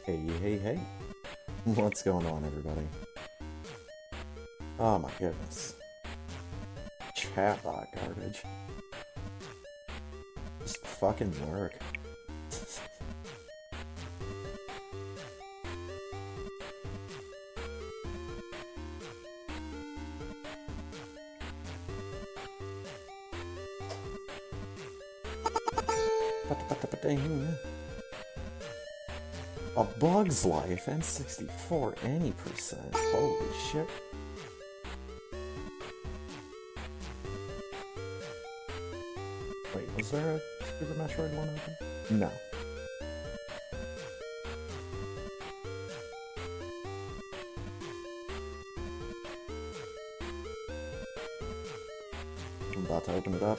Hey, hey, hey. What's going on, everybody? Oh my goodness. Chatbot garbage. Just fucking work. A Bug's Life, N64, any percent. Holy shit. Wait, was there a Super Metroid one open? No. I'm about to open it up.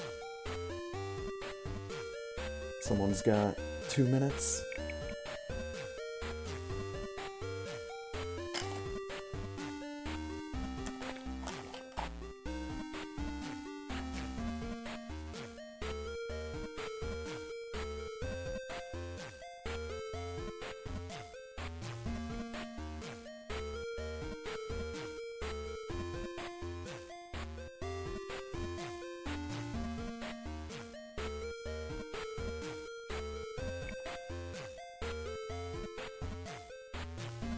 Someone's got 2 minutes.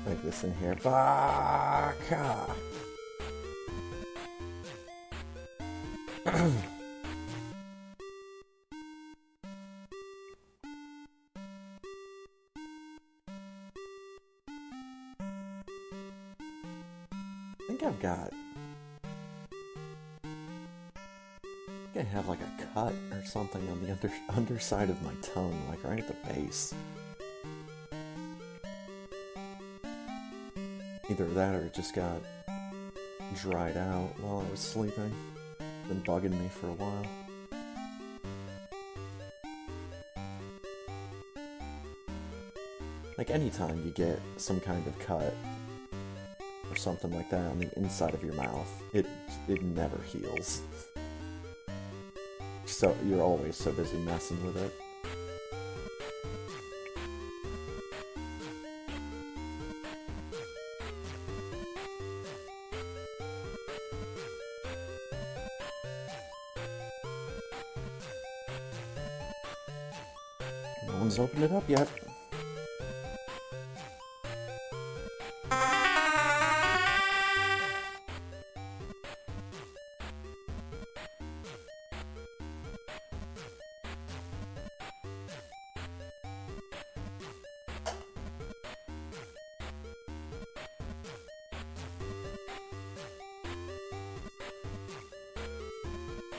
Like this in here. Baka! I think I've got... I have like a cut or something on the underside of my tongue, like right at the base. Either that or it just got dried out while I was sleeping. Been bugging me for a while. Like anytime you get some kind of cut or something like that on the inside of your mouth, it never heals. So you're always so busy messing with it. No one's opened it up yet.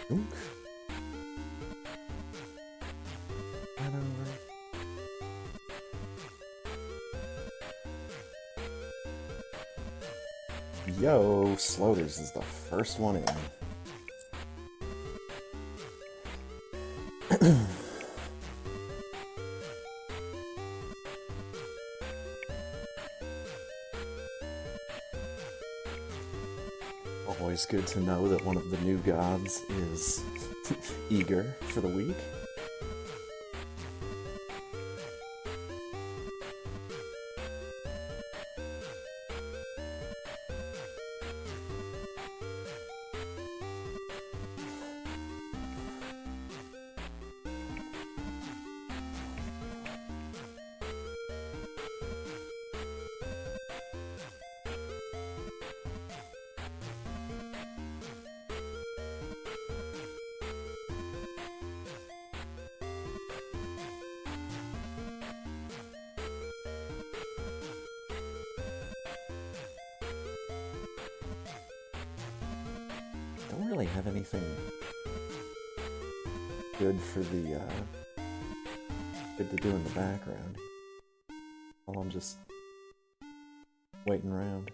Ook. Yo, Sloters is the first one in. Always good to know that one of the new gods is eager for the week. Don't really have anything good for the, good to do in the background while I'm just waiting around.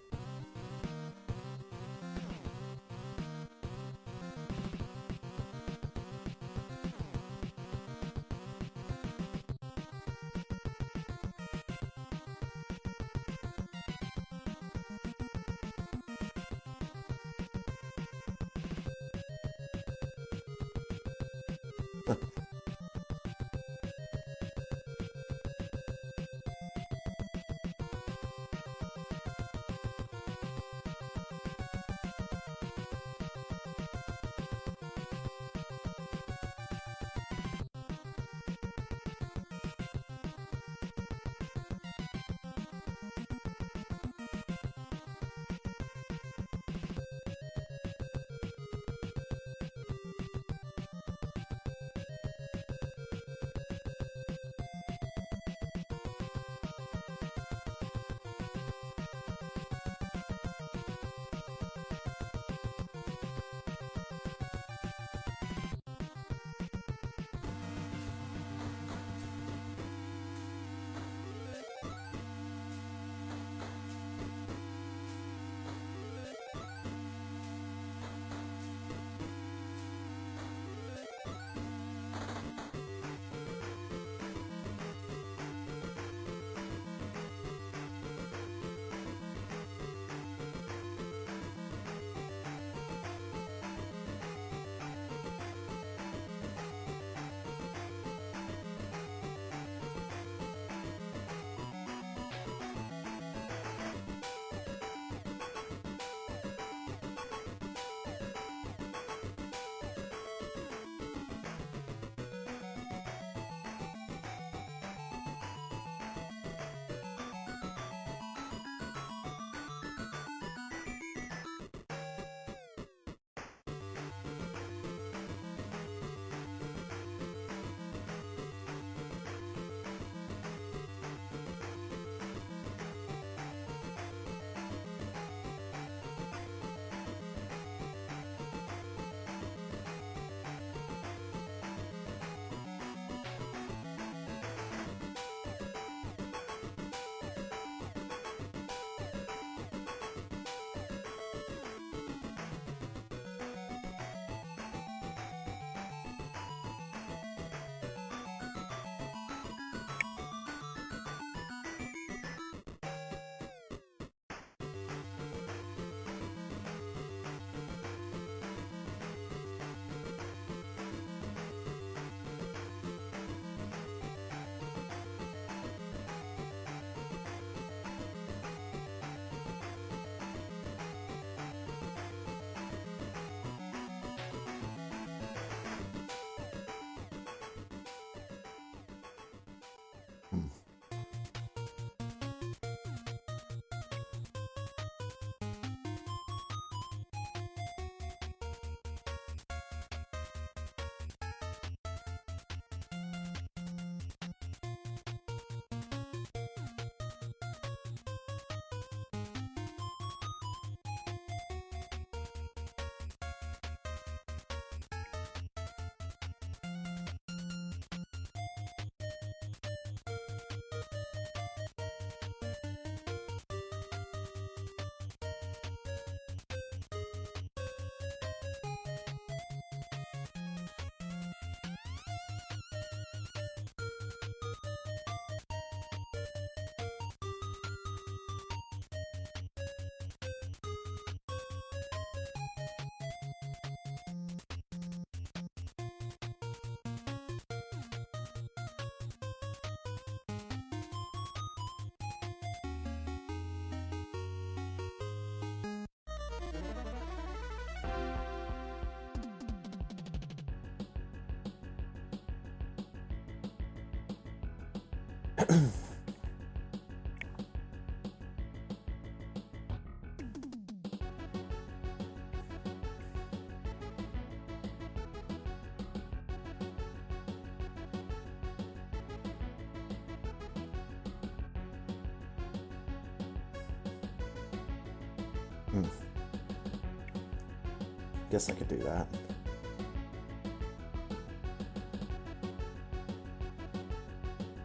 Guess I could do that.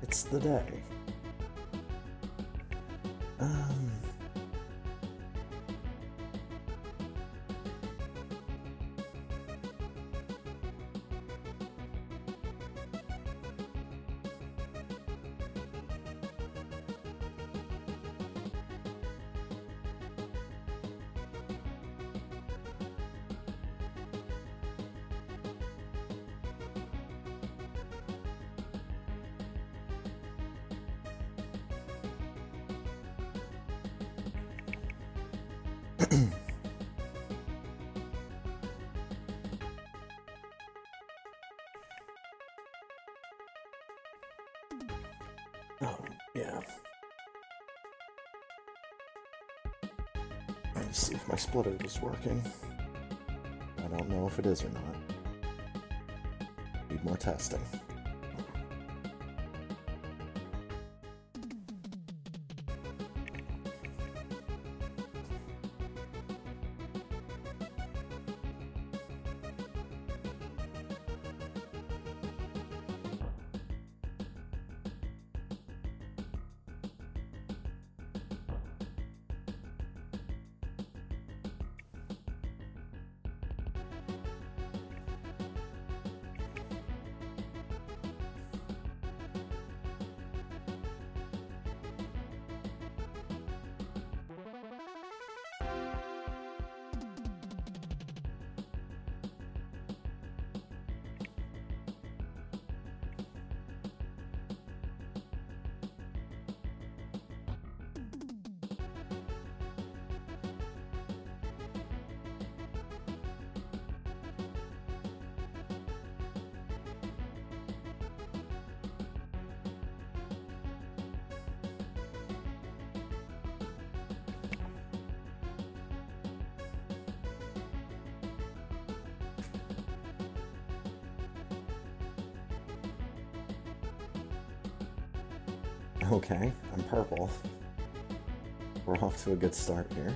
It's the day. Oh, yeah. Let's see if my splitter is working. I don't know if it is or not. Need more testing. Okay, I'm purple. We're off to a good start here.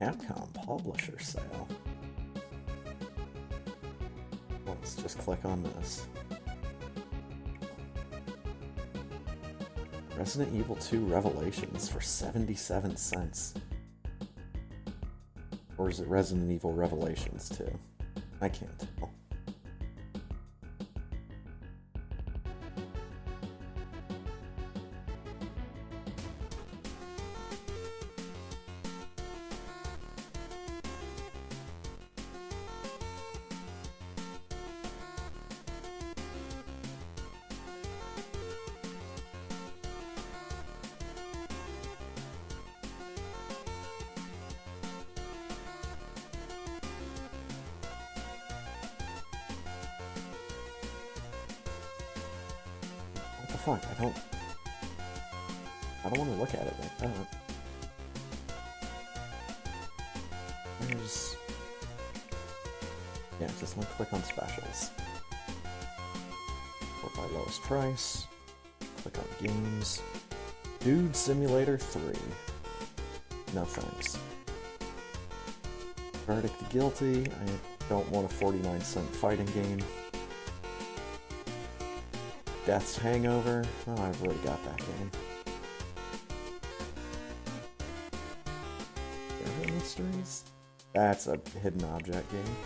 Capcom Publisher Sale. Let's just click on this. Resident Evil 2 Revelations for 77 cents. Or is it Resident Evil Revelations 2? I can't tell. Fuck, I don't want to look at it like that. There's... Yeah, just want to click on specials. Sort by lowest price. Click on games. Dude Simulator 3. No thanks. Verdict guilty. I don't want a 49-cent fighting game. Death's Hangover. Oh, I've already got that game. Terror Mysteries? That's a hidden object game.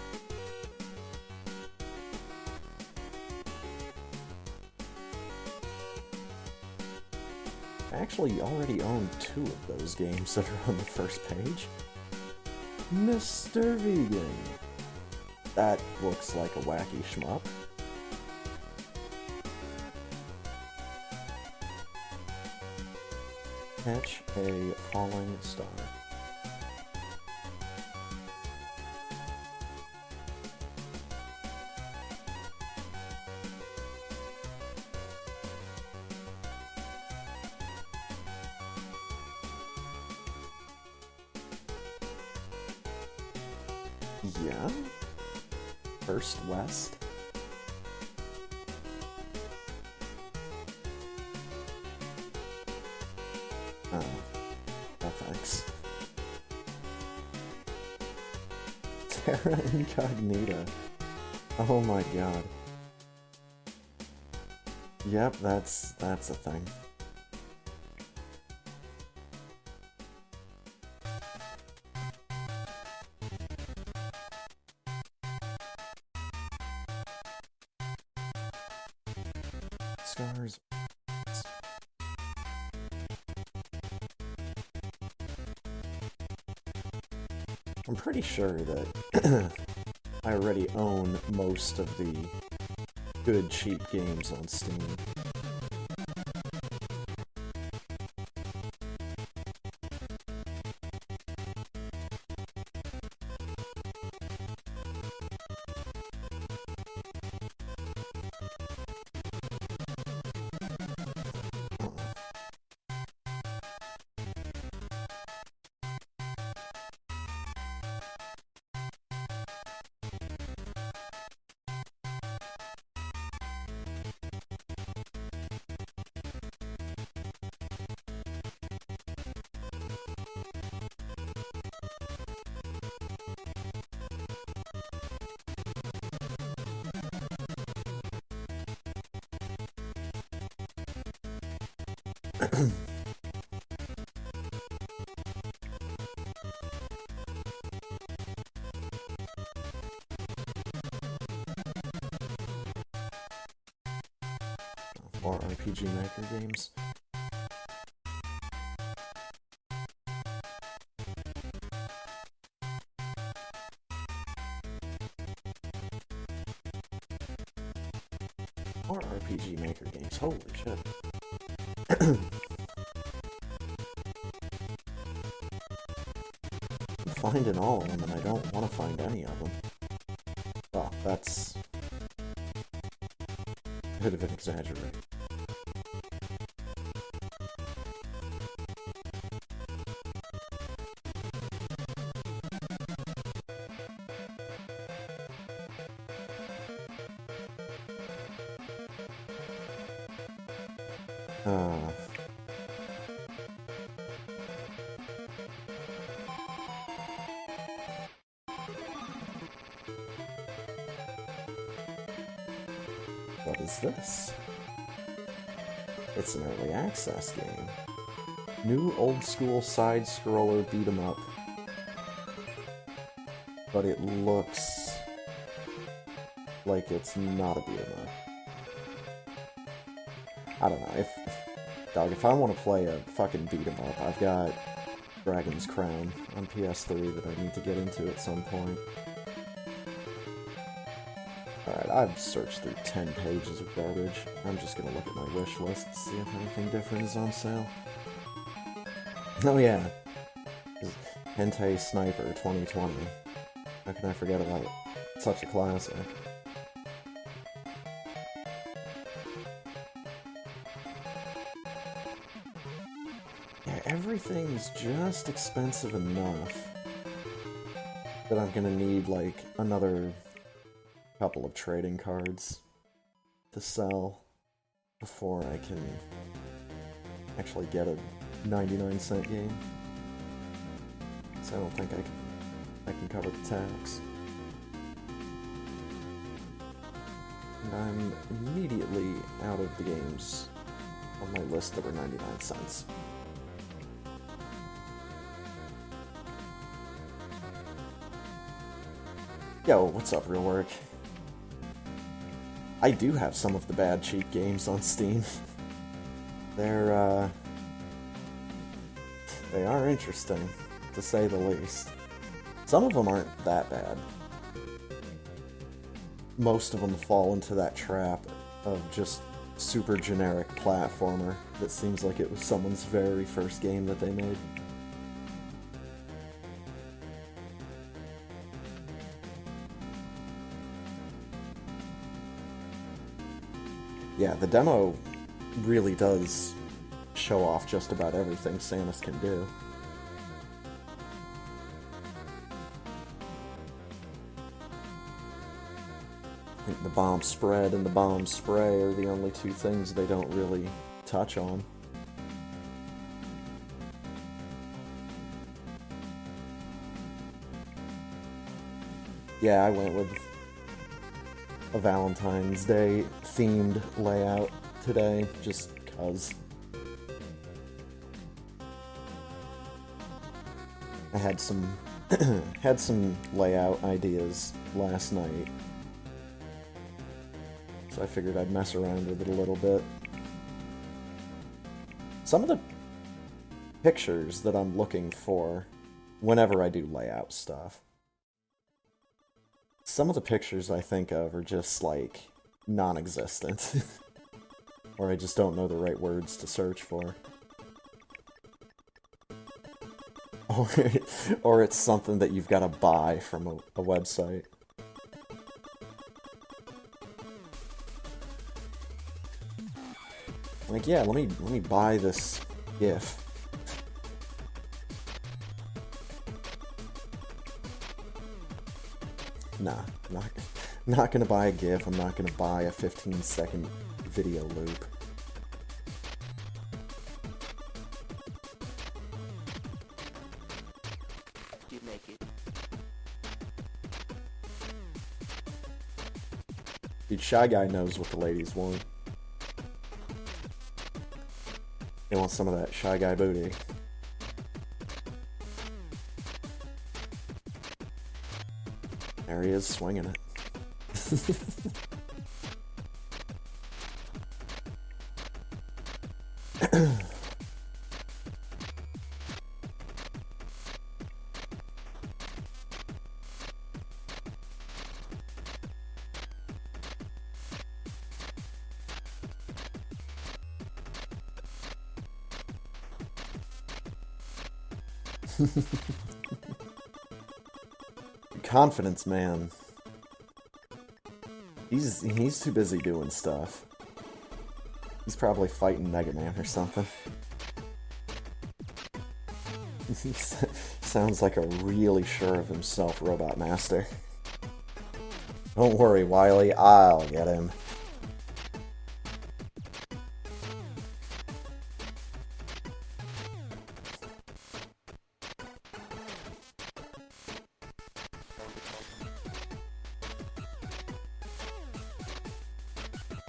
I actually already own 2 of those games that are on the first page. Mr. Vegan. That looks like a wacky shmup. Catch a Falling Star. Yeah? First West? Oh. No thanks. Terra Incognita. Oh my god. Yep, that's a thing. Stars. I'm pretty sure that I already own most of the good cheap games on Steam. Or RPG Maker games. Or RPG Maker games. Holy shit. I'm finding all of them, and I don't want to find any of them. Oh, that's a bit of an exaggeration. What is this? It's an early access game. New old school side-scroller beat-em-up. But it looks like it's not a beat-em-up. I don't know, if I want to play a fucking beat-em-up, I've got Dragon's Crown on PS3 that I need to get into at some point. Alright, I've searched through 10 pages of garbage. I'm just gonna look at my wish list to see if anything different is on sale. Oh yeah, Hentai Sniper 2020. How can I forget about it? Such a classic. Yeah, everything's just expensive enough that I'm gonna need, like, another couple of trading cards to sell before I can actually get a 99-cent game. So I I can cover the tax. And I'm immediately out of the games on my list that were 99 cents. Yo, what's up, Real Work? I do have some of the bad cheap games on Steam. They are interesting, to say the least. Some of them aren't that bad. Most of them fall into that trap of just super generic platformer that seems like it was someone's very first game that they made. Yeah, the demo really does show off just about everything Samus can do. I think the bomb spread and the bomb spray are the only two things they don't really touch on. Yeah, I went with a Valentine's Day themed layout today, just cause. I had some had some layout ideas last night, so I figured I'd mess around with it a little bit. Some of the pictures that I'm looking for whenever I do layout stuff, some of the pictures I think of are just, like, non-existent. Or I just don't know the right words to search for. Or it's something that you've got to buy from a website. Like, yeah, let me buy this GIF. Nah, not gonna buy a GIF. I'm not gonna buy a 15-second video loop. You make it. Dude, Shy Guy knows what the ladies want. They want some of that Shy Guy booty. There he is, swinging it. Confidence, man. He's too busy doing stuff. He's probably fighting Mega Man or something. He sounds like a really sure of himself robot master. Don't worry, Wily, I'll get him.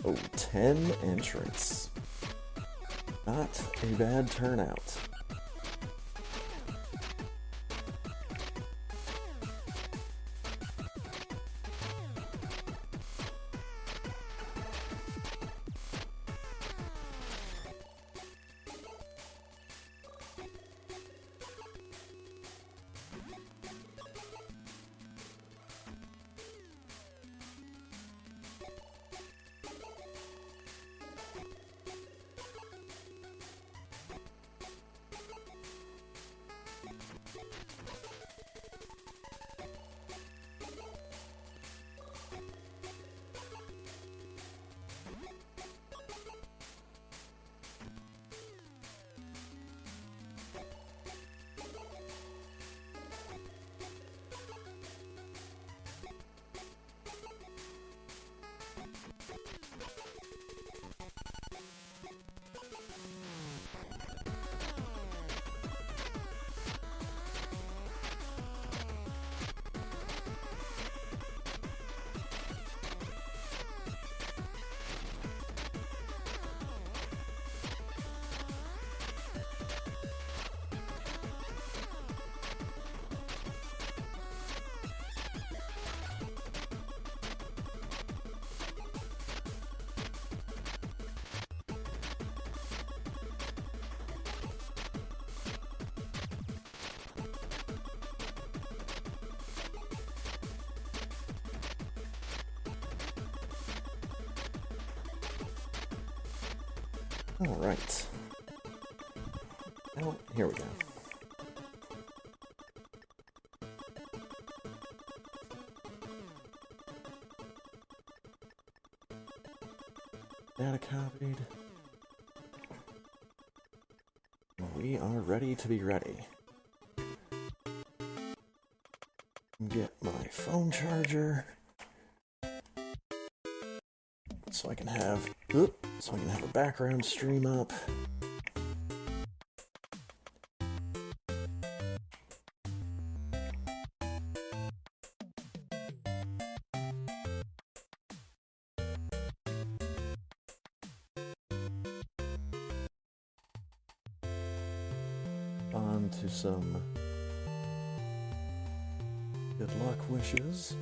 Oh, 10 entrants. Not a bad turnout. Alright. Well, here we go. Data copied. We are ready to be ready. Get my phone charger so I can have a background stream up. On to some good luck wishes.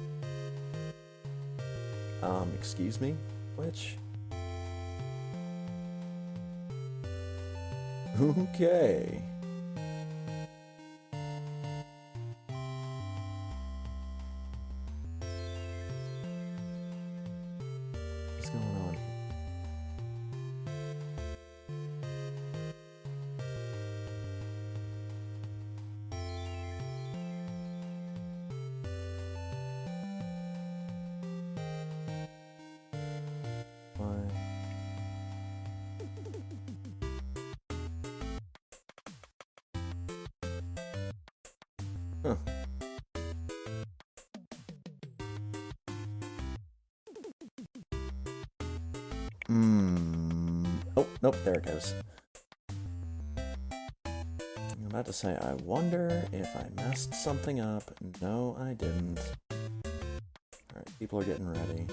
Excuse me? Which? Okay. What's going on here? Huh. Oh, nope, there it goes. I'm about to say, I wonder if I messed something up. No, I didn't. Alright, people are getting ready.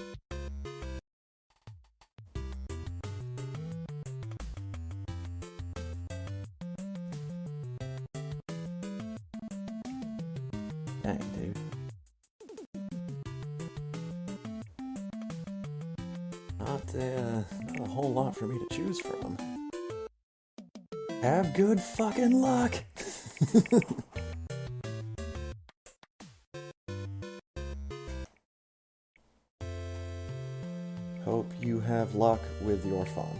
Dang, dude. Not a whole lot for me to choose from. Have good fucking luck! Hope you have luck with your fun.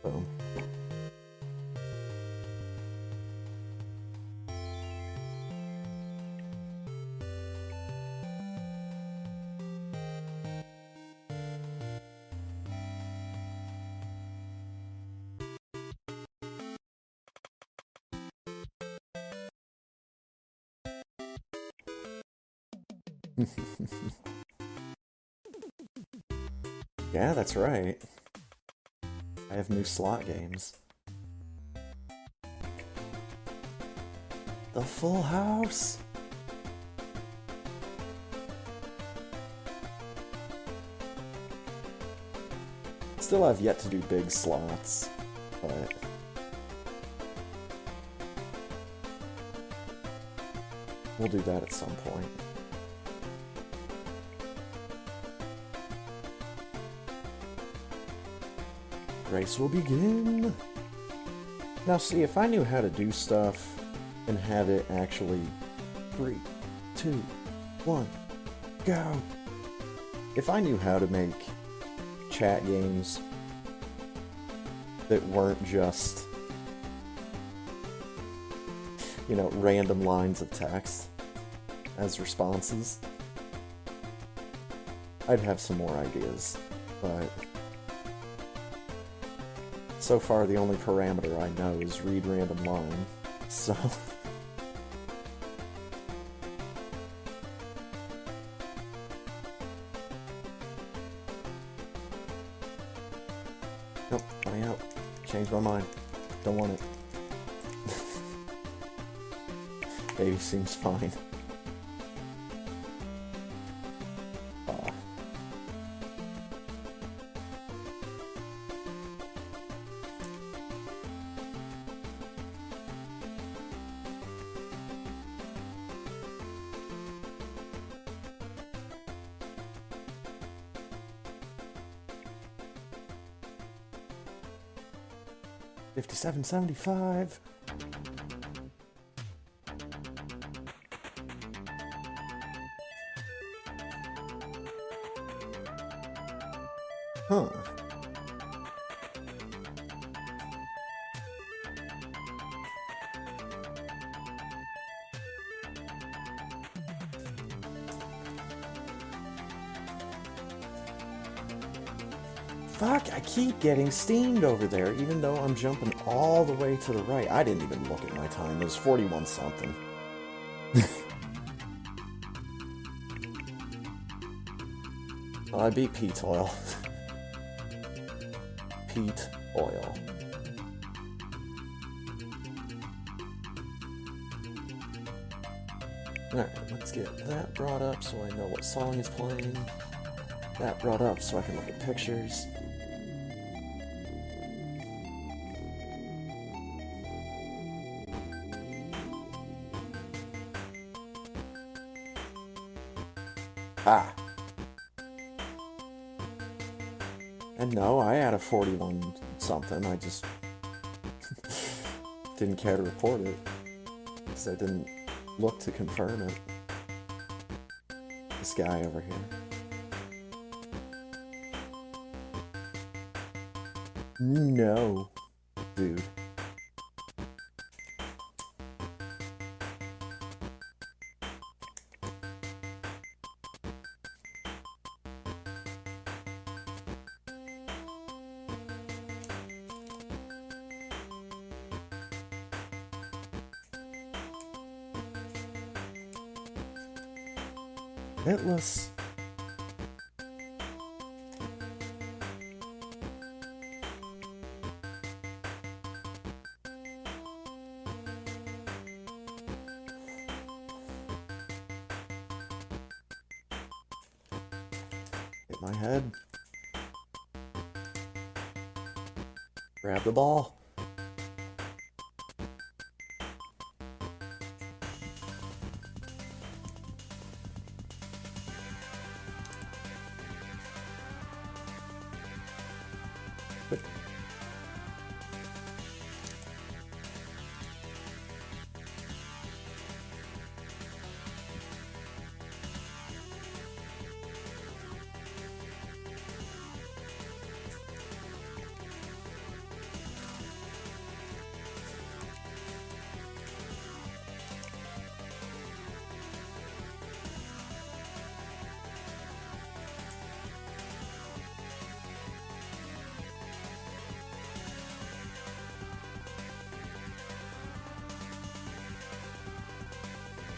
Boom. Yeah, that's right. I have new slot games. The Full House! Still have yet to do big slots, but... we'll do that at some point. Race will begin! Now see, if I knew how to do stuff and have it actually 3, 2, 1, go! If I knew how to make chat games that weren't just, you know, random lines of text as responses, I'd have some more ideas, but so far the only parameter I know is read random line, so... Nope, let me out. Changed my mind. Don't want it. Baby seems fine. 57.75. Huh. Fuck, I keep getting steamed over there, even though I'm jumping all the way to the right. I didn't even look at my time. It was 41 something. Well, I beat Pete Oil. Pete Oil. Alright, let's get that brought up so I know what song is playing. That brought up so I can look at pictures. Ah. And no, I had a 41 something, I just didn't care to report it. Because I didn't look to confirm it. This guy over here. No, dude. Hitless. Hit my head. Grab the ball.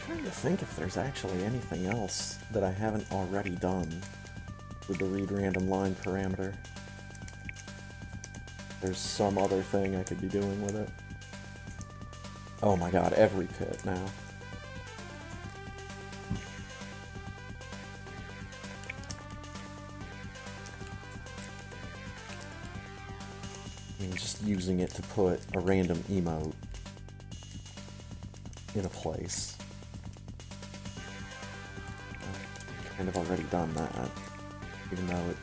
I'm trying to think if there's actually anything else that I haven't already done with the read random line parameter. There's some other thing I could be doing with it. Oh my god, every pit now. I mean, just using it to put a random emote in a place. I've kind of already done that, even though it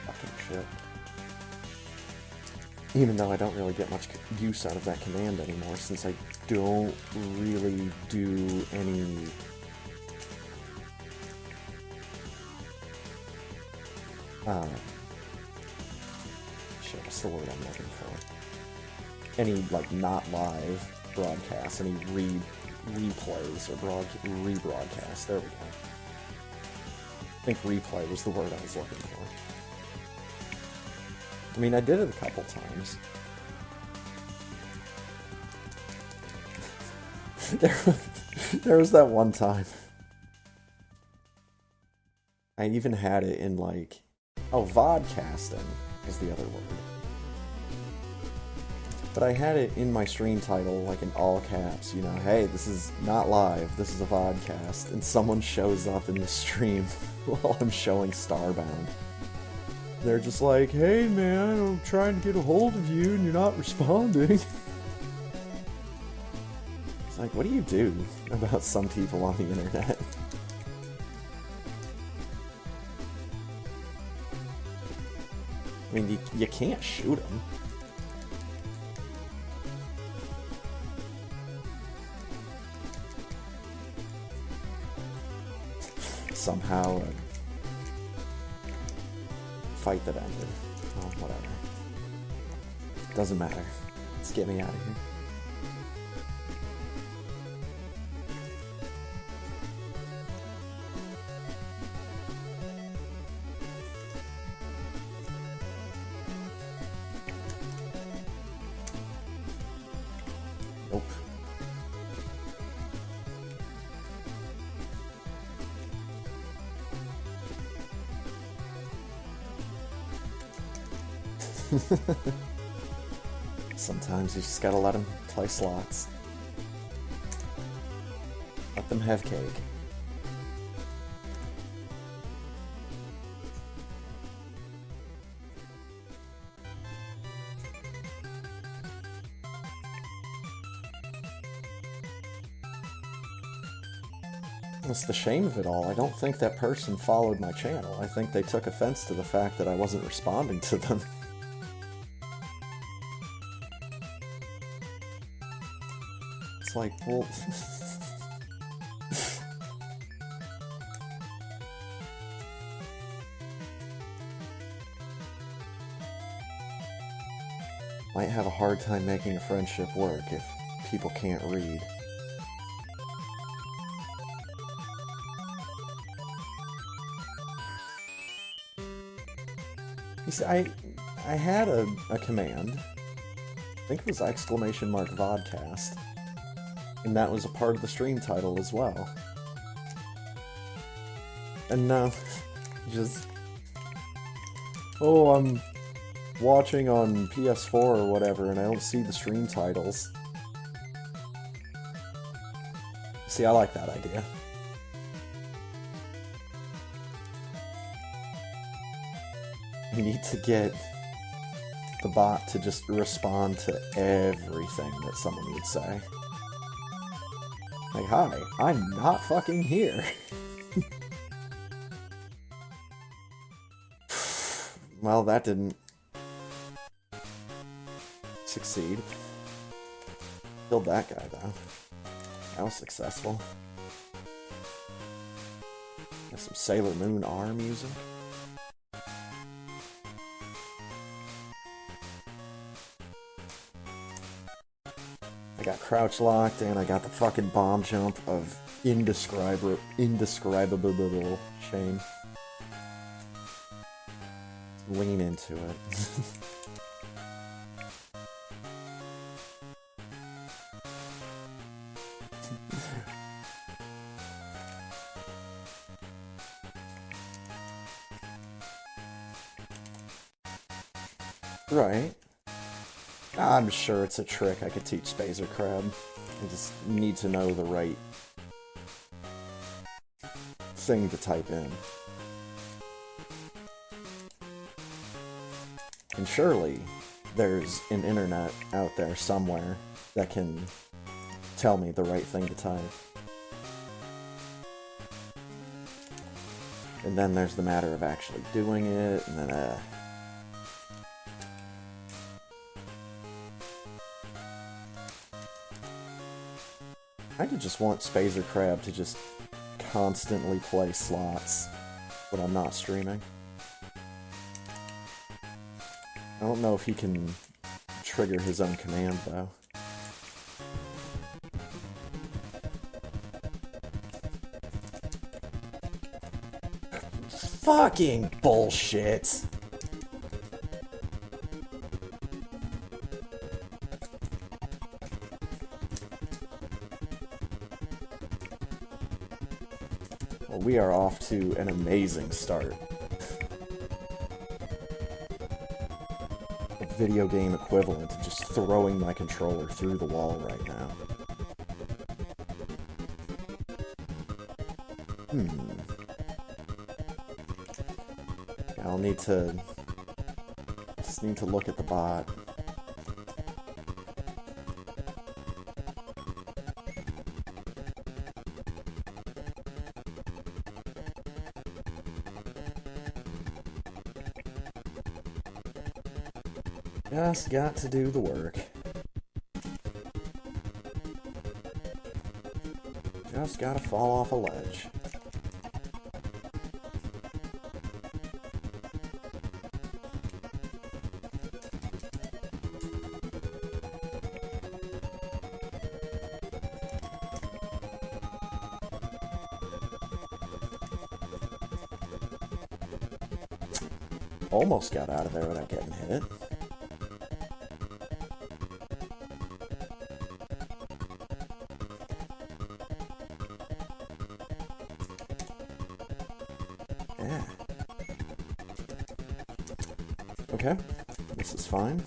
fucking shit. Even though I don't really get much use out of that command anymore, since I don't really do any shit, what's the word I'm looking for? Any, like, not live broadcasts, any replays or rebroadcasts, there we go. I think replay was the word I was looking for. I mean, I did it a couple times. There was that one time. I even had it in, like... Oh, vodcasting is the other word. But I had it in my stream title, like in all caps, you know, hey, this is not live, this is a vodcast, and someone shows up in the stream while I'm showing Starbound. They're just like, hey man, I'm trying to get a hold of you and you're not responding. It's like, what do you do about some people on the internet? I mean, you can't shoot them. somehow a fight that ended. Well, whatever. Doesn't matter. Let's get me out of here. Nope. Sometimes you just gotta let them play slots. Let them have cake. That's the shame of it all. I don't think that person followed my channel. I think they took offense to the fact that I wasn't responding to them. It's like, well... Might have a hard time making a friendship work if people can't read. You see, I had a command. I think it was !vodcast. And that was a part of the stream title as well. And now, just... Oh, I'm watching on PS4 or whatever, and I don't see the stream titles. See, I like that idea. We need to get the bot to just respond to everything that someone would say. Like, hi, I'm not fucking here. Well, that didn't succeed. Killed that guy, though. That was successful. There's some Sailor Moon R music. I got crouch locked, and I got the fucking bomb jump of indescribable shame. Lean into it. Right. I'm sure it's a trick I could teach Spazer Crab. I just need to know the right thing to type in. And surely there's an internet out there somewhere that can tell me the right thing to type. And then there's the matter of actually doing it, and then, I could just want Spazer Crab to just constantly play slots when I'm not streaming. I don't know if he can trigger his own command, though. Fucking bullshit! Well, we are off to an amazing start. A video game equivalent to just throwing my controller through the wall right now. I'll need to... just need to look at the bot. Just got to do the work. Just gotta fall off a ledge. almost got out of there without getting hit. Yeah. Okay, this is fine.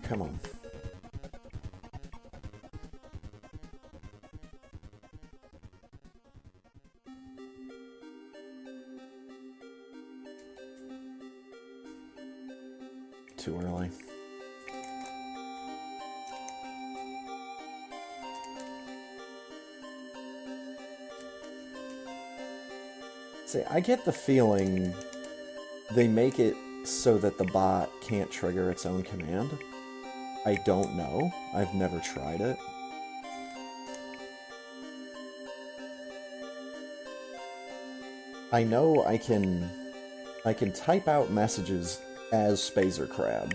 Come on. Too early. See, I get the feeling they make it so that the bot can't trigger its own command. I don't know. I've never tried it. I know I can type out messages as Spazer Crab.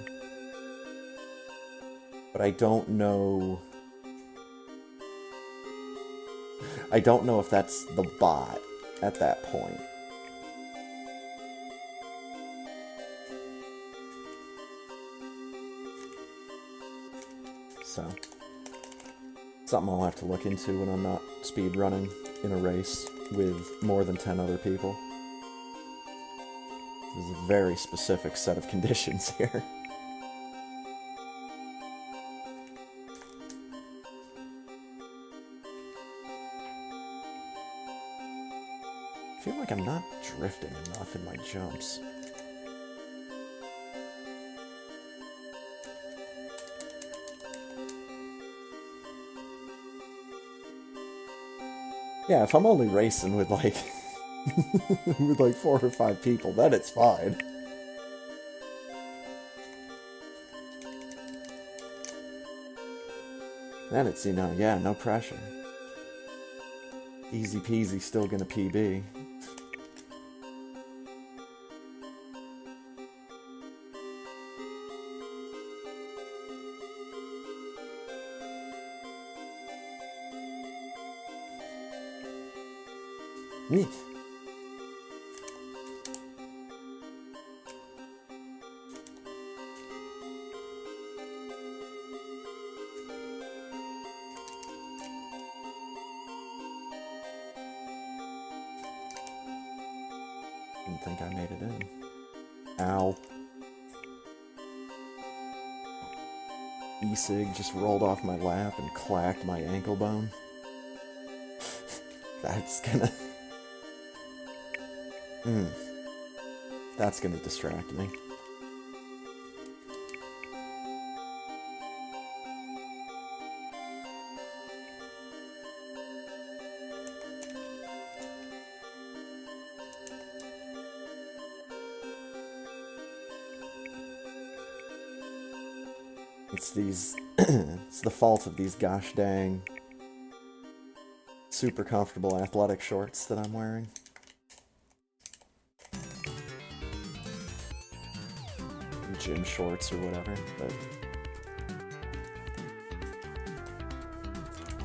But I don't know if that's the bot at that point. So, something I'll have to look into when I'm not speedrunning in a race with more than 10 other people. There's a very specific set of conditions here. I feel like I'm not drifting enough in my jumps. Yeah, if I'm only racing with like with like 4 or 5 people, then it's fine. Then it's, you know, yeah, no pressure. Easy peasy, still gonna PB. Neat. Didn't think I made it in. Ow. E-Sig just rolled off my lap and clacked my ankle bone. That's gonna... That's gonna distract me. It's these... it's the fault of these gosh dang super comfortable athletic shorts that I'm wearing. Gym shorts or whatever, but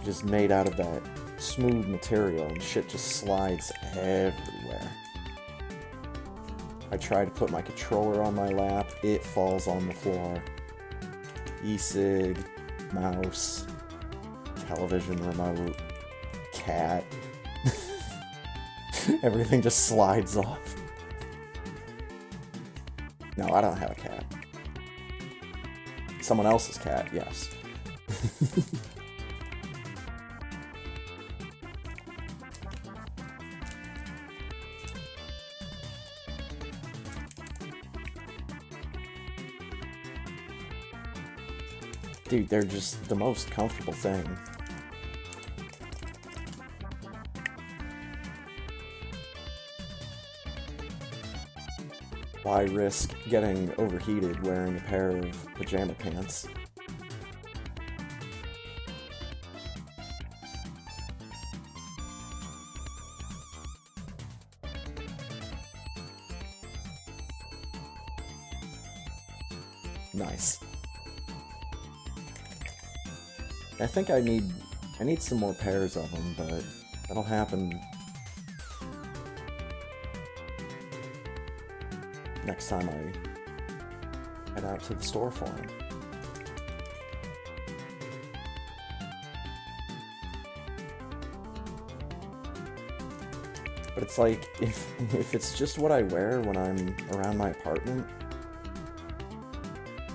just made out of that smooth material and shit just slides everywhere. I try to put my controller on my lap, it falls on the floor. E-Sig, mouse, television remote, cat. Everything just slides off. No, I don't have a cat. Someone else's cat, yes. Dude, they're just the most comfortable thing. Why risk getting overheated wearing a pair of pajama pants? Nice. I think I need some more pairs of them, but that'll happen next time I head out to the store for them. But it's like, if it's just what I wear when I'm around my apartment,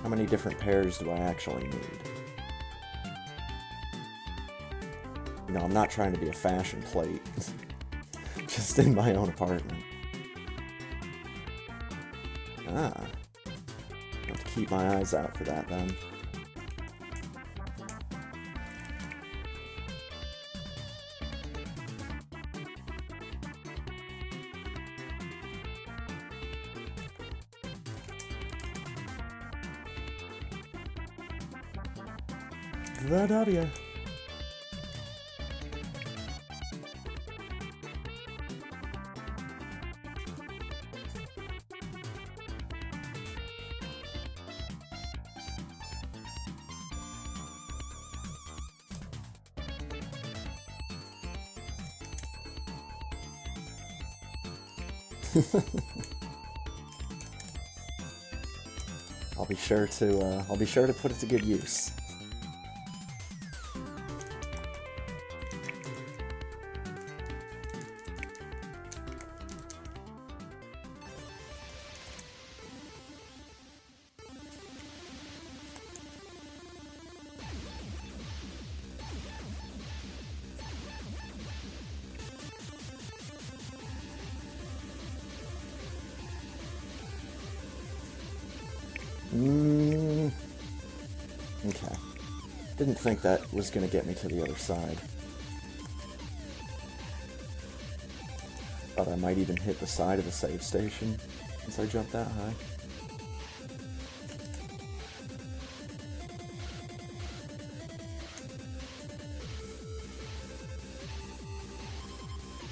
how many different pairs do I actually need? You know, I'm not trying to be a fashion plate, just in my own apartment. Ah, I have to keep my eyes out for that then. The W. I'll be sure to put it to good use. Okay. Didn't think that was gonna get me to the other side. Thought I might even hit the side of the save station since I jumped that high.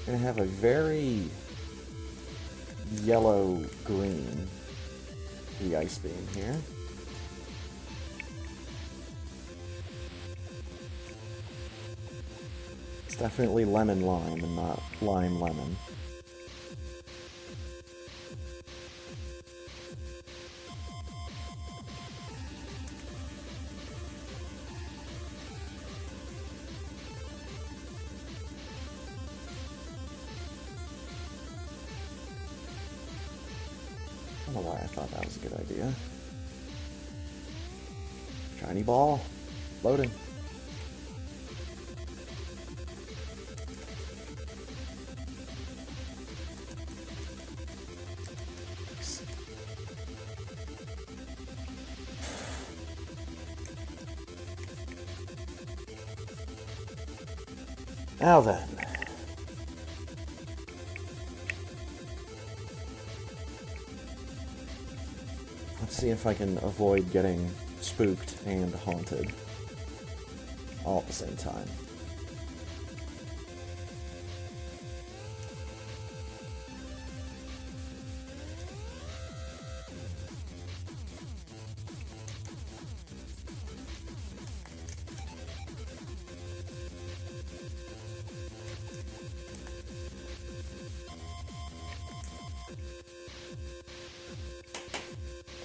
Gonna have a very yellow-green ice beam here. It's definitely lemon-lime and not lime-lemon. I don't know why I thought that was a good idea. Shiny ball. Loading. Now then. Let's see if I can avoid getting spooked and haunted all at the same time.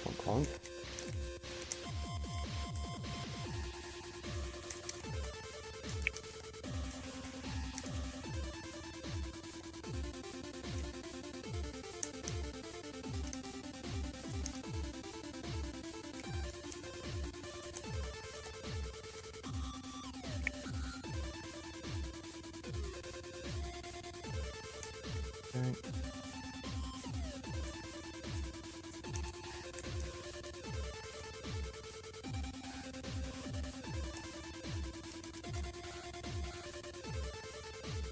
Clunk, clunk. Okay.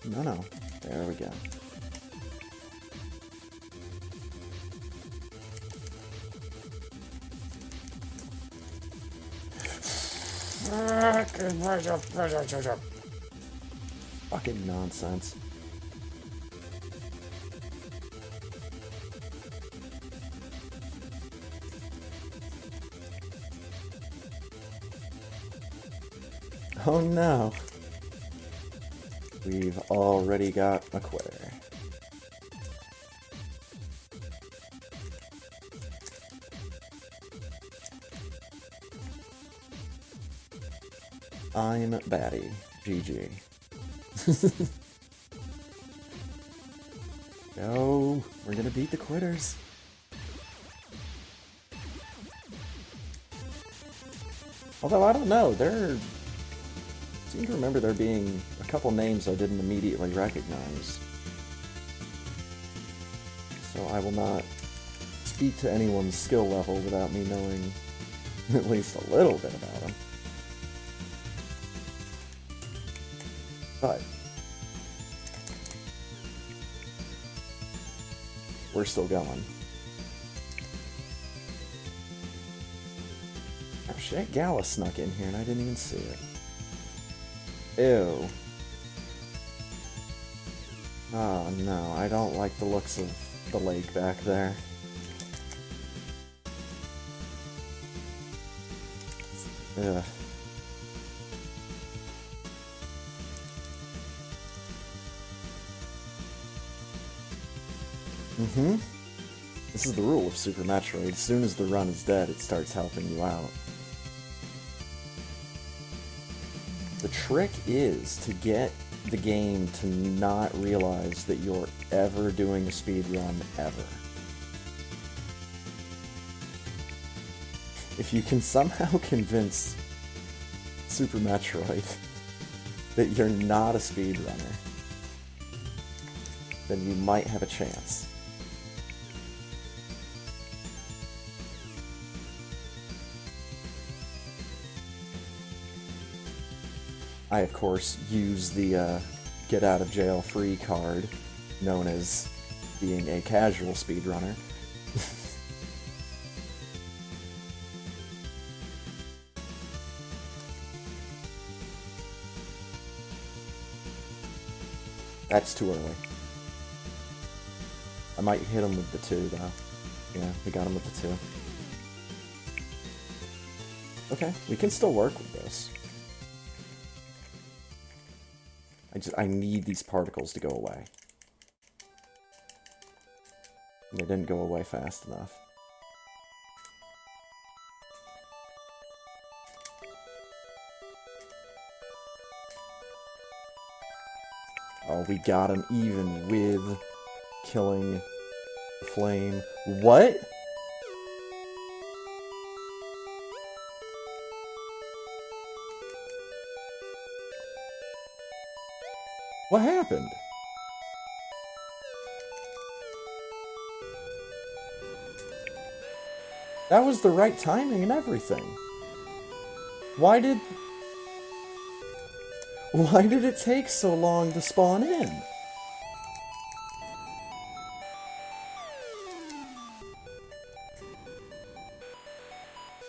No. There we go. Fucking nonsense. Oh no. We've already got a quitter. I'm batty. GG. No, we're gonna beat the quitters. Although, I don't know, I seem to remember there being a couple names I didn't immediately recognize. So I will not speak to anyone's skill level without me knowing at least a little bit about them. But we're still going. Oh shit, Gala snuck in here and I didn't even see it. Ew. Oh no, I don't like the looks of the lake back there. Ugh. Mm-hmm. This is the rule of Super Metroid. As soon as the run is dead, it starts helping you out. The trick is to get the game to not realize that you're ever doing a speed run ever. If you can somehow convince Super Metroid that you're not a speedrunner, then you might have a chance. I, of course, use the get-out-of-jail-free card, known as being a casual speedrunner. That's too early. I might hit him with the 2, though. Yeah, we got him with the 2. Okay, we can still work with this. I need these particles to go away. And they didn't go away fast enough. Oh, we got him even with killing the flame. What? What happened? That was the right timing and everything. Why did it take so long to spawn in?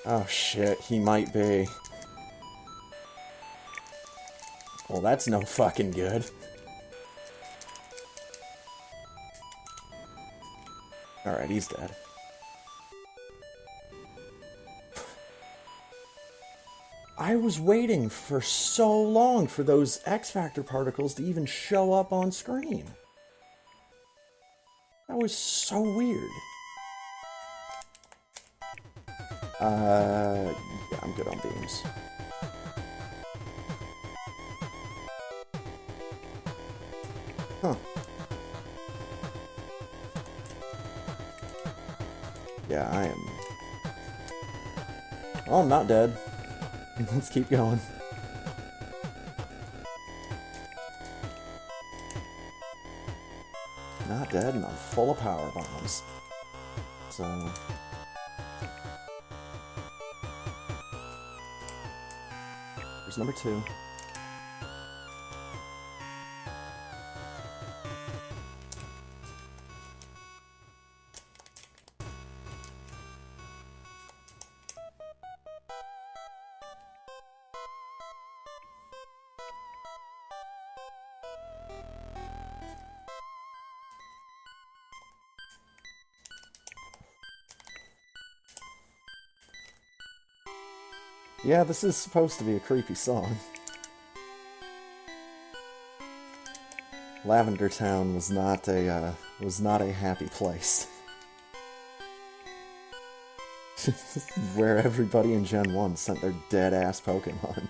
Oh shit, he might be. Well, that's no fucking good. Alright, he's dead. I was waiting for so long for those X-Factor particles to even show up on screen. That was so weird. Yeah, I'm good on beams. Huh. Yeah, I am... Oh, I'm not dead. Let's keep going. Not dead, and I'm full of power bombs. So... Here's number 2. Yeah, this is supposed to be a creepy song. Lavender Town was not a happy place. Where everybody in Gen 1 sent their dead-ass Pokemon.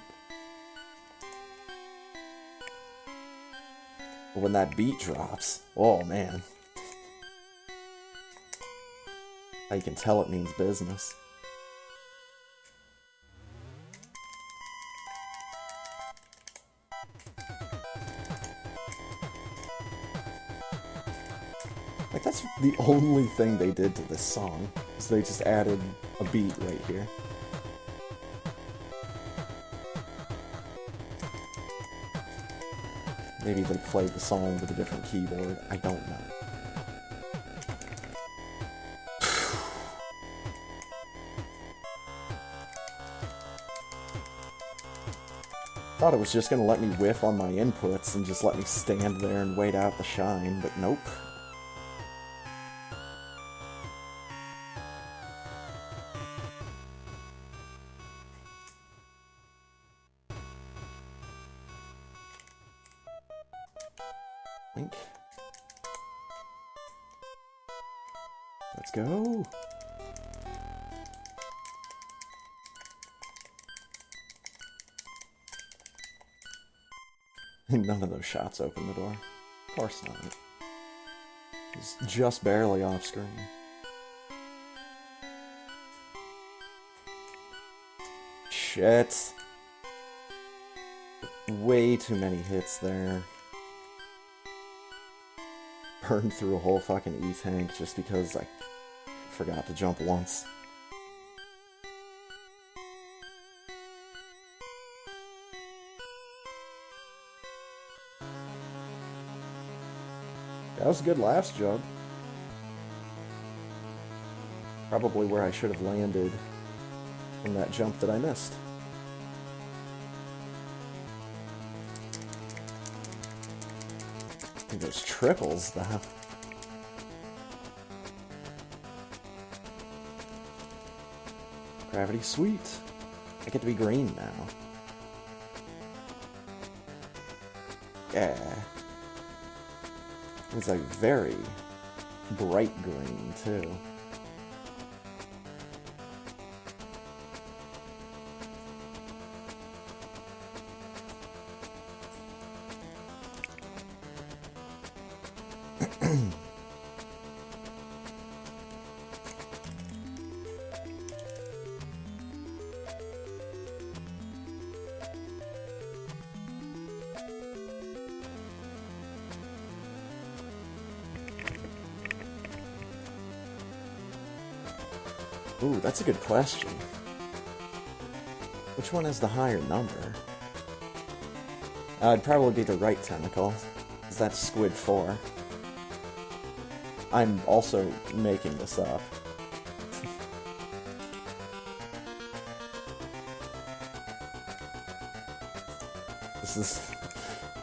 When that beat drops, oh man. You can tell it means business. Like, that's the only thing they did to this song, is they just added a beat right here. Maybe they played the song with a different keyboard, I don't know. Thought it was just gonna let me whiff on my inputs and just let me stand there and wait out the shine, but nope. Let's go. None of those shots open the door. Of course not. It's just barely off screen. Shit. Way too many hits there. Burned through a whole fucking E-tank just because I forgot to jump once. That was a good last jump. Probably where I should have landed from that jump that I missed. I think those triples, though. Gravity sweet. I get to be green now. Yeah. It's like very bright green, too. Ooh, that's a good question. Which one has the higher number? It'd probably be the right tentacle, because that's Squid 4. I'm also making this up. This is...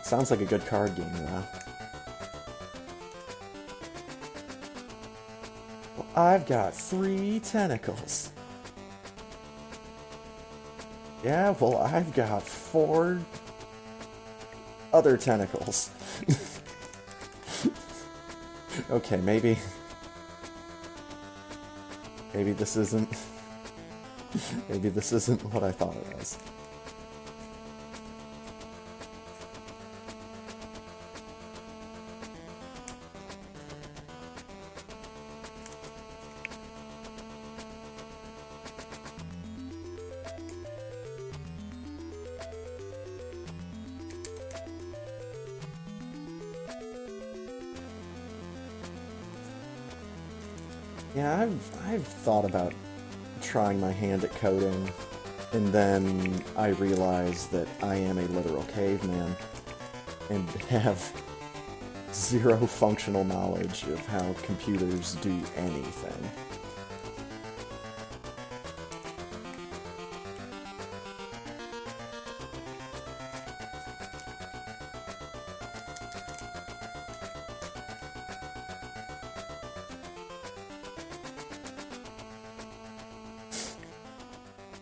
sounds like a good card game, though. I've got 3 tentacles. Yeah, well, I've got 4 other tentacles. Okay, maybe this isn't... maybe this isn't what I thought it was. Yeah, I've thought about trying my hand at coding, and then I realized that I am a literal caveman, and have 0 functional knowledge of how computers do anything.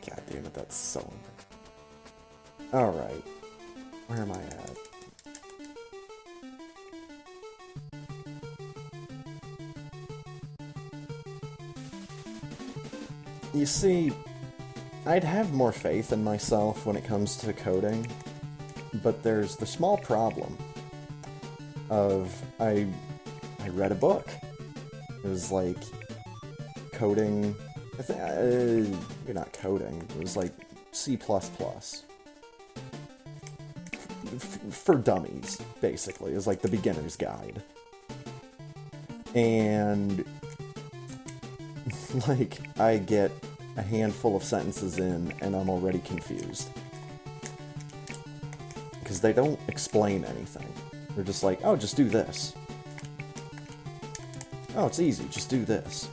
God damn it, that's so... Alright. Where am I at? You see, I'd have more faith in myself when it comes to coding, but there's the small problem of I read a book. It was like coding. You're not coding. It was like C++. For dummies, basically. It was like the beginner's guide. And like, I get a handful of sentences in and I'm already confused. Because they don't explain anything. They're just like, oh, just do this. Oh, it's easy, just do this.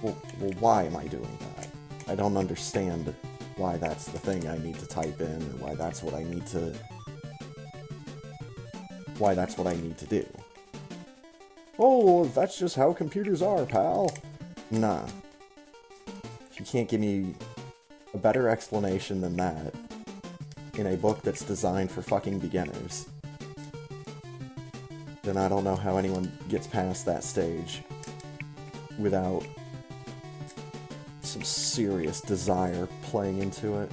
Well, why am I doing that? I don't understand why that's the thing I need to type in, or why that's what I need to... why that's what I need to do. Oh, that's just how computers are, pal. Nah. If you can't give me a better explanation than that in a book that's designed for fucking beginners, then I don't know how anyone gets past that stage without some serious desire playing into it.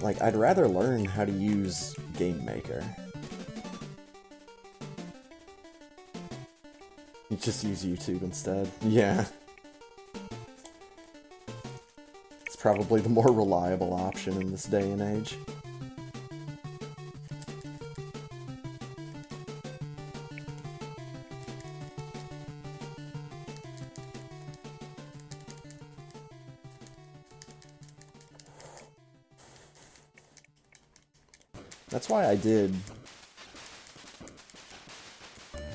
Like, I'd rather learn how to use Game Maker. You just use YouTube instead. Yeah. It's probably the more reliable option in this day and age. That's why I did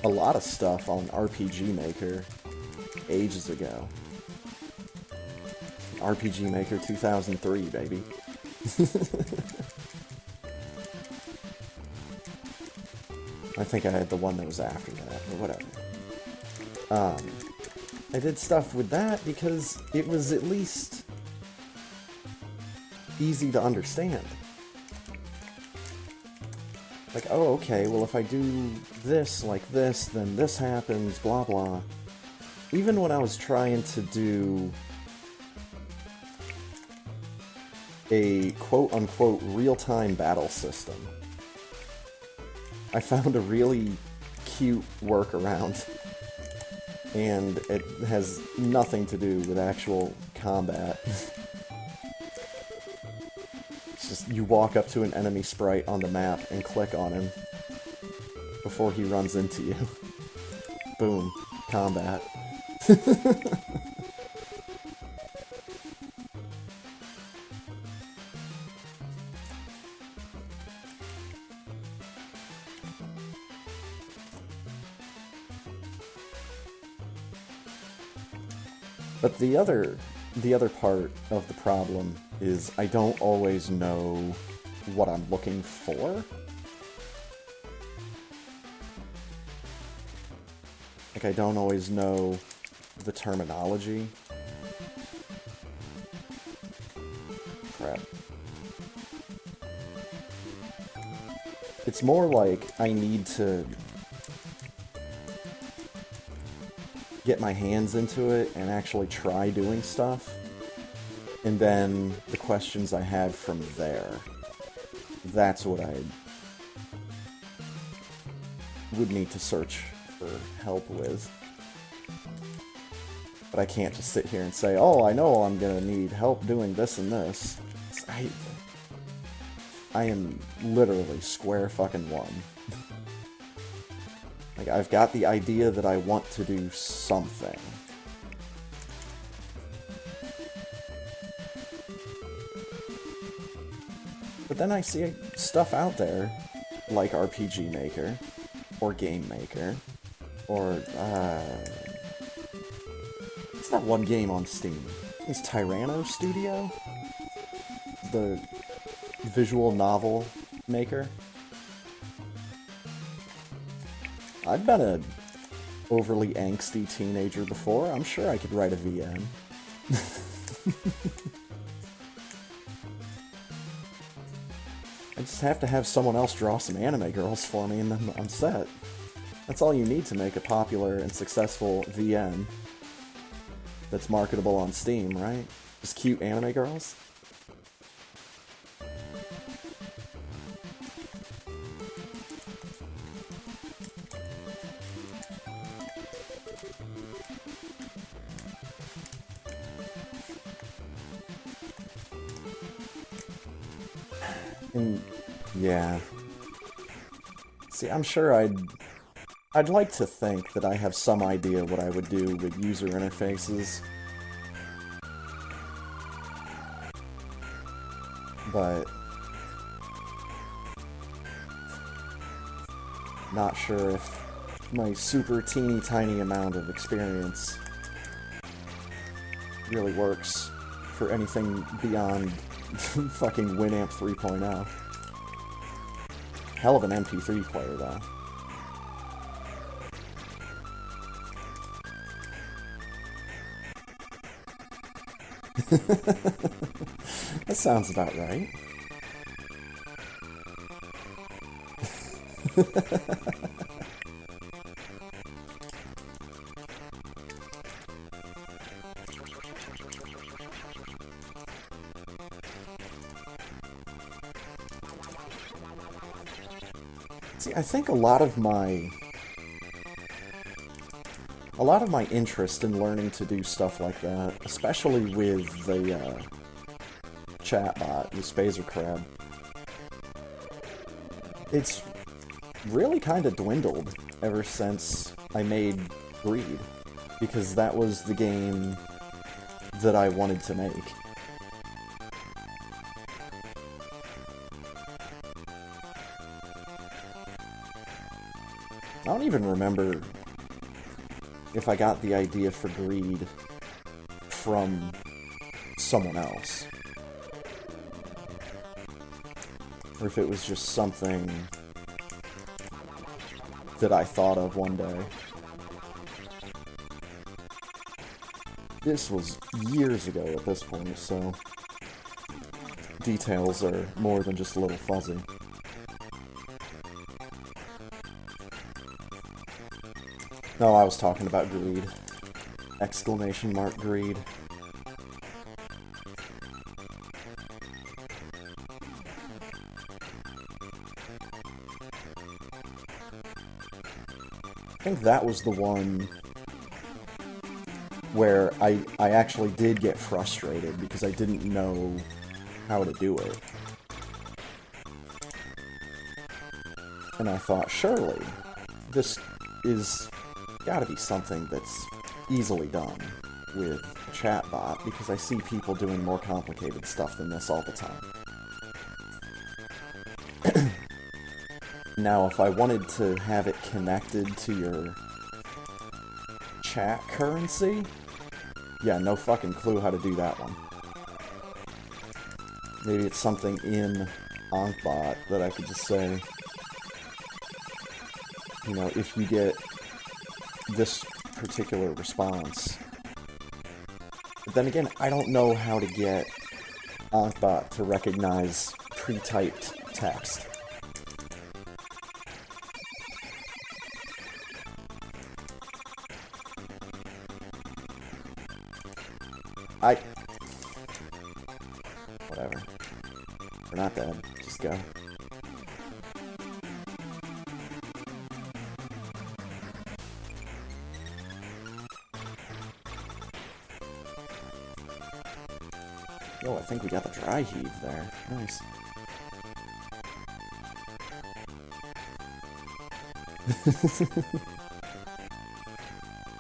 a lot of stuff on RPG Maker ages ago. RPG Maker 2003, baby. I think I had the one that was after that, or whatever. I did stuff with that because it was at least easy to understand. Like, oh, okay, well, if I do this like this, then this happens, blah, blah. Even when I was trying to do a quote-unquote real-time battle system, I found a really cute workaround, and it has nothing to do with actual combat. Just, you walk up to an enemy sprite on the map and click on him before he runs into you. Boom. Combat. But the other part of the problem is I don't always know what I'm looking for. Like, I don't always know the terminology. Crap. It's more like I need to get my hands into it and actually try doing stuff, and then the questions I have from there, that's what I would need to search for help with. But I can't just sit here and say, oh, I know I'm gonna need help doing this and this. I am literally square fucking one. Like, I've got the idea that I want to do something. But then I see stuff out there, like RPG Maker, or Game Maker, or, what's that one game on Steam? It's Tyranno Studio? The visual novel maker? I've been an overly angsty teenager before. I'm sure I could write a VM. I just have to have someone else draw some anime girls for me and then I'm set. That's all you need to make a popular and successful VN that's marketable on Steam, right? Just cute anime girls? And yeah. See, I'm sure I'd like to think that I have some idea what I would do with user interfaces. But not sure if my super teeny tiny amount of experience really works for anything beyond fucking Winamp 3.0. Hell of an MP3 player, though. That sounds about right. See, I think a lot of my interest in learning to do stuff like that, especially with the chatbot, the Spazer Crab, it's really kind of dwindled ever since I made Greed, because that was the game that I wanted to make. I don't even remember if I got the idea for Greed from someone else, or if it was just something that I thought of one day. This was years ago at this point, so details are more than just a little fuzzy. No, I was talking about Greed. Exclamation mark Greed. I think that was the one where I actually did get frustrated because I didn't know how to do it. And I thought, surely, this is gotta be something that's easily done with a chatbot, because I see people doing more complicated stuff than this all the time. Now, if I wanted to have it connected to your chat currency, yeah, no fucking clue how to do that one. Maybe it's something in Ankbot that I could just say, you know, if you get this particular response. But then again, I don't know how to get Ankbot to recognize pre-typed text. Whatever. We're not dead. Just go. Oh, I think we got the dry heave there. Nice.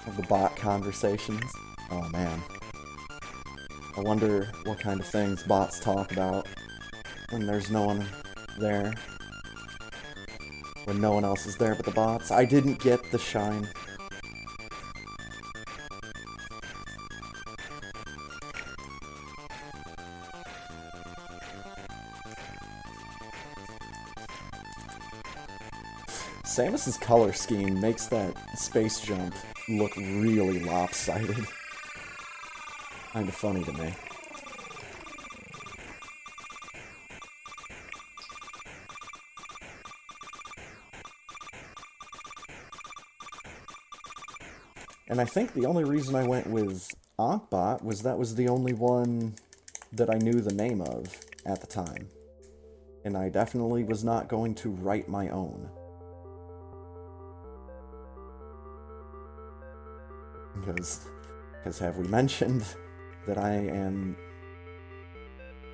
Of the bot conversations. Oh man. I wonder what kind of things bots talk about when there's no one there. When no one else is there but the bots. I didn't get the shine. Samus's color scheme makes that space jump look really lopsided. Kinda funny to me. And I think the only reason I went with Ankbot was that was the only one that I knew the name of at the time. And I definitely was not going to write my own. Because have we mentioned that I am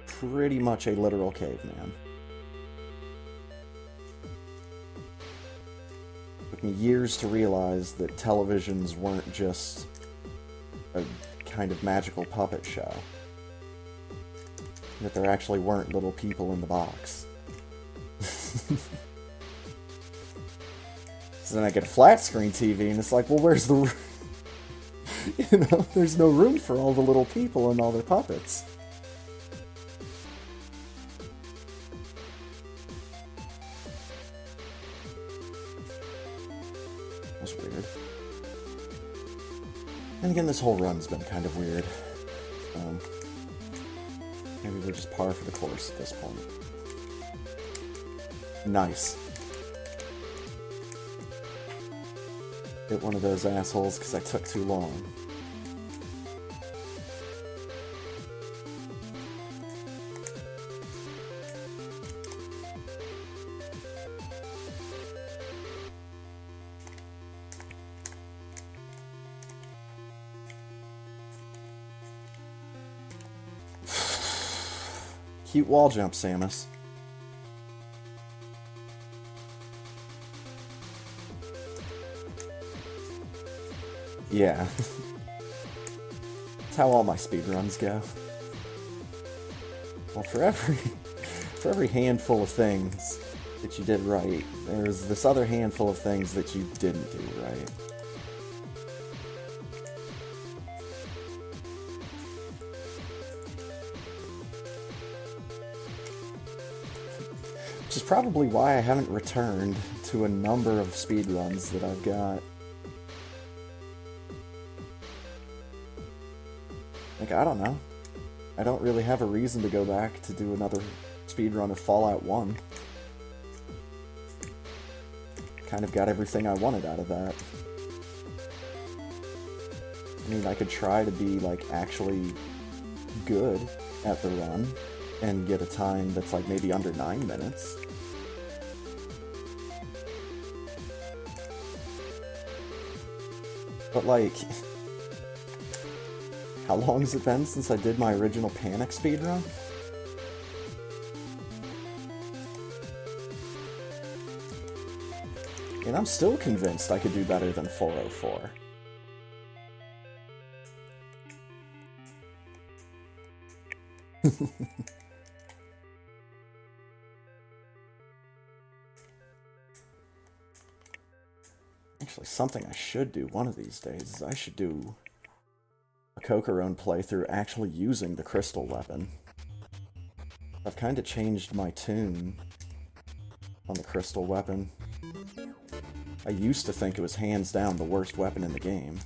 pretty much a literal caveman. It took me years to realize that televisions weren't just a kind of magical puppet show. That there actually weren't little people in the box. So then I get a flat screen TV and it's like, well, where's the... You know, there's no room for all the little people and all their puppets. That was weird. And again, this whole run's been kind of weird. Maybe we're just par for the course at this point. Nice. Hit one of those assholes because I took too long. Cute wall jump, Samus. Yeah. That's how all my speedruns go. Well, for every handful of things that you did right, there's this other handful of things that you didn't do right. Which is probably why I haven't returned to a number of speedruns that I've got. Like, I don't know. I don't really have a reason to go back to do another speedrun of Fallout 1. Kind of got everything I wanted out of that. I mean, I could try to be, like, actually good at the run and get a time that's, like, maybe under 9 minutes. But, like... How long has it been since I did my original Panic speedrun? And I'm still convinced I could do better than 404. Actually, something I should do one of these days is I should do a Kokorone playthrough actually using the crystal weapon. I've kind of changed my tune on the crystal weapon. I used to think it was hands down the worst weapon in the game.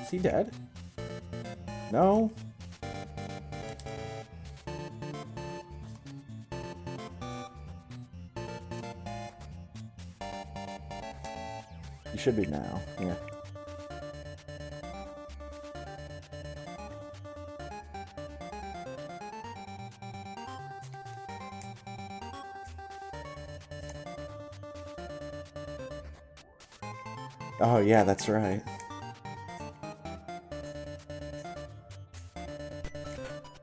Is he dead? No? He should be now, yeah. Oh, yeah, that's right.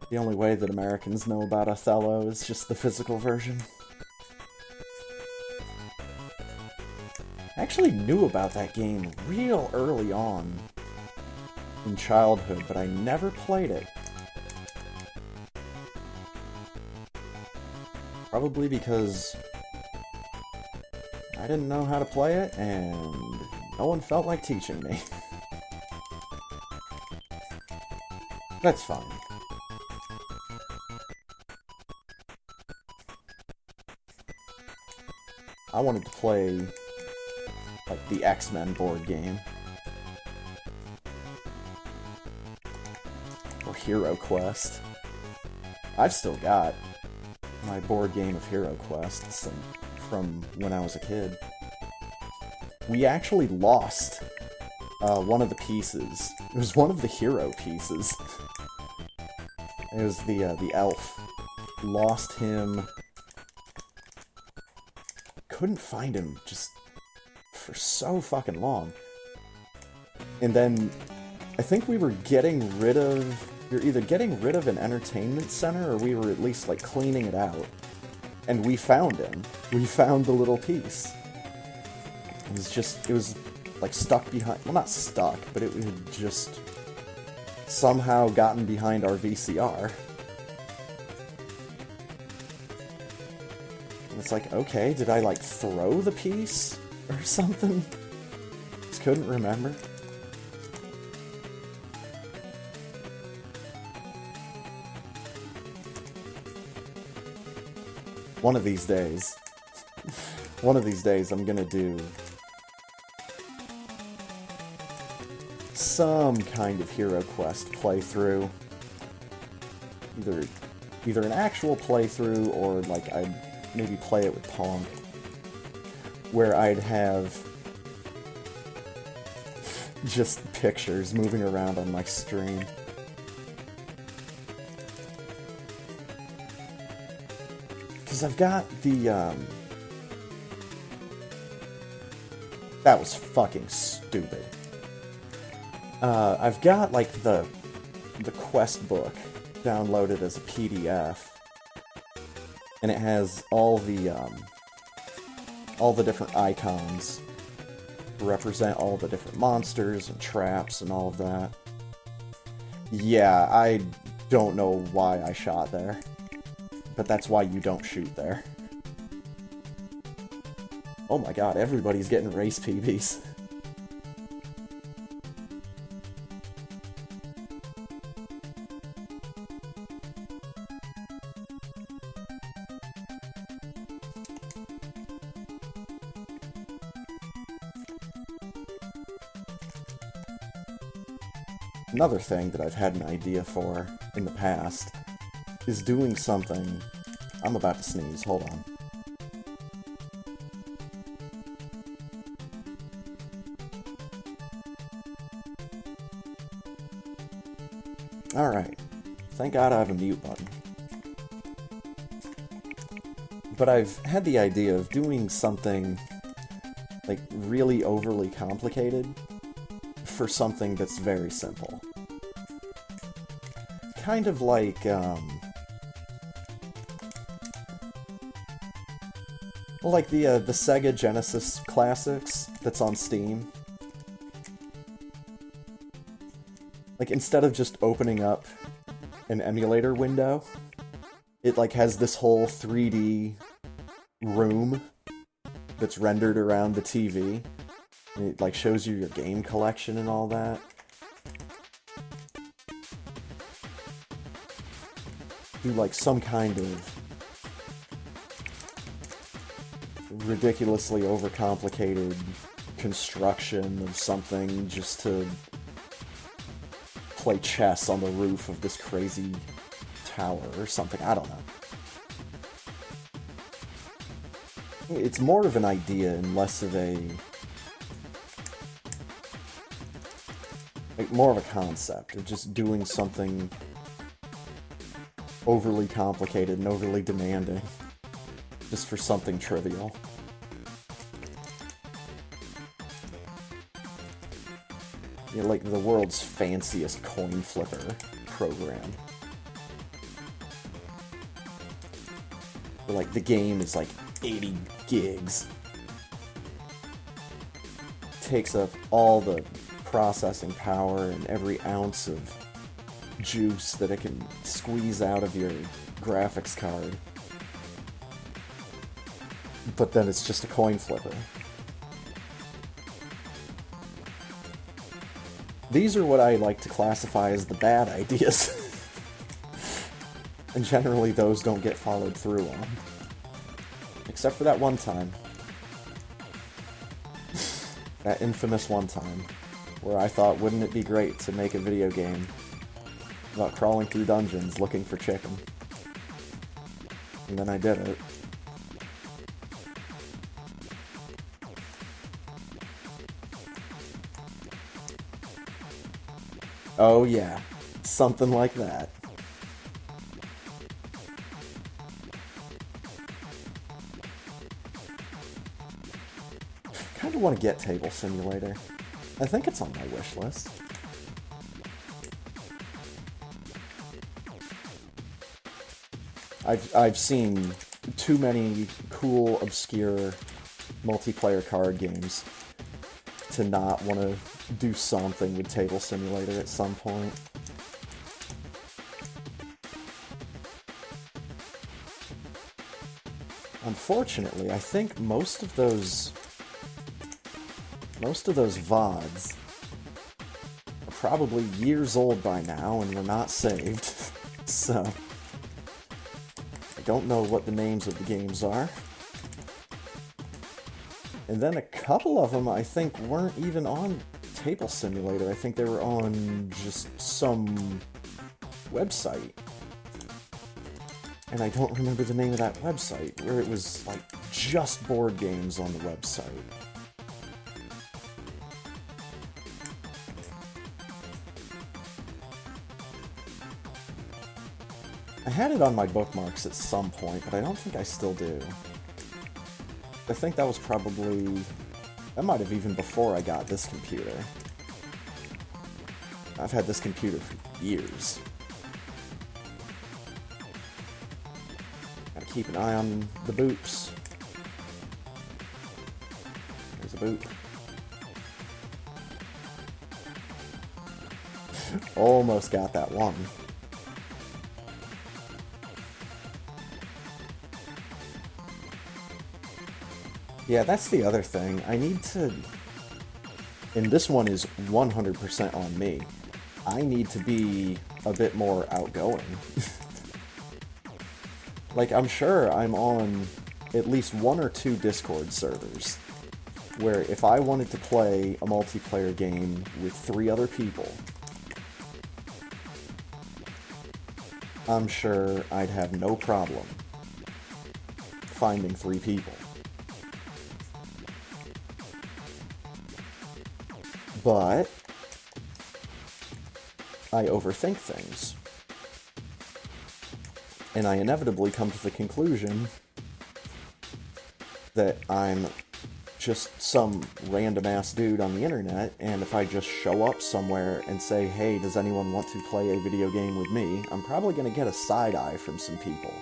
The only way that Americans know about Othello is just the physical version. I actually knew about that game real early on in childhood, but I never played it. Probably because I didn't know how to play it, and no one felt like teaching me. That's fine. I wanted to play, like, the X-Men board game. Or Hero Quest. I've still got my board game of Hero Quests from when I was a kid. We actually lost one of the pieces. It was one of the hero pieces. It was the elf. Lost him. Couldn't find him just for so fucking long. And then I think we were getting rid of... We were either getting rid of an entertainment center or we were at least like cleaning it out. And we found him. We found the little piece. It was like stuck behind, well not stuck, but it had just somehow gotten behind our VCR. And it's like, okay, did I like throw the piece or something? Just couldn't remember. One of these days I'm gonna do some kind of Hero Quest playthrough. Either an actual playthrough or like I'd maybe play it with Pong. Where I'd have just pictures moving around on my stream. Because I've got the, that was fucking stupid. I've got, like, the quest book downloaded as a PDF. And it has all the different icons to represent all the different monsters and traps and all of that. Yeah, I don't know why I shot there. But that's why you don't shoot there. Oh my god, everybody's getting race PBs. Another thing that I've had an idea for in the past is doing something... I'm about to sneeze, hold on. Alright. Thank God I have a mute button. But I've had the idea of doing something, like, really overly complicated for something that's very simple. Kind of like, like the Sega Genesis Classics that's on Steam. Like, instead of just opening up an emulator window, it, like, has this whole 3D room that's rendered around the TV. And it, like, shows you your game collection and all that. Do, like, some kind of ridiculously overcomplicated construction of something just to play chess on the roof of this crazy tower or something. I don't know. It's more of an idea and less of a... like, more of a concept of just doing something overly complicated and overly demanding just for something trivial. You know, like the world's fanciest coin flipper program. Where, like, the game is like 80 gigs. Takes up all the processing power and every ounce of juice that it can squeeze out of your graphics card. But then it's just a coin flipper. These are what I like to classify as the bad ideas. And generally those don't get followed through on. Except for that one time. That infamous one time. Where I thought, wouldn't it be great to make a video game about crawling through dungeons looking for chicken? And then I did it. Oh yeah, something like that. Kinda want to get Table Simulator. I think it's on my wish list. I've seen too many cool, obscure multiplayer card games to not want to do something with Table Simulator at some point. Unfortunately, I think most of those VODs are probably years old by now and were not saved, so I don't know what the names of the games are. And then a couple of them, I think, weren't even on Table Simulator. I think they were on just some website. And I don't remember the name of that website, where it was, like, just board games on the website. I had it on my bookmarks at some point, but I don't think I still do. I think that was probably... that might have even before I got this computer. I've had this computer for years. Gotta keep an eye on the boops. There's a boop. Almost got that one. Yeah, that's the other thing. I need to... and this one is 100% on me. I need to be a bit more outgoing. Like, I'm sure I'm on at least 1 or 2 Discord servers, where if I wanted to play a multiplayer game with 3 other people, I'm sure I'd have no problem finding 3 people. But I overthink things. And I inevitably come to the conclusion that I'm just some random-ass dude on the internet, and if I just show up somewhere and say, hey, does anyone want to play a video game with me, I'm probably going to get a side-eye from some people.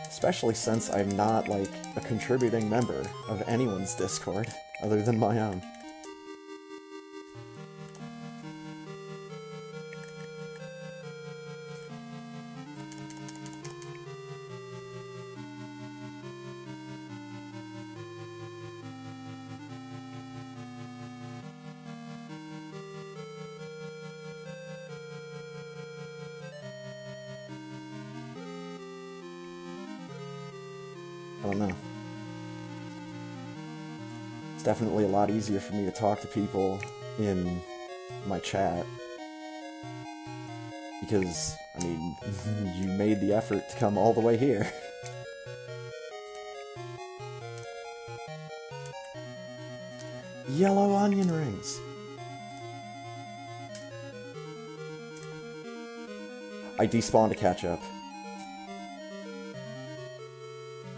Especially since I'm not, like, a contributing member of anyone's Discord, other than my own. I don't know. It's definitely a lot easier for me to talk to people in my chat. Because, I mean, you made the effort to come all the way here. Yellow onion rings! I despawned a ketchup.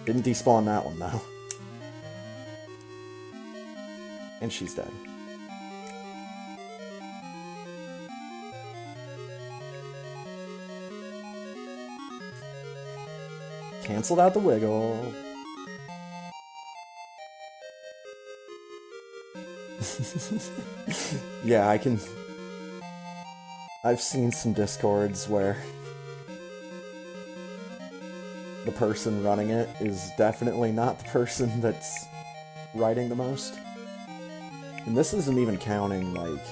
Didn't despawn that one, though. And she's dead. Cancelled out the wiggle. Yeah, I've seen some Discords where the person running it is definitely not the person that's writing the most. And this isn't even counting, like...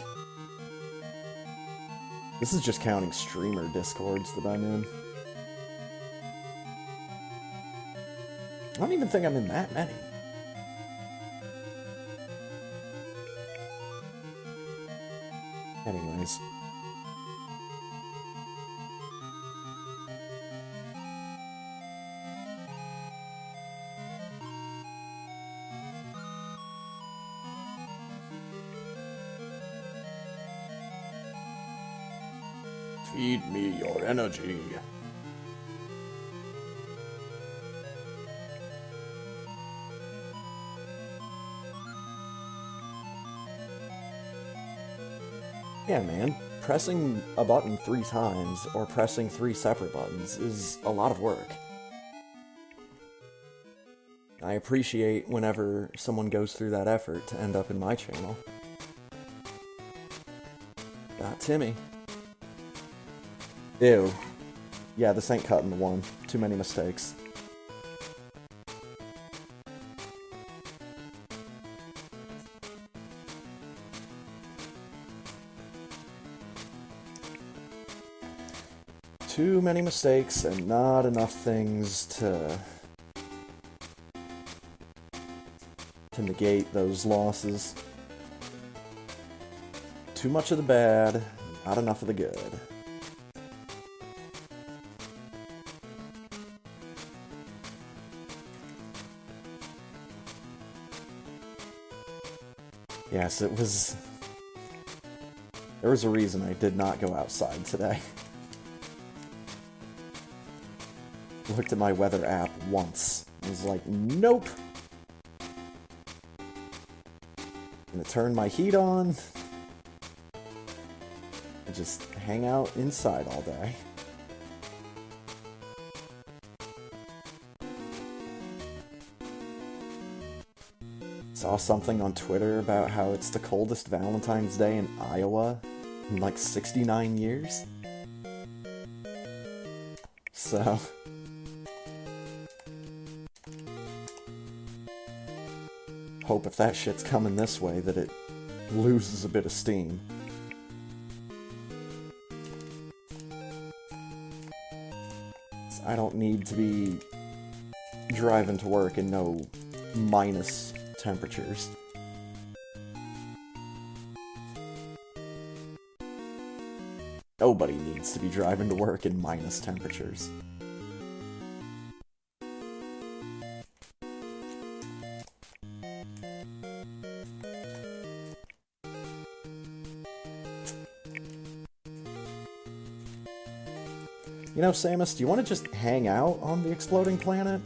This is just counting streamer Discords that I'm in. I don't even think I'm in that many. Anyways. Feed me your energy. Yeah, man. Pressing a button 3 times, or pressing 3 separate buttons, is a lot of work. I appreciate whenever someone goes through that effort to end up in my channel. Got Timmy. Ew. Yeah, this ain't cutting the one. Too many mistakes. Too many mistakes and not enough things to negate those losses. Too much of the bad, not enough of the good. Yes, it was... There was a reason I did not go outside today. Looked at my weather app once. I was like, nope! Gonna turn my heat on. And just hang out inside all day. Saw something on Twitter about how it's the coldest Valentine's Day in Iowa in like 69 years. So... hope if that shit's coming this way that it loses a bit of steam. I don't need to be driving to work in no minus temperatures. Nobody needs to be driving to work in minus temperatures. You know, Samus, do you want to just hang out on the exploding planet?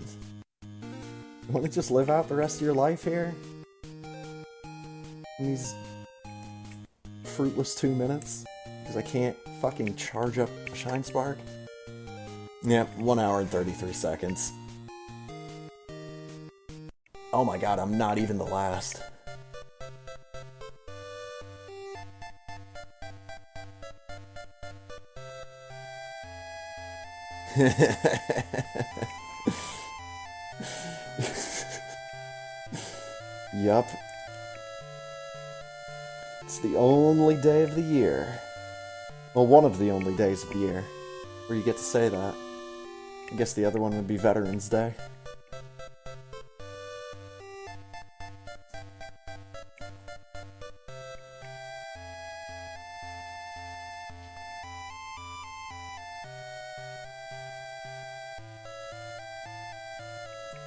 You want to just live out the rest of your life here? In these fruitless 2 minutes? Because I can't fucking charge up a Shine Spark? Yep, 1 hour and 33 seconds. Oh my god, I'm not even the last. Yup. It's the only day of the year. Well, one of the only days of the year where you get to say that. I guess the other one would be Veterans Day.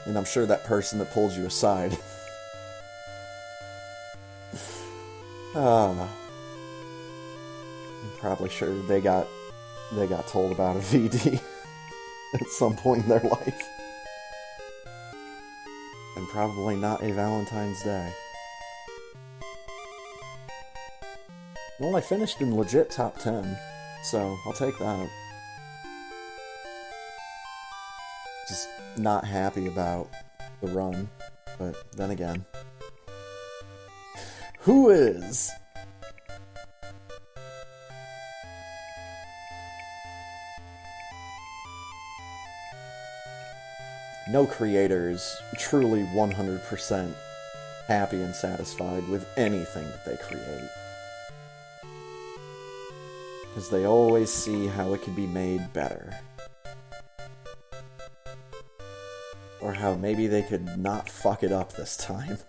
And I'm sure that person that pulls you aside. I'm probably sure they got told about a VD at some point in their life. And probably not a Valentine's Day. Well, I finished in legit top 10, so I'll take that. Just not happy about the run, but then again. Who is? No creator is truly 100% happy and satisfied with anything that they create. Because they always see how it could be made better. Or how maybe they could not fuck it up this time.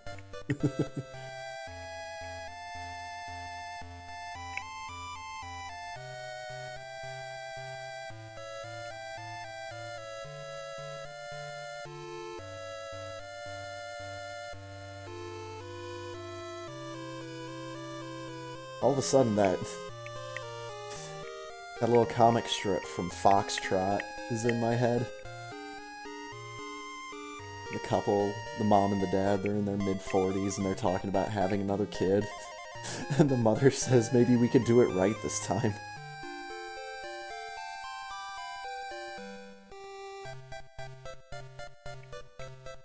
All of a sudden that little comic strip from Foxtrot is in my head. The couple, the mom and the dad, they're in their mid-40s and they're talking about having another kid. And the mother says, maybe we could do it right this time.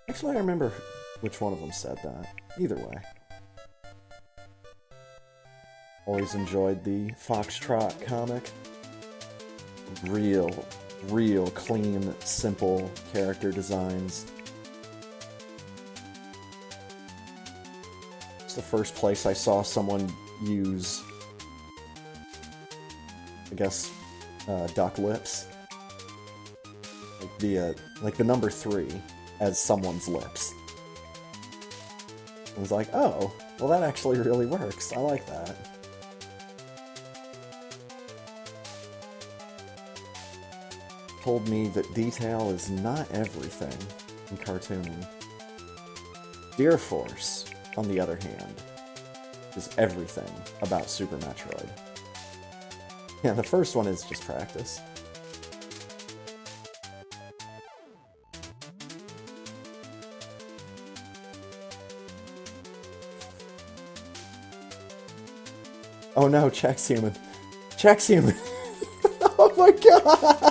Actually, I remember which one of them said that. Either way. Always enjoyed the Foxtrot comic. Real clean, simple character designs. It's the first place I saw someone use, I guess, duck lips. Like the number 3 as someone's lips. I was like, oh, well that actually really works. I like that. Told me that detail is not everything in cartooning. Deer Force, on the other hand, is everything about Super Metroid. Yeah, the first one is just practice. Oh no, Check's human. Check's human! Oh my god!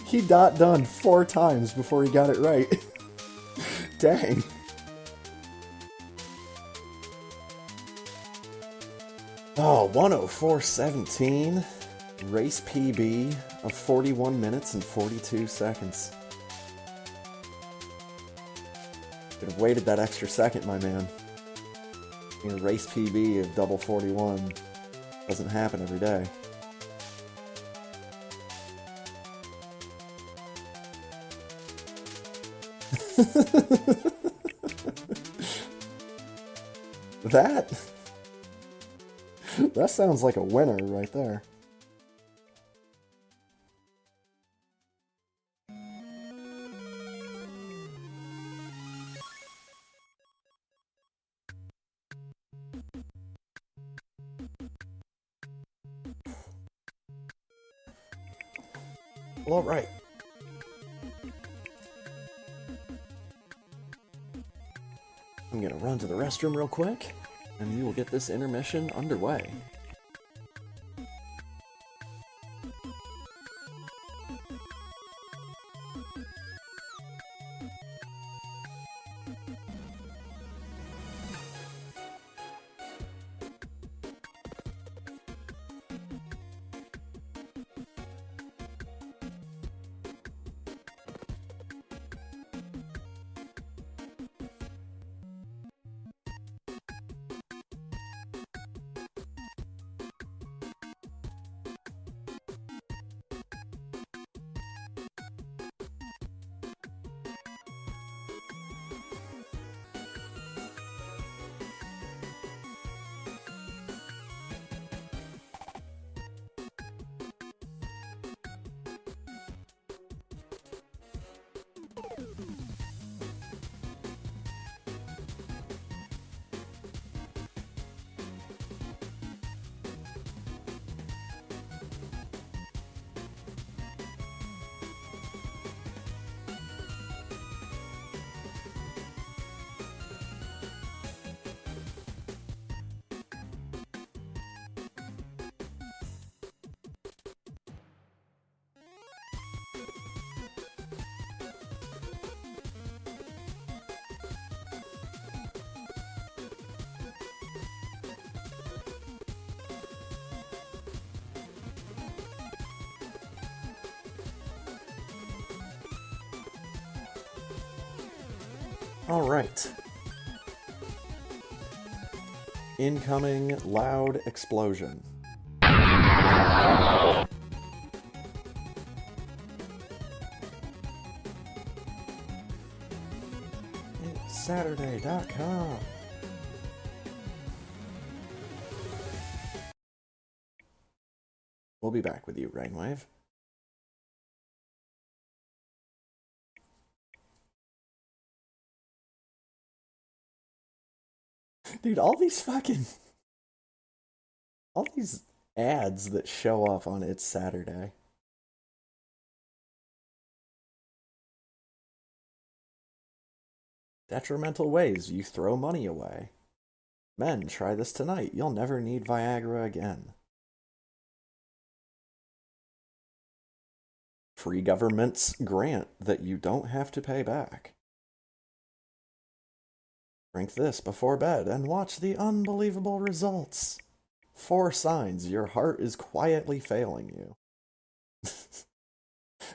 He done 4 times before he got it right. Dang. Oh, 104.17. Race PB of 41 minutes and 42 seconds. Could have waited that extra second, my man. You know, race PB of double 41 doesn't happen every day. That sounds like a winner right there. Well, all right. I'm gonna run to the restroom real quick, and we will get this intermission underway. Alright. Incoming loud explosion. It's Saturday.com. We'll be back with you, Rainwave. Dude, all these ads that show up on It's Saturday. Detrimental ways you throw money away. Men, try this tonight. You'll never need Viagra again. Free government's grant that you don't have to pay back. Drink this before bed and watch the unbelievable results. 4 signs your heart is quietly failing you.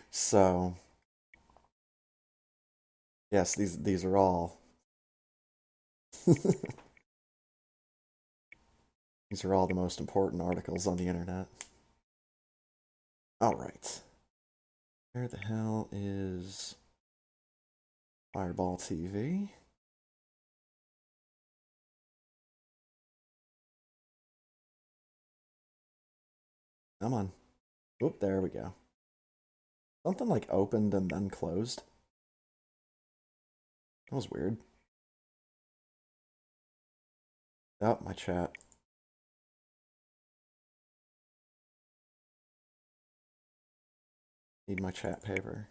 So, yes, these are all these are all the most important articles on the internet. All right. Where the hell is Fireball TV? Come on. Oop, there we go. Something like opened and then closed. That was weird. Oh, my chat. Need my chat paper.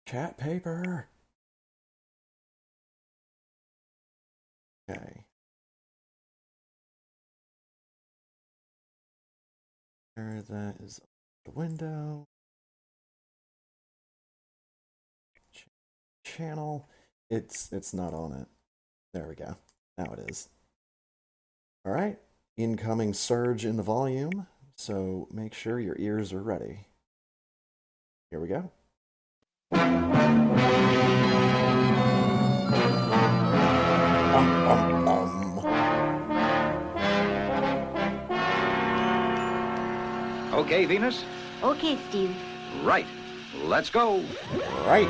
Chat paper! Okay. There, that is the window. Channel. It's not on it. There we go. Now it is. All right. Incoming surge in the volume. So make sure your ears are ready. Here we go. Okay, Venus? Okay, Steve. Right. Let's go. Right.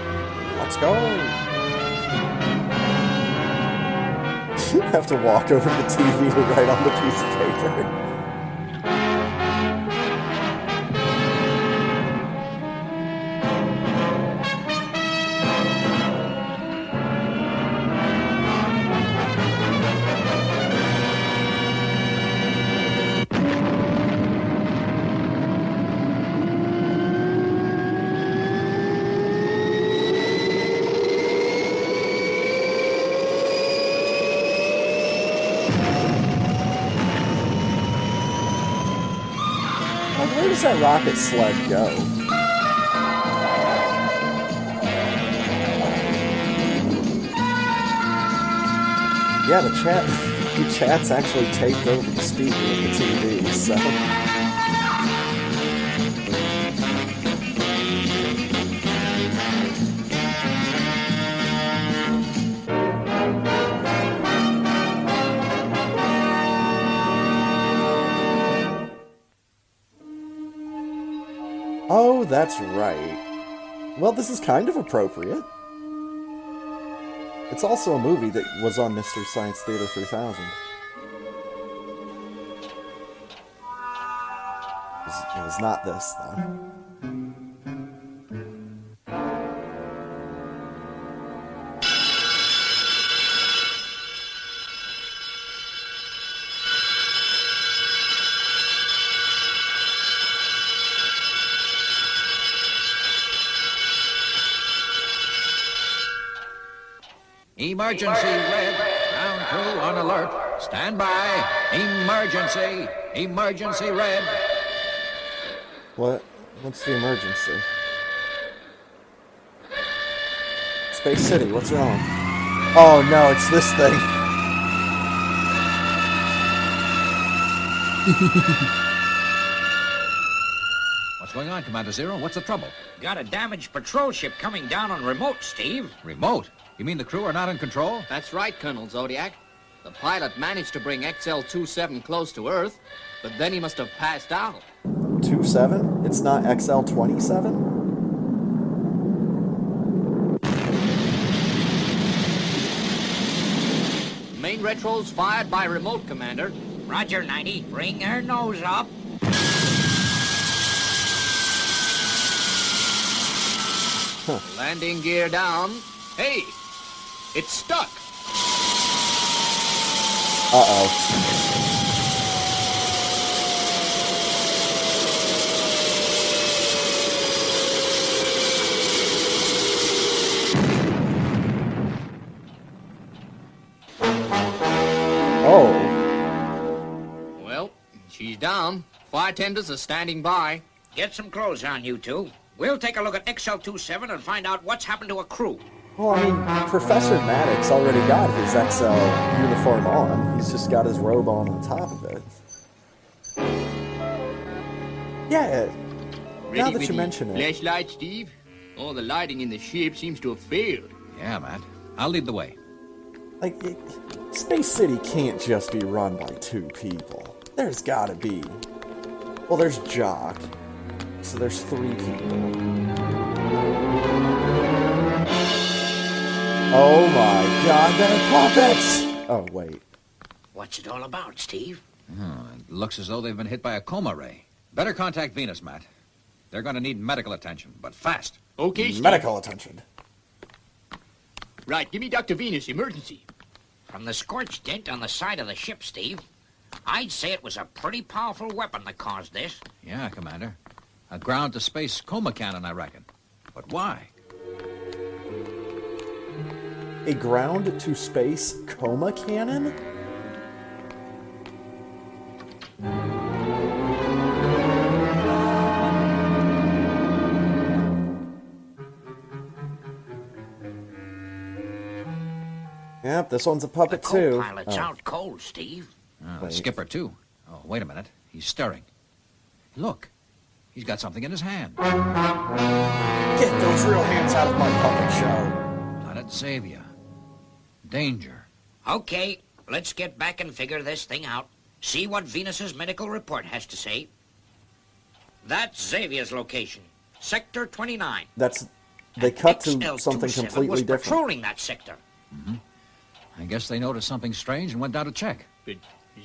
Let's go. You have to walk over to the TV to write on the piece of paper. Where does that rocket sled go? Yeah, the chat's actually taped over the speaker of the TV, so... Oh, that's right. Well, this is kind of appropriate. It's also a movie that was on Mystery Science Theater 3000. It was not this, though. Emergency, Red. Ground crew on alert. Stand by. Emergency. Emergency, Red. What's the emergency? Space City, what's wrong? Oh no, it's this thing. What's going on, Commander Zero? What's the trouble? Got a damaged patrol ship coming down on remote, Steve. Remote? You mean the crew are not in control? That's right, Colonel Zodiac. The pilot managed to bring XL-27 close to Earth, but then he must have passed out. 27? It's not XL-27? Main retro's fired by remote, Commander. Roger, 90. Bring her nose up. Landing gear down. Hey, it's stuck. Uh-oh. Oh. Well, she's down. Fire tenders are standing by. Get some clothes on, you two. We'll take a look at XL-27 and find out what's happened to a crew. Well, I mean, Professor Maddox already got his XL uniform on. He's just got his robe on top of it. Yeah, now that you mention it. Flashlight, Steve? All the lighting in the ship seems to have failed. Yeah, Matt. I'll lead the way. Like, Space City can't just be run by 2 people. There's gotta be. Well, there's Jock. So there's 3 people. Oh my god, they're puppets! Oh, wait. What's it all about, Steve? It looks as though they've been hit by a coma ray. Better contact Venus, Matt. They're going to need medical attention, but fast. Okay, Steve. Medical attention. Right, give me Dr. Venus, emergency. From the scorched dent on the side of the ship, Steve, I'd say it was a pretty powerful weapon that caused this. Yeah, Commander. A ground-to-space coma cannon, I reckon. But why? A ground-to-space coma cannon? Yep, this one's a puppet, The too. co-pilot's out cold, Steve. The skipper, too. Oh, wait a minute. He's stirring. Look. He's got something in his hand. Get those real hands out of my puppet show. Planet Xavier. Danger. Okay, let's get back and figure this thing out. See what Venus's medical report has to say. That's Xavier's location. Sector 29. That's... They cut to XL-27 something completely was different. patrolling that sector. I guess they noticed something strange and went down to check. But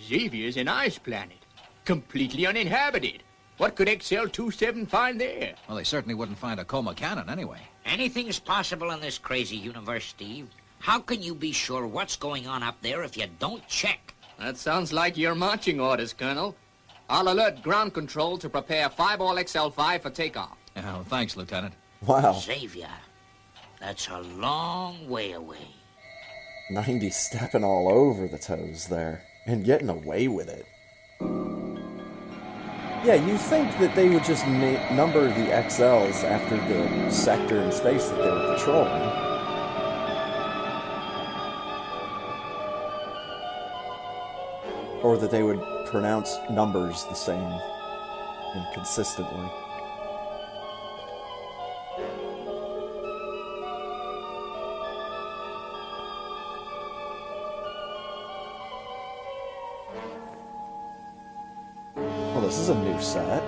Xavier's an ice planet, completely uninhabited. What could XL-27 find there? Well, they certainly wouldn't find a coma cannon anyway. Anything's possible in this crazy universe, Steve. How can you be sure what's going on up there if you don't check? That sounds like your marching orders, Colonel. I'll alert ground control to prepare 5-all XL-5 for takeoff. Oh, thanks, Lieutenant. Wow. Xavier, that's a long way away. 90 stepping all over the toes there. And getting away with it. Yeah, you think that they would just number the XLs after the sector in space that they were patrolling. Or that they would pronounce numbers the same and consistently. Well, this is a new set.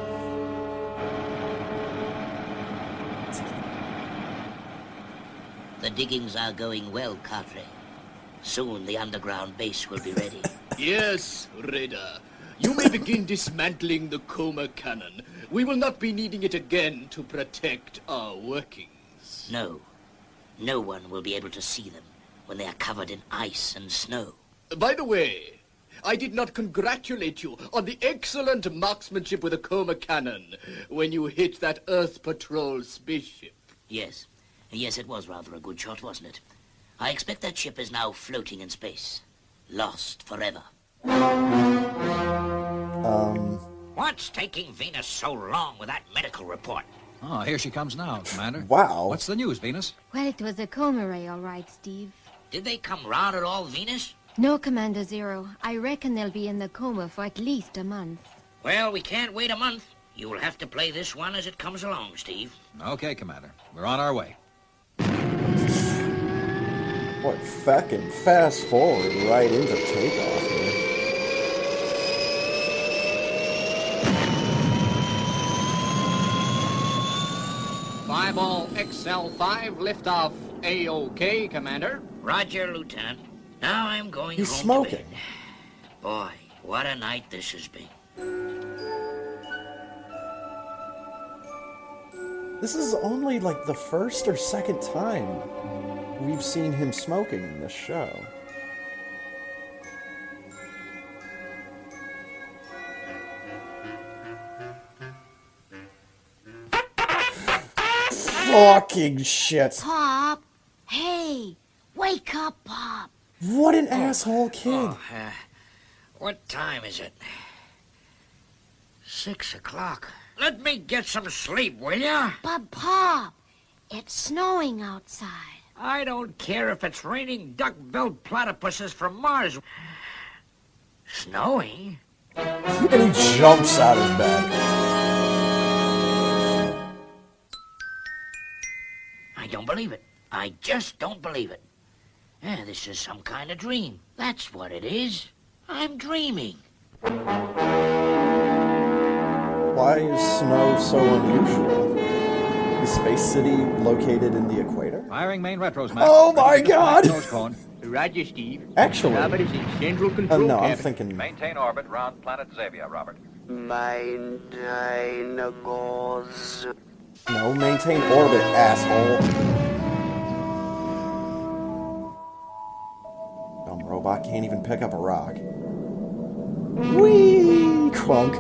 The diggings are going well, Cadre. Soon the underground base will be ready. Yes, Raider. You may begin dismantling the coma cannon. We will not be needing it again to protect our workings. No. No one will be able to see them when they are covered in ice and snow. By the way, I did not congratulate you on the excellent marksmanship with a coma cannon when you hit that Earth Patrol spaceship. Yes. Yes, it was rather a good shot, wasn't it? I expect that ship is now floating in space. Lost forever. What's taking Venus so long with that medical report? Oh, here she comes now, Commander. Wow. What's the news, Venus? Well, it was a coma ray, all right, Steve. Did they come round at all, Venus? No, Commander Zero. I reckon they'll be in the coma for at least a month. Well, we can't wait a month. You will have to play this one as it comes along, Steve. Okay, Commander. We're on our way. What, fucking fast forward right into takeoff here. Fireball XL5, liftoff A-OK, Commander. Roger, Lieutenant. Now I'm going He's home smoking. to bed. Boy, what a night this has been. This is only like the first or second time we've seen him smoking in this show. Fucking shit. Pop! Hey! Wake up, Pop! What an asshole kid. Oh, what time is it? 6 o'clock. Let me get some sleep, will ya? But, Pop, it's snowing outside. I don't care if it's raining duck-billed platypuses from Mars. Snowing? And he jumps out of bed. I don't believe it. I just don't believe it. This is some kind of dream. That's what it is. I'm dreaming. Why is snow so unusual? Is Space City located in the equator? Firing main retros, Matt. Oh my god! Nose cone. Roger, Steve. Actually, Robert is in central control no, I'm cabin. thinking. Maintain orbit round planet Xavier, Robert. Maintain course. No, maintain orbit, asshole. Dumb robot can't even pick up a rock. Whee! Crunk.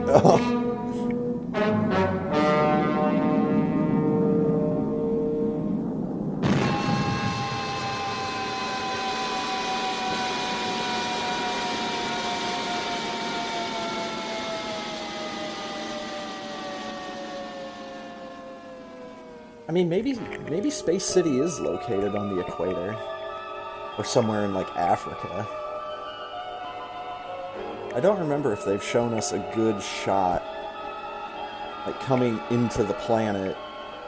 I mean, maybe Space City is located on the equator. Or somewhere in, like, Africa. I don't remember if they've shown us a good shot, like, coming into the planet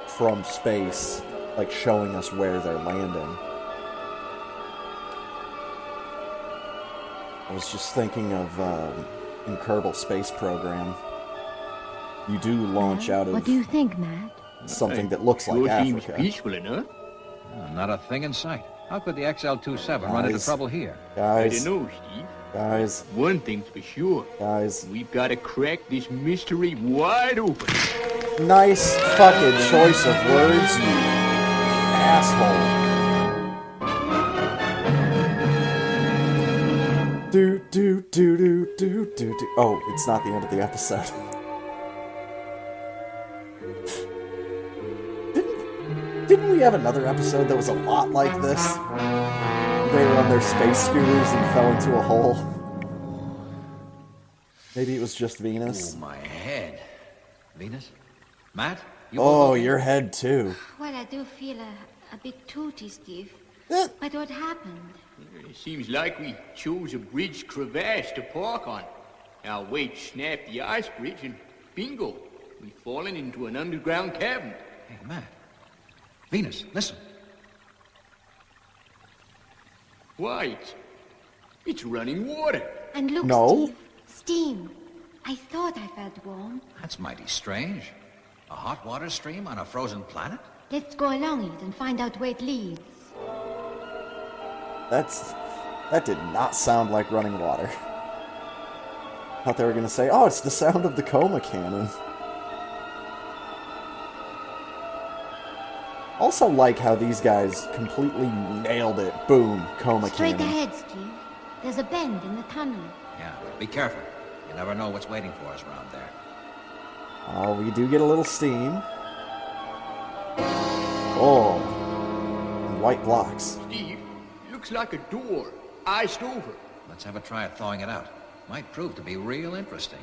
from space, like, showing us where they're landing. I was just thinking of, in Kerbal Space Program, you do launch out of What do you think, Matt? something that looks like Sure seems Africa. peaceful enough. Not a thing in sight. How could the XL-27 run into Guys. trouble here? I Guys, don't know, Steve. guys, One thing's for sure. guys. We've got to crack this mystery wide open. Nice fucking choice of words, you asshole. Do. Oh, it's not the end of the episode. Didn't we have another episode that was a lot like this? They were on their space scooters and fell into a hole. Okay. Maybe it was just Venus. Oh, my head. Venus? Matt? You Oh, both okay? your head too. Well, I do feel a bit tooty, Steve. Eh, But what happened? It seems like we chose a bridge crevasse to park on. Our weight snapped the ice bridge and bingo, we've fallen into an underground cavern. Hey, Matt. Venus, listen. Why, it's running water. And look, No. Steve, steam. I thought I felt warm. That's mighty strange. A hot water stream on a frozen planet? Let's go along it and find out where it leads. that did not sound like running water. Thought they were gonna say, oh, it's the sound of the coma cannon. Also like how these guys completely nailed it. Boom, coma Straight cannon. ahead, Steve. There's a bend in the tunnel. Yeah, be careful. You never know what's waiting for us around there. Oh, we do get a little steam. Oh, and white blocks. Steve, looks like a door, iced over. Let's have a try at thawing it out. Might prove to be real interesting.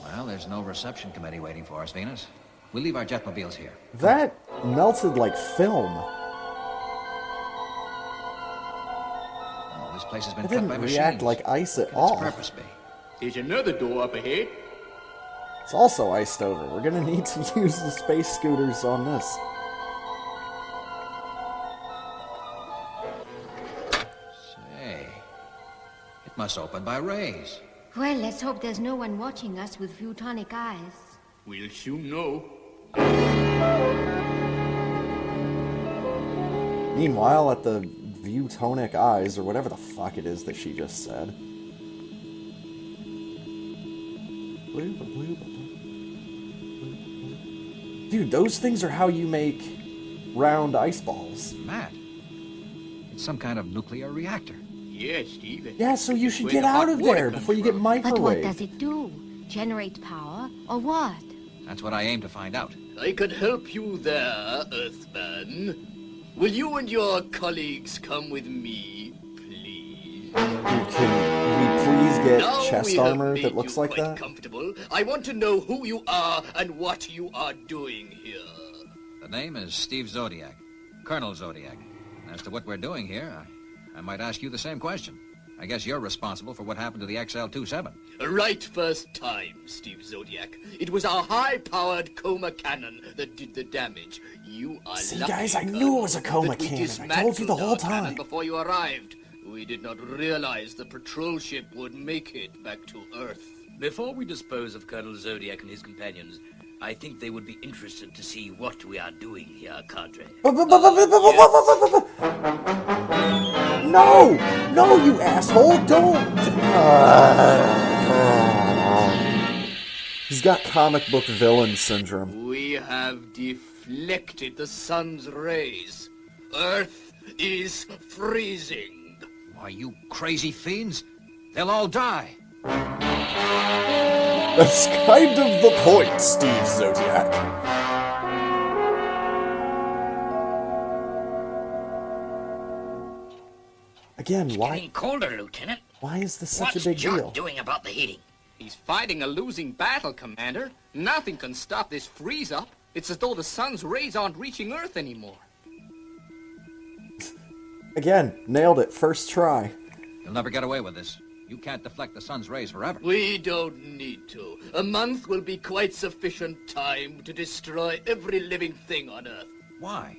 Well, there's no reception committee waiting for us, Venus. We'll leave our jetmobiles here. That melted like film. Oh, this place has been It cut didn't by react machines. like ice at Could all. its purpose be? There's another door up ahead. It's also iced over. We're gonna need to use the space scooters on this. must open by rays. Well, let's hope there's no one watching us with Futonic eyes. We'll soon know. Meanwhile, at the Futonic eyes, or whatever the fuck it is that she just said. Dude, those things are how you make round ice balls. Matt, it's some kind of nuclear reactor. Yes, Steve. Yeah, so you should Where get the hot out of water there comes before you get from. But what does microwaved. it do? Generate power, or what? That's what I aim to find out. I could help you there, Earthman. Will you and your colleagues come with me, please? Can we please get Now chest we have armor made that looks you like quite that? comfortable. I want to know who you are and what you are doing here. The name is Steve Zodiac, Colonel Zodiac. As to what we're doing here, I might ask you the same question. I guess you're responsible for what happened to the XL-27. Right first time, Steve Zodiac. It was our high-powered coma cannon that did the damage. You are See, lucky, guys, I knew it was a Colonel, coma that we cannon. I told you the dismantled whole our cannon time. before you arrived. We did not realize the patrol ship would make it back to Earth. Before we dispose of Colonel Zodiac and his companions, I think they would be interested to see what we are doing here, Cadre. No! No, you asshole! Don't! He's got comic book villain syndrome. We have deflected the sun's rays. Earth is freezing. Why, you crazy fiends? They'll all die. That's kind of the point, Steve Zodiac. Again, Getting why colder, Lieutenant. is this such What's a big Jock deal? doing about the heating? He's fighting a losing battle, Commander. Nothing can stop this freeze-up. It's as though the sun's rays aren't reaching Earth anymore. Again, nailed it, first try. You'll never get away with this. You can't deflect the sun's rays forever. We don't need to. A month will be quite sufficient time to destroy every living thing on Earth. Why?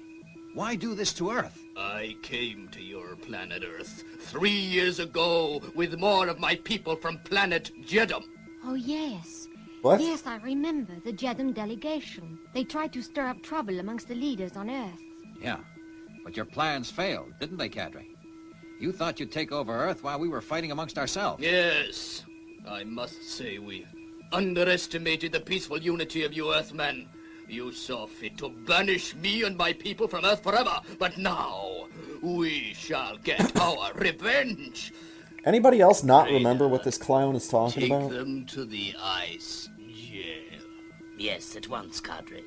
Why do this to Earth? I came to your planet Earth 3 years ago with more of my people from planet Jedum. Oh, yes. What? Yes, I remember the Jedum delegation. They tried to stir up trouble amongst the leaders on Earth. Yeah, but your plans failed, didn't they, Cadre? You thought you'd take over Earth while we were fighting amongst ourselves. Yes, I must say we underestimated the peaceful unity of you Earthmen. You saw fit to banish me and my people from Earth forever, but now we shall get our revenge. Anybody else not remember what this clown is talking Take about? them to the ice jail. Yes, at once, Cadre.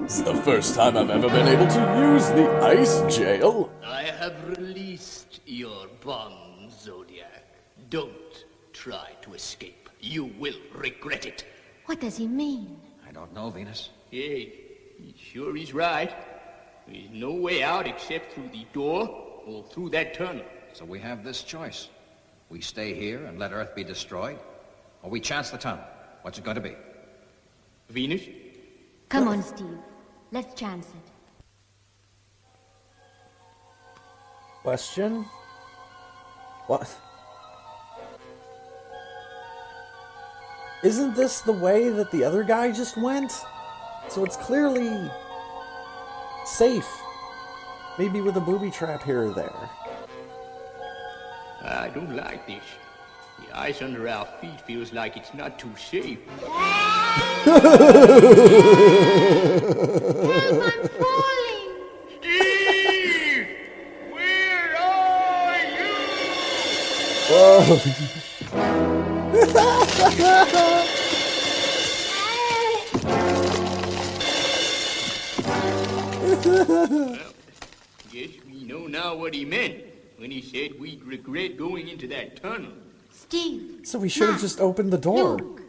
It's the first time I've ever been able to use the ice jail. I have released your bonds, Zodiac. Don't try to escape. You will regret it. What does he mean? I don't know, Venus. Hey, sure he's right. There's no way out except through the door or through that tunnel. So we have this choice. We stay here and let Earth be destroyed, or we chance the tunnel. What's it going to be? Venus? Come on, Steve. Let's chance it. Question? What? Isn't this the way that the other guy just went? So it's clearly safe. Maybe with a booby trap here or there. I don't like this. The ice under our feet feels like it's not too safe. Help, I'm falling! Steve! Where are you? Guess we know now what he meant when he said we'd regret going into that tunnel. Steve! So we should have just opened the door. Look!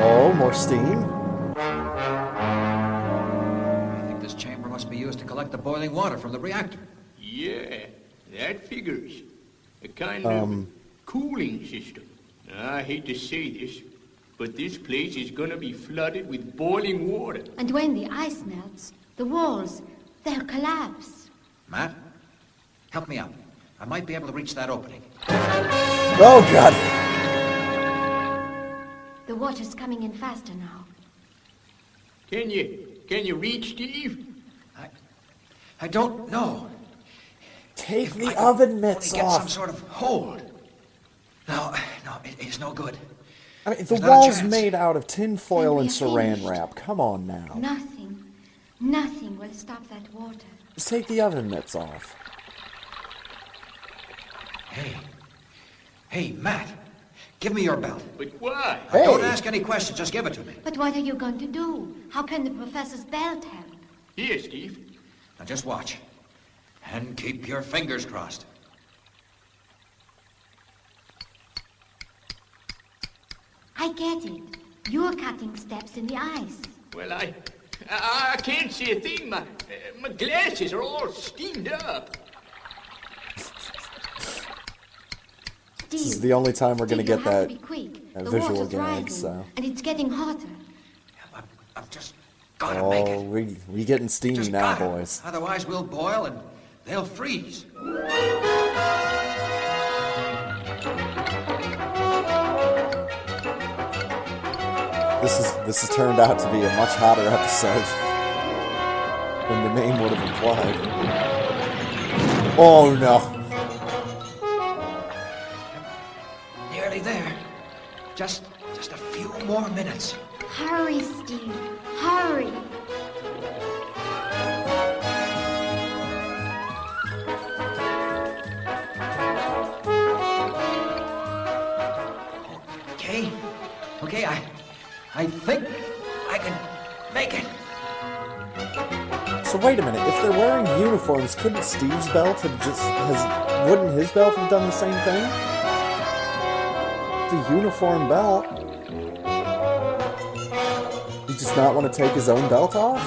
Oh, more steam? I think this chamber must be used to collect the boiling water from the reactor. Yeah, that figures. A kind of cooling system. I hate to say this, but this place is gonna be flooded with boiling water. And when the ice melts, the walls, they'll collapse. Matt, help me out. I might be able to reach that opening. Oh, God. The water's coming in faster now. Can you reach, Steve? I don't know. Take If I the could oven only mitts get off. some sort of hold. No, it is no good. I mean, the There's not a wall's chance. made out of tinfoil Then and we're saran finished. wrap. Come on now. Nothing will stop that water. Just take the oven mitts off. Hey, Matt, give me your belt. But why? Hey. Don't ask any questions, just give it to me. But what are you going to do? How can the professor's belt help? Here, Steve. Now just watch. And keep your fingers crossed. I get it. You're cutting steps in the ice. Well, I can't see a thing. My glasses are all steamed up. This is the only time we're going to get that The visual water's gag, rising, so. and it's getting hotter. I've just gotta make Oh, it. we getting steamy Just now, gotta. boys. Otherwise we'll boil and they'll freeze. This has turned out to be a much hotter episode than the name would have implied. Oh no. Nearly there. Just a few more minutes. Hurry, Steve. Hurry. Okay, I think I can make it. So wait a minute, if they're wearing uniforms, couldn't Steve's belt wouldn't his belt have done the same thing? It's a uniform belt. He does not want to take his own belt off?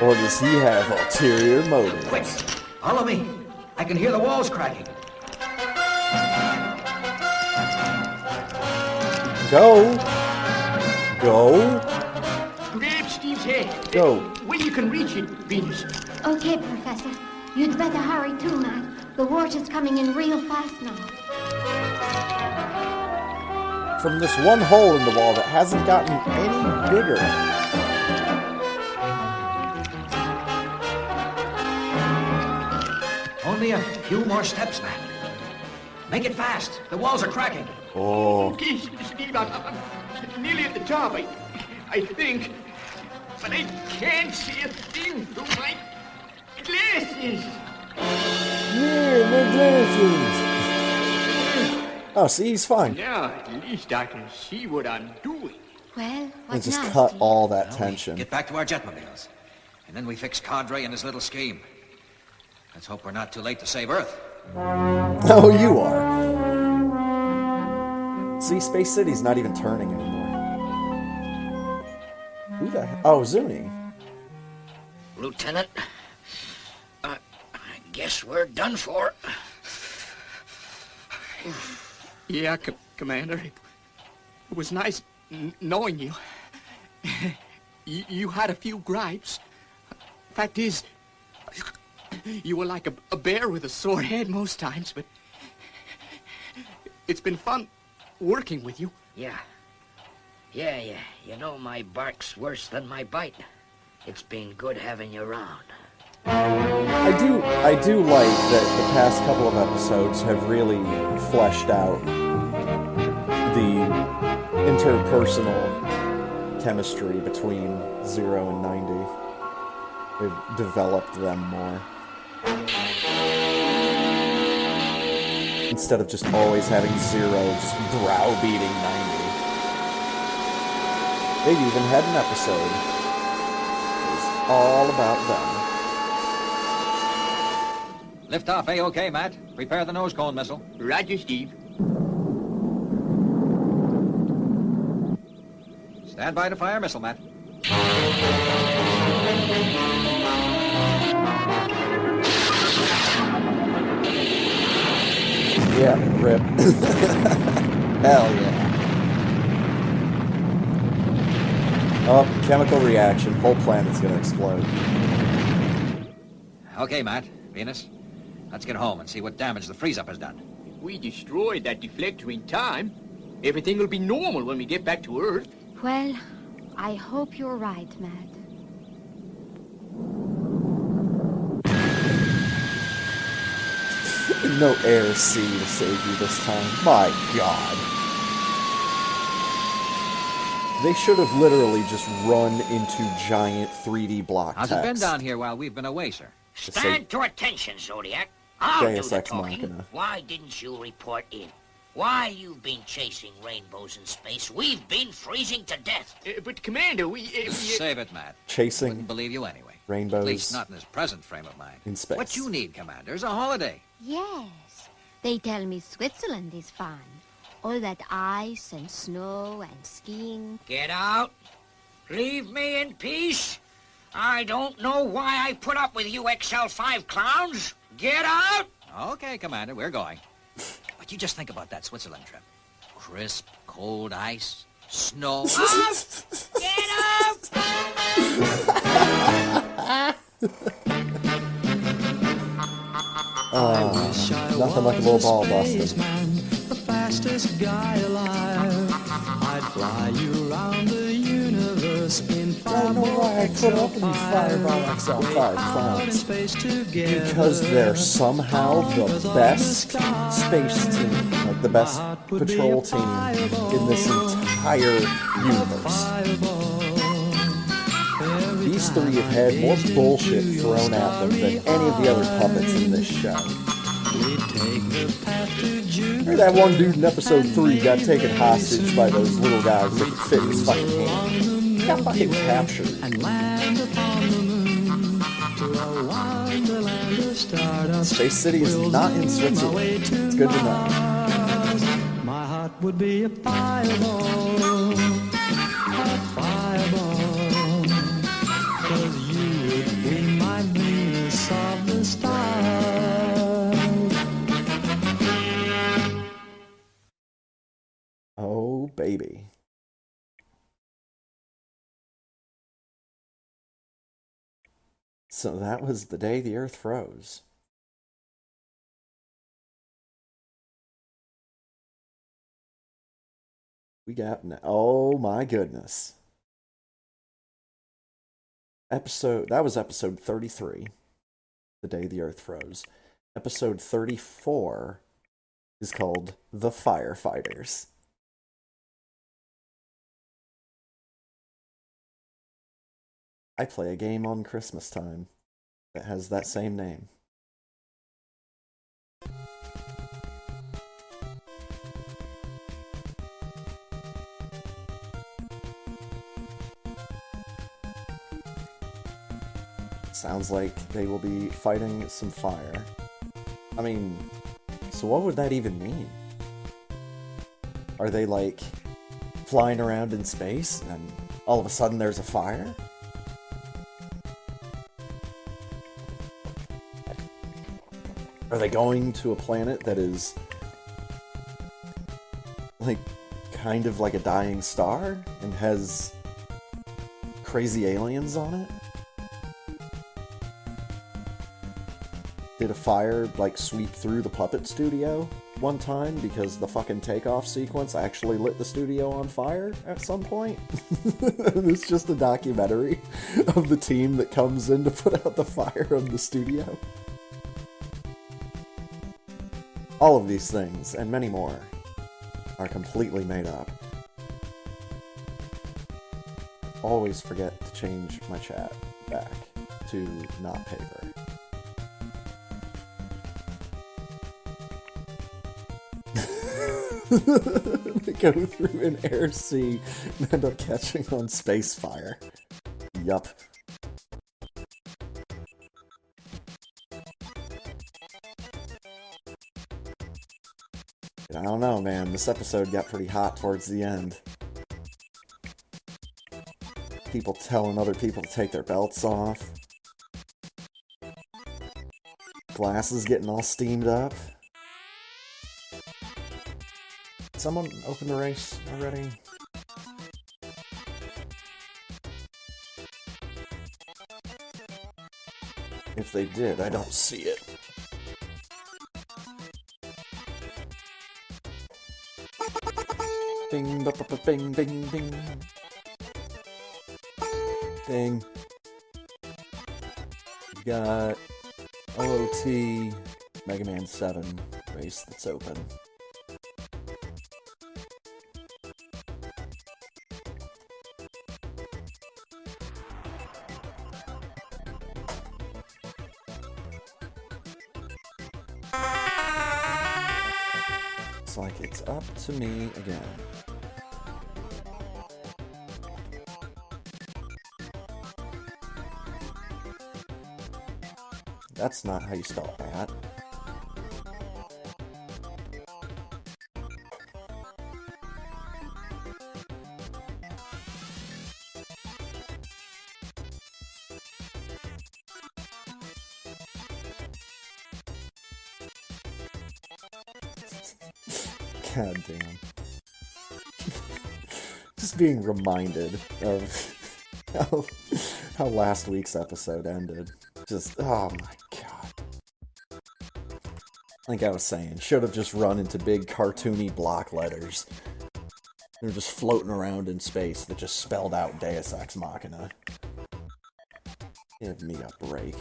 Or does he have ulterior motives? Quick, follow me. I can hear the walls cracking. Go! Go! Grab Steve's head. Go. When you can reach it, Venus. Okay, Professor. You'd better hurry too, Matt. The water's coming in real fast now. From this one hole in the wall that hasn't gotten any bigger. Only a few more steps, Matt. Make it fast. The walls are cracking. Oh. Okay, Steve, I'm nearly at the top, I think. But I can't see a thing through my glasses. Yeah, my glasses! Oh, see, he's fine. Now, at least I can see what I'm doing. Well, They what just now, cut Steve? all that Well, tension. Get back to our jetmobiles. And then we fix Cadre and his little scheme. Let's hope we're not too late to save Earth. Oh, you are. See, Space City's not even turning anymore. Who the hell? Oh, Zuni. Lieutenant, I guess we're done for. Yeah, Commander. It was nice knowing you. You had a few gripes. Fact is, you were like a bear with a sore head most times, but it's been fun working with you. Yeah. You know, my bark's worse than my bite. It's been good having you around. I do like that the past couple of episodes have really fleshed out the interpersonal chemistry between 0 and 90. They've developed them more. Instead of just always having 0 just browbeating 90. They've even had an episode that was all about them. Lift off, A-OK, Matt. Prepare the nose cone missile. Roger, Steve. Stand by to fire missile, Matt. Yeah, rip. Hell yeah. Oh, chemical reaction. Whole planet's gonna explode. Okay, Matt, Venus. Let's get home and see what damage the freeze-up has done. If we destroyed that deflector in time, everything will be normal when we get back to Earth. Well, I hope you're right, Matt. No air sea to save you this time. My God. They should have literally just run into giant 3D block How's text. it been down here while we've been away, sir? Stand to attention, Zodiac. I'll do Deus the Ex talking. Machina. Why didn't you report in? While you've been chasing rainbows in space, we've been freezing to death. But, Commander, Save it, Matt. Chasing Wouldn't believe you anyway. rainbows At least not in this present frame of mind. in space. What you need, Commander, is a holiday. Yes. They tell me Switzerland is fine. All that ice and snow and skiing. Get out. Leave me in peace. I don't know why I put up with you XL5 clowns. Get out. Okay, Commander, we're going. But you just think about that Switzerland trip. Crisp, cold ice, snow. Out. Get out. Nothing like a little ball busting. The fastest guy alive. I'd fly you around the universe in Don't know why I put up with these Fireball XL5 clowns. Because they're somehow the best space team, like the best patrol team in this entire universe. These three have had more bullshit thrown at them than any of the other puppets in this show. Remember that one dude in episode 3 got taken hostage by those little guys that could fit in his fucking hand? He got fucking captured. Space City is not in Switzerland. It's good to know. My heart would be a fireball, a fireball, 'cause you would be my Venus of the stars. Oh, baby. So that was the day the Earth froze. We got... Oh, my goodness. That was episode 33, the day the Earth froze. Episode 34 is called The Firefighters. I play a game on Christmas time that has that same name. Sounds like they will be fighting some fire. I mean, so what would that even mean? Are they like flying around in space and all of a sudden there's a fire? Are they going to a planet that is like kind of like a dying star and has crazy aliens on it? Did a fire like sweep through the puppet studio one time because the fucking takeoff sequence actually lit the studio on fire at some point? It's just a documentary of the team that comes in to put out the fire of the studio. All of these things, and many more, are completely made up. Always forget to change my chat back to not paper. They go through an air sea and end up catching on space fire. Yup. I don't know, man. This episode got pretty hot towards the end. People telling other people to take their belts off. Glasses getting all steamed up. Did someone open the race already? If they did, I don't see it. Bing, bing, bing, bing. Ding. We got OOT Mega Man 7 race that's open. Looks like it's up to me again. That's not how you spell at. God damn. Just being reminded of how last week's episode ended. Just, oh my god. Like I was saying, should have just run into big cartoony block letters. They're just floating around in space that just spelled out Deus Ex Machina. Give me a break.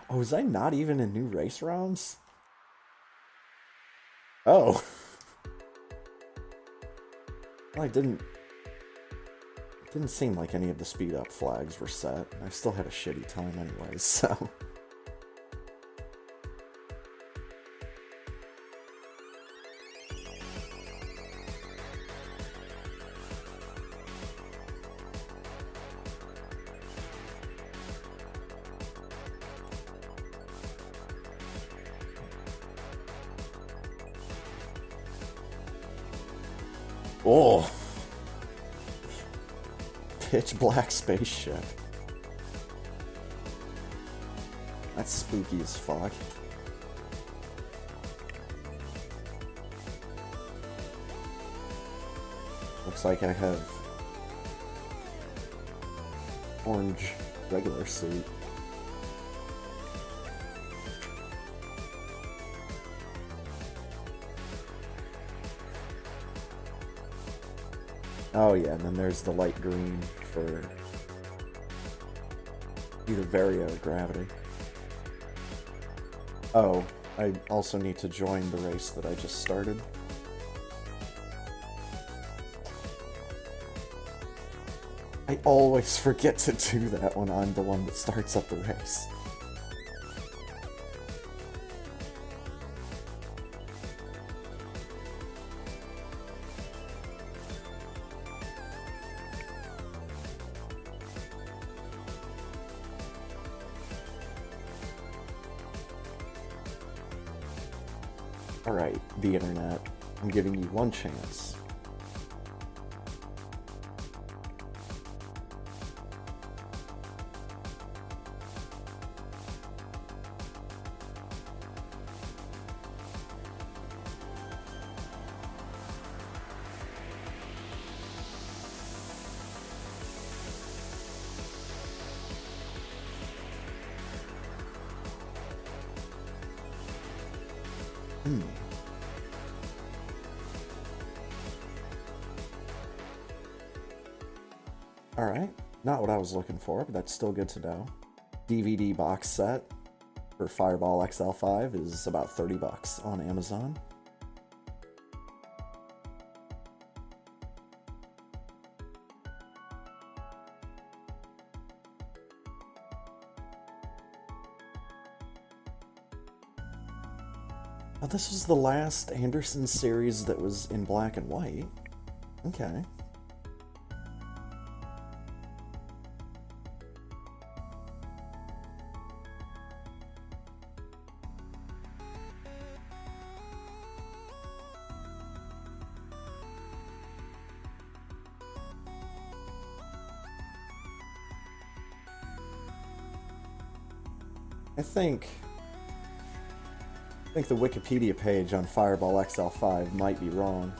Oh, is I not even in new race rounds? Oh. Well, it didn't seem like any of the speed up flags were set. I still had a shitty time anyways, so. Oh! Pitch black spaceship. That's spooky as fuck. Looks like I have orange regular suit. Oh yeah, and then there's the light green for either Vario or Gravity. Oh, I also need to join the race that I just started. I always forget to do that when I'm the one that starts up the race. Alright, the internet. I'm giving you one chance. Alright, not what I was looking for, but that's still good to know. DVD box set for Fireball XL5 is about $30 on Amazon. Oh, this was the last Anderson series that was in black and white. Okay. I think the Wikipedia page on Fireball XL5 might be wrong.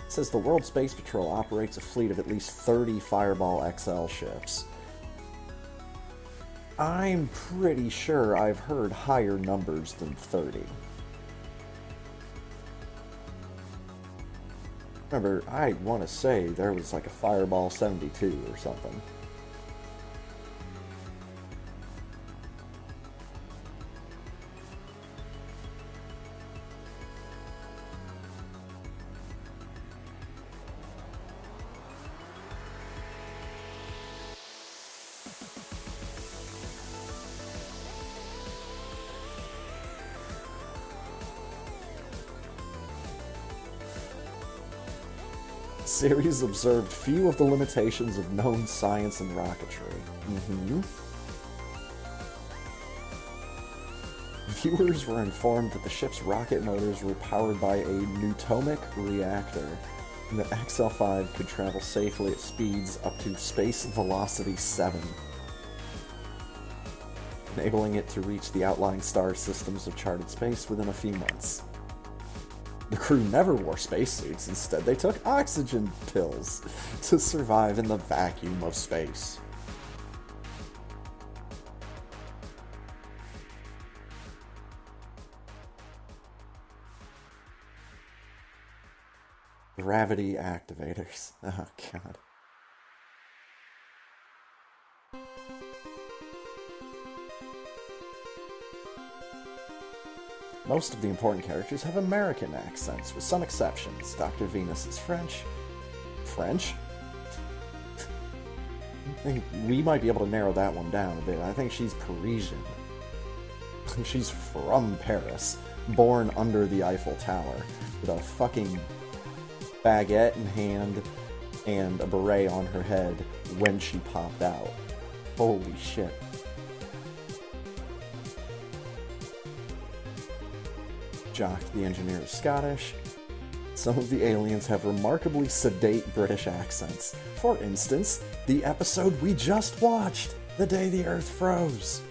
It says the World Space Patrol operates a fleet of at least 30 Fireball XL ships. I'm pretty sure I've heard higher numbers than 30. Remember, I want to say there was like a Fireball 72 or something. Series observed few of the limitations of known science and rocketry. Viewers were informed that the ship's rocket motors were powered by a Newtomic reactor, and that XL5 could travel safely at speeds up to space velocity 7, enabling it to reach the outlying star systems of charted space within a few months. The crew never wore spacesuits. Instead, they took oxygen pills to survive in the vacuum of space. Gravity activators. Oh, God. Most of the important characters have American accents, with some exceptions. Dr. Venus is French. French? I think we might be able to narrow that one down a bit. I think she's Parisian. She's from Paris, born under the Eiffel Tower, with a fucking baguette in hand and a beret on her head when she popped out. Holy shit. Jock the engineer is Scottish. Some of the aliens have remarkably sedate British accents. For instance, the episode we just watched, The Day the Earth Froze.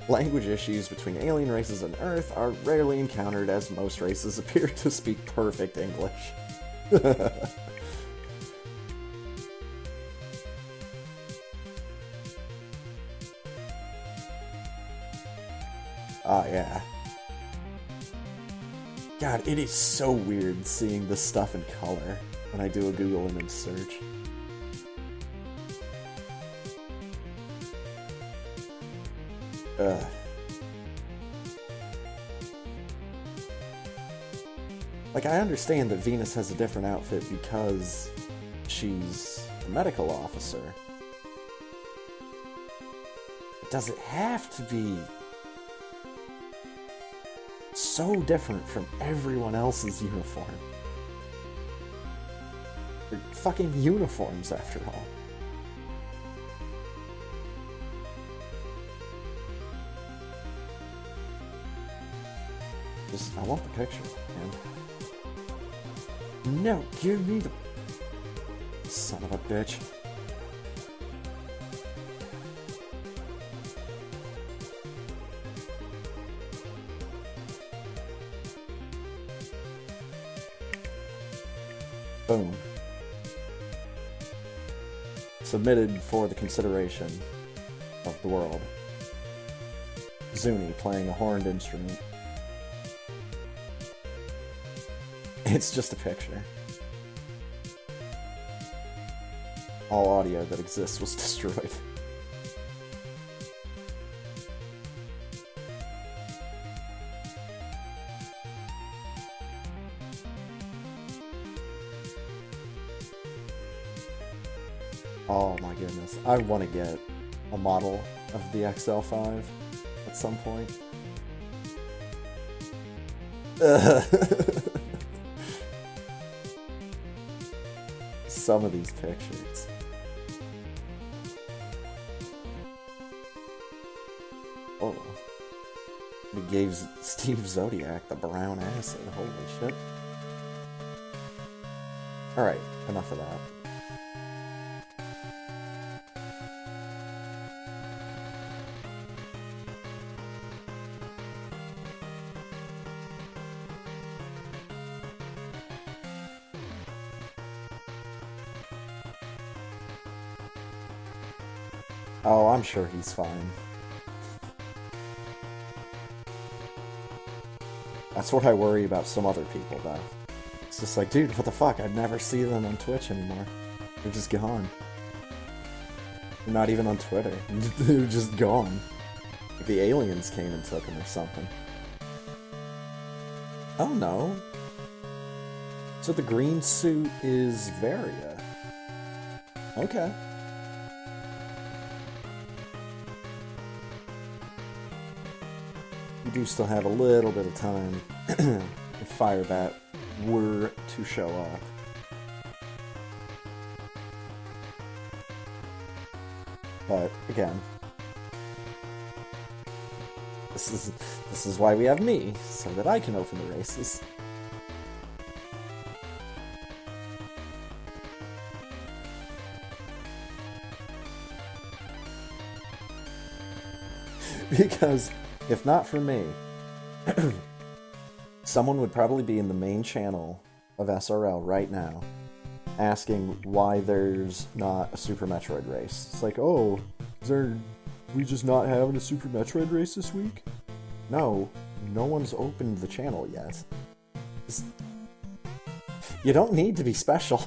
Language issues between alien races and Earth are rarely encountered, as most races appear to speak perfect English. Ah, yeah. God, it is so weird seeing this stuff in color when I do a Google image search. Ugh. Like, I understand that Venus has a different outfit because she's a medical officer. But does it have to be so different from everyone else's uniform? They're fucking uniforms, after all. Just, I want the picture, man. No, give me the... Son of a bitch. Boom. Submitted for the consideration of the world. Zuni playing a horned instrument. It's just a picture. All audio that exists was destroyed. Oh my goodness. I want to get a model of the XL5 at some point. Some of these pictures. Oh. He gave Steve Zodiac the brown acid. Holy shit. Alright, enough of that. Oh, I'm sure he's fine. That's what I worry about some other people, though. It's just like, dude, what the fuck? I'd never see them on Twitch anymore. They're just gone. They're not even on Twitter. They're just gone. Like the aliens came and took them or something. Oh no. So the green suit is Varia. Okay. We do still have a little bit of time if Firebat were to show up. But again, this is why we have me, so that I can open the races. Because if not for me, someone would probably be in the main channel of SRL right now asking why there's not a Super Metroid race. It's like, oh, we just not having a Super Metroid race this week? No, no one's opened the channel yet. You don't need to be special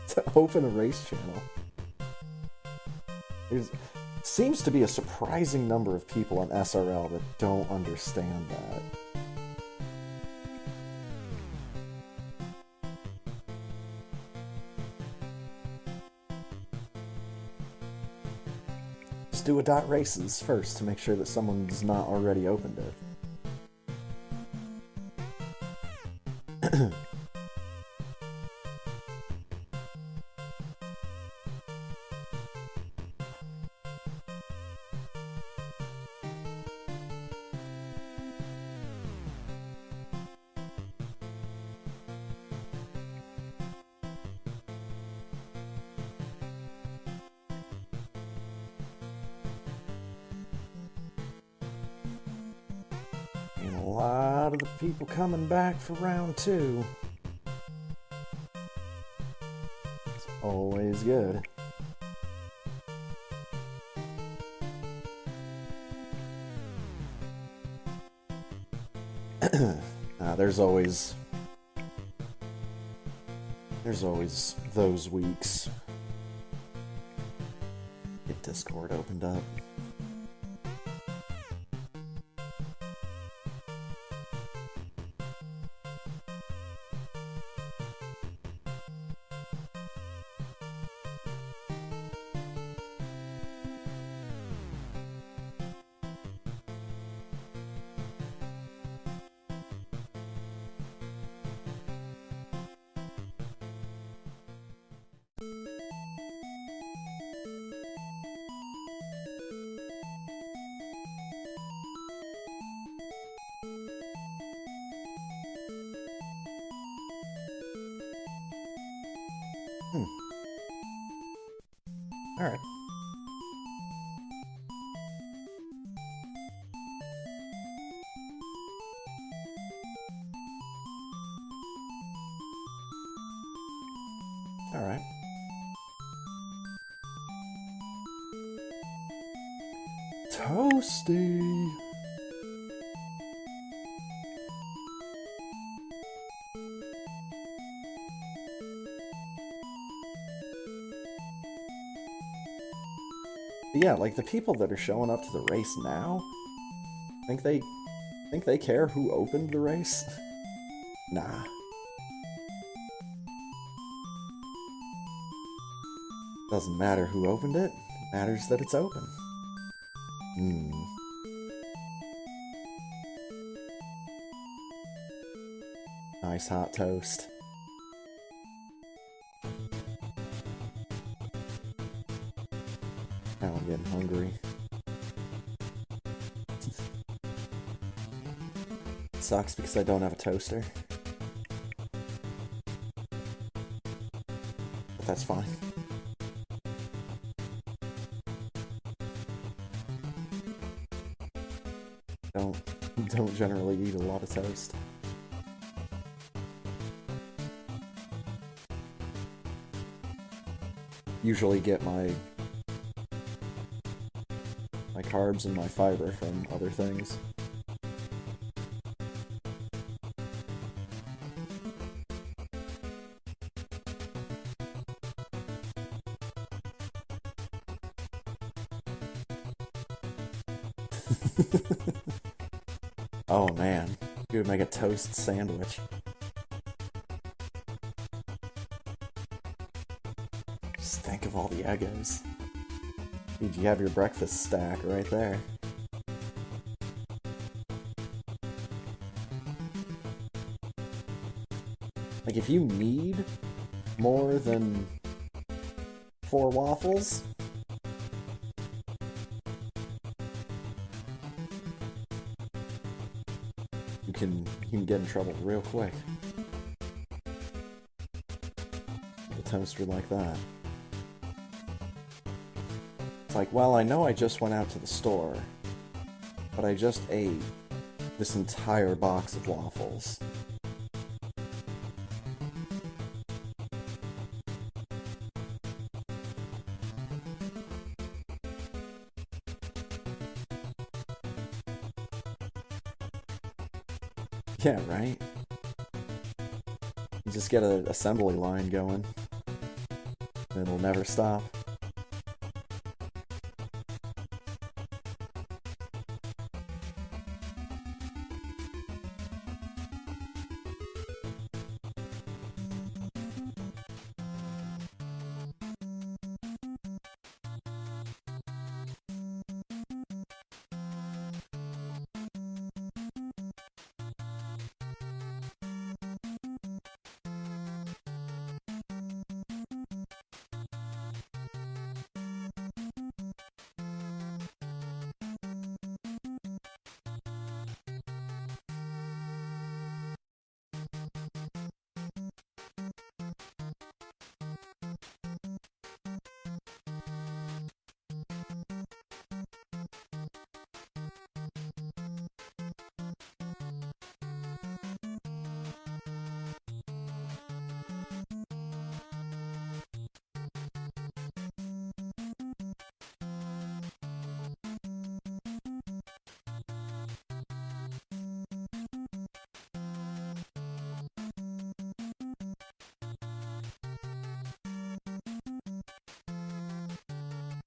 to open a race channel. There seems to be a surprising number of people on SRL that don't understand that. Just do a .races first to make sure that someone's not already opened it. And a lot of the people coming back for round 2. It's always good. There's always those weeks. Get Discord opened up. Alright. Alright. Toasty! Yeah, like the people that are showing up to the race now, think they care who opened the race? Nah. Doesn't matter who opened it, it matters that it's open. Nice hot toast. Now I'm getting hungry. Sucks because I don't have a toaster. But that's fine. Don't generally eat a lot of toast. Usually get my carbs and my fiber from other things. Oh man, you would make a toast sandwich. Just think of all the Eggos. Dude, you have your breakfast stack right there. Like, if you need more than 4 waffles, you can get in trouble real quick with a toaster like that. It's like, well, I know I just went out to the store, but I just ate this entire box of waffles. Yeah, right? You just get an assembly line going, and it'll never stop.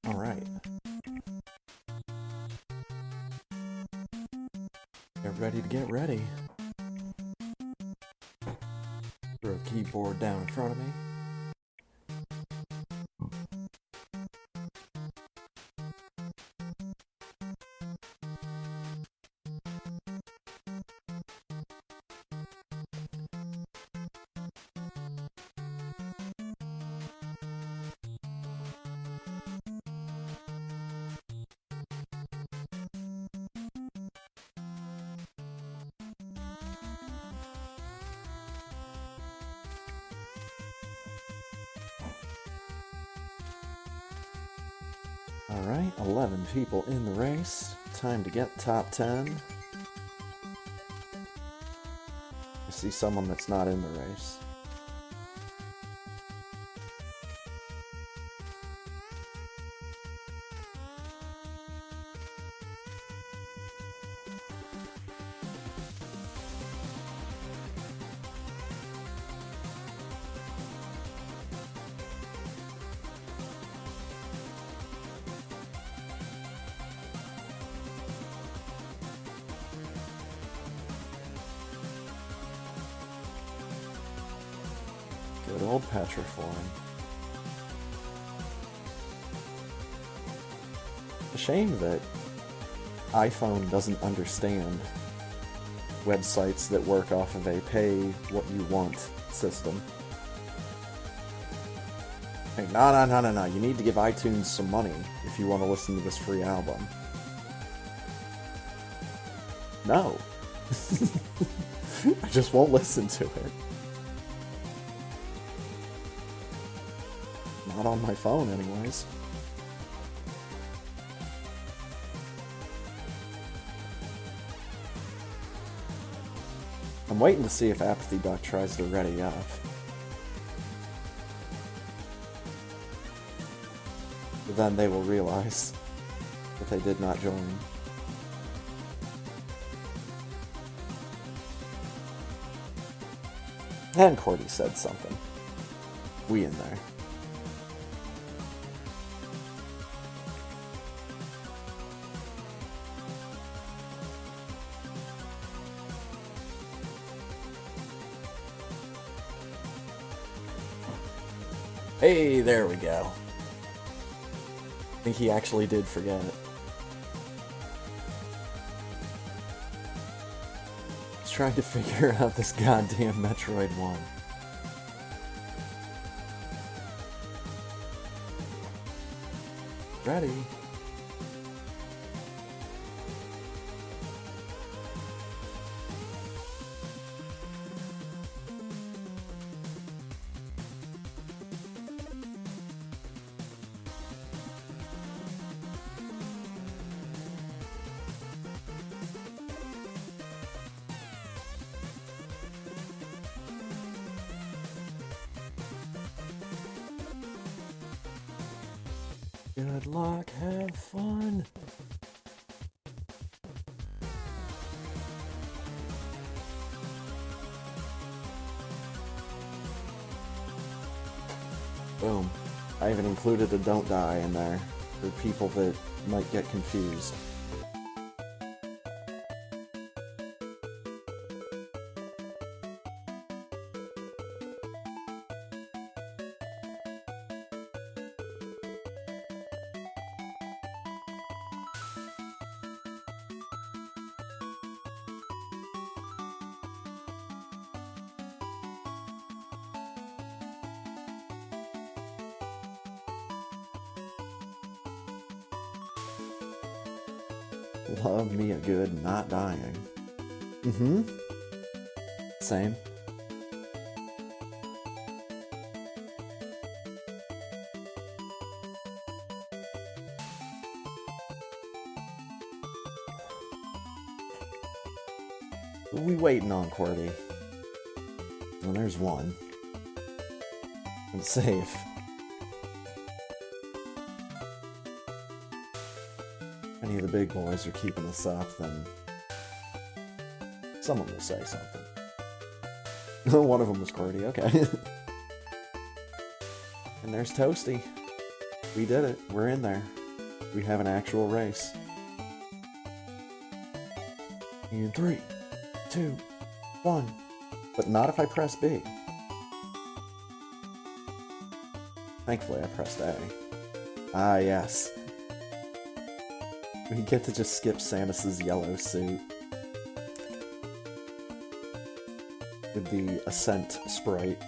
Alright. Get ready to get ready. Throw the keyboard down in front of me. Alright, 11 people in the race. Time to get top 10. I see someone that's not in the race. Good old petrifying. A shame that iPhone doesn't understand websites that work off of a pay-what-you-want system. Hey, no, you need to give iTunes some money if you want to listen to this free album. No. I just won't listen to it. Not on my phone, anyways. I'm waiting to see if Apathy Duck tries to ready up. But then they will realize But they did not join. And Cordy said something. We in there. Hey, there we go. I think he actually did forget it. He's trying to figure out this goddamn Metroid 1. Ready? Good luck, have fun. Boom. I even included a don't die in there for people that might get confused. Love me a good not dying. Mm-hmm. Same. Who we waiting on, Cordy? Well, there's one. I'm safe. Any of the big boys are keeping us up, then someone will say something. One of them was Cordy, okay. And there's Toasty. We did it. We're in there. We have an actual race. In 3, 2, 1. But not if I press B. Thankfully, I pressed A. Ah, yes. We get to just skip Samus's yellow suit. With the Ascent sprite.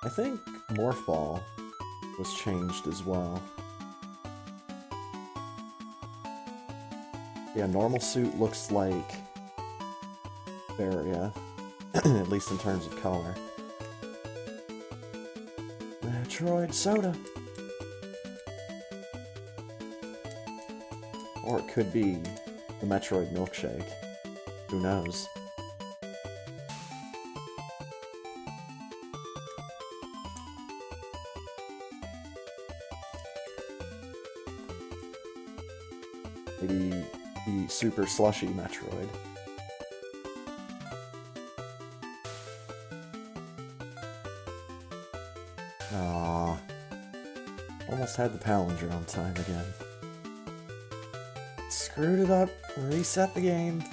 I think Morph Ball was changed as well. Yeah, normal suit looks like Varia, at least in terms of color. Metroid Soda! Or it could be the Metroid Milkshake. Who knows? Maybe the Super Slushy Metroid. Aww. Almost had the palindrome time again. Screwed it up. Reset the game.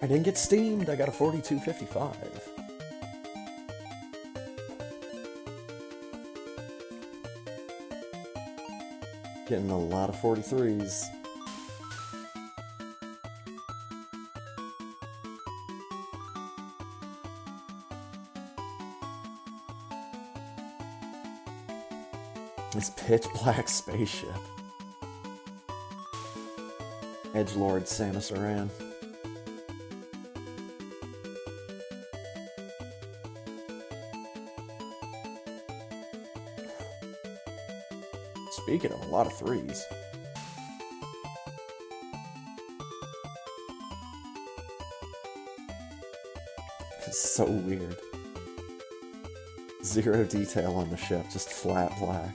I didn't get steamed. I got a 4255. Getting a lot of 43s. This pitch black spaceship. Edgelord Samus Aran. Speaking of, a lot of threes. It's so weird. Zero detail on the ship, just flat black.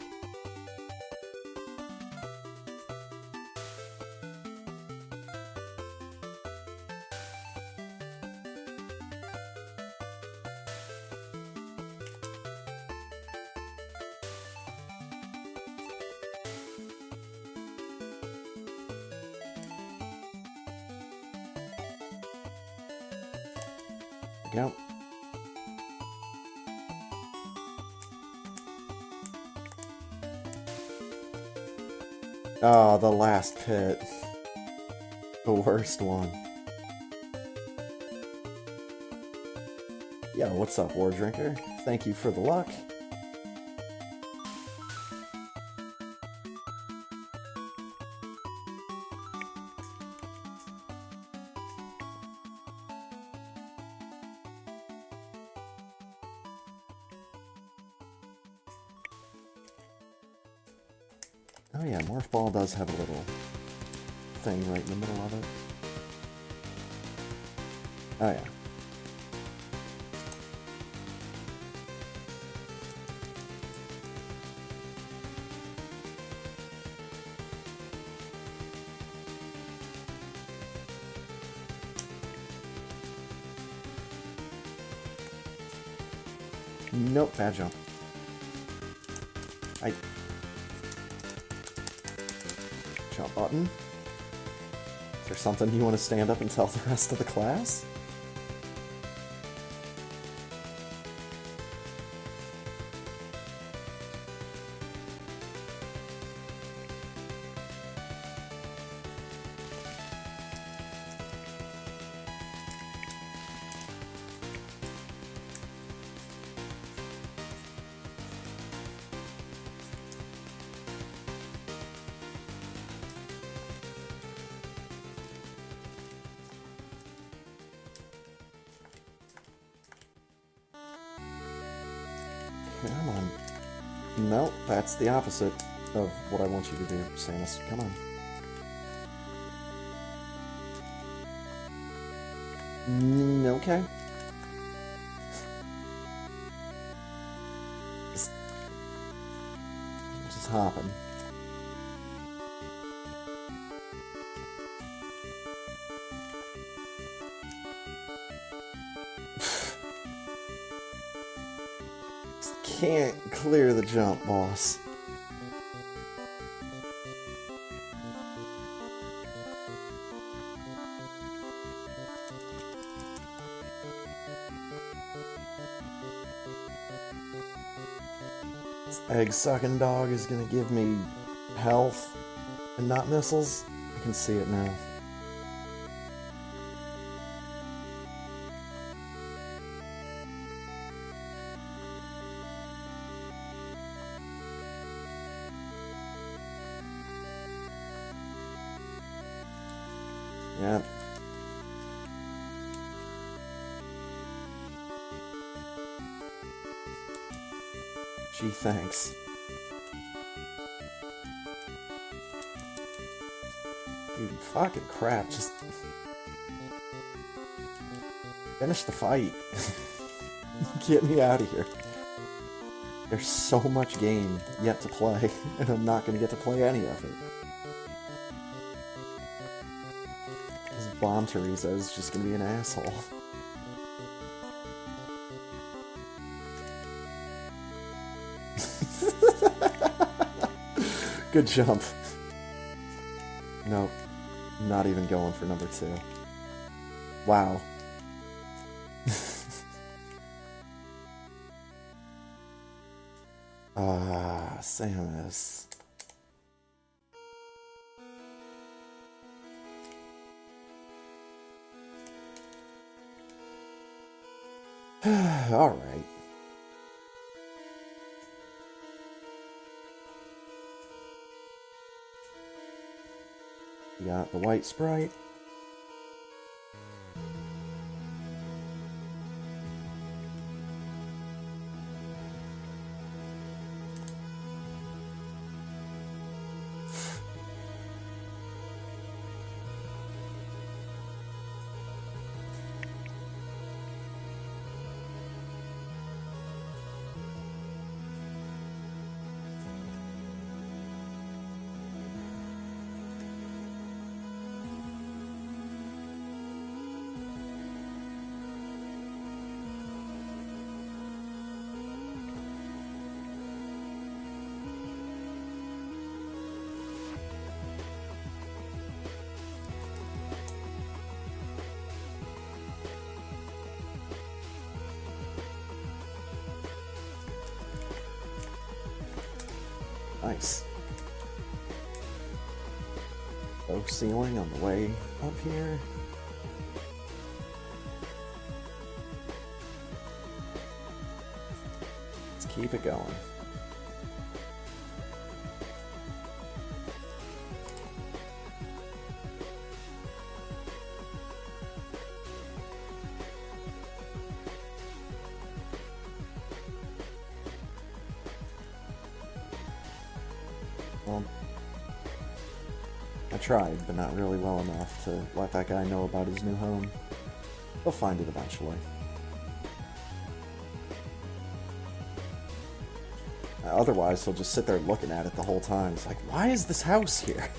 Go. Oh, the last pit. The worst one. Yo, what's up, War Drinker? Thank you for the luck. Oh yeah, Morph Ball does have a little thing right in the middle of it. Oh yeah. Nope, bad jump. Jump button. Is there something you want to stand up and tell the rest of the class? Come on. No, that's the opposite of what I want you to do, Samus. Come on. Okay. Just hopping. Can't clear the jump, boss. This egg-sucking dog is gonna give me health and not missiles. I can see it now. Yep. Gee, thanks. Dude, fucking crap, just... finish the fight. Get me out of here. There's so much game yet to play, and I'm not gonna get to play any of it. Bomb Teresa is just gonna be an asshole. Good jump. Nope. Not even going for number 2. Wow. Samus. Alright. You got the white sprite. Nice. Low ceiling on the way up here. Let's keep it going. Well, I tried, but not really well enough to let that guy know about his new home. He'll find it eventually. Otherwise, he'll just sit there looking at it the whole time. It's like, why is this house here?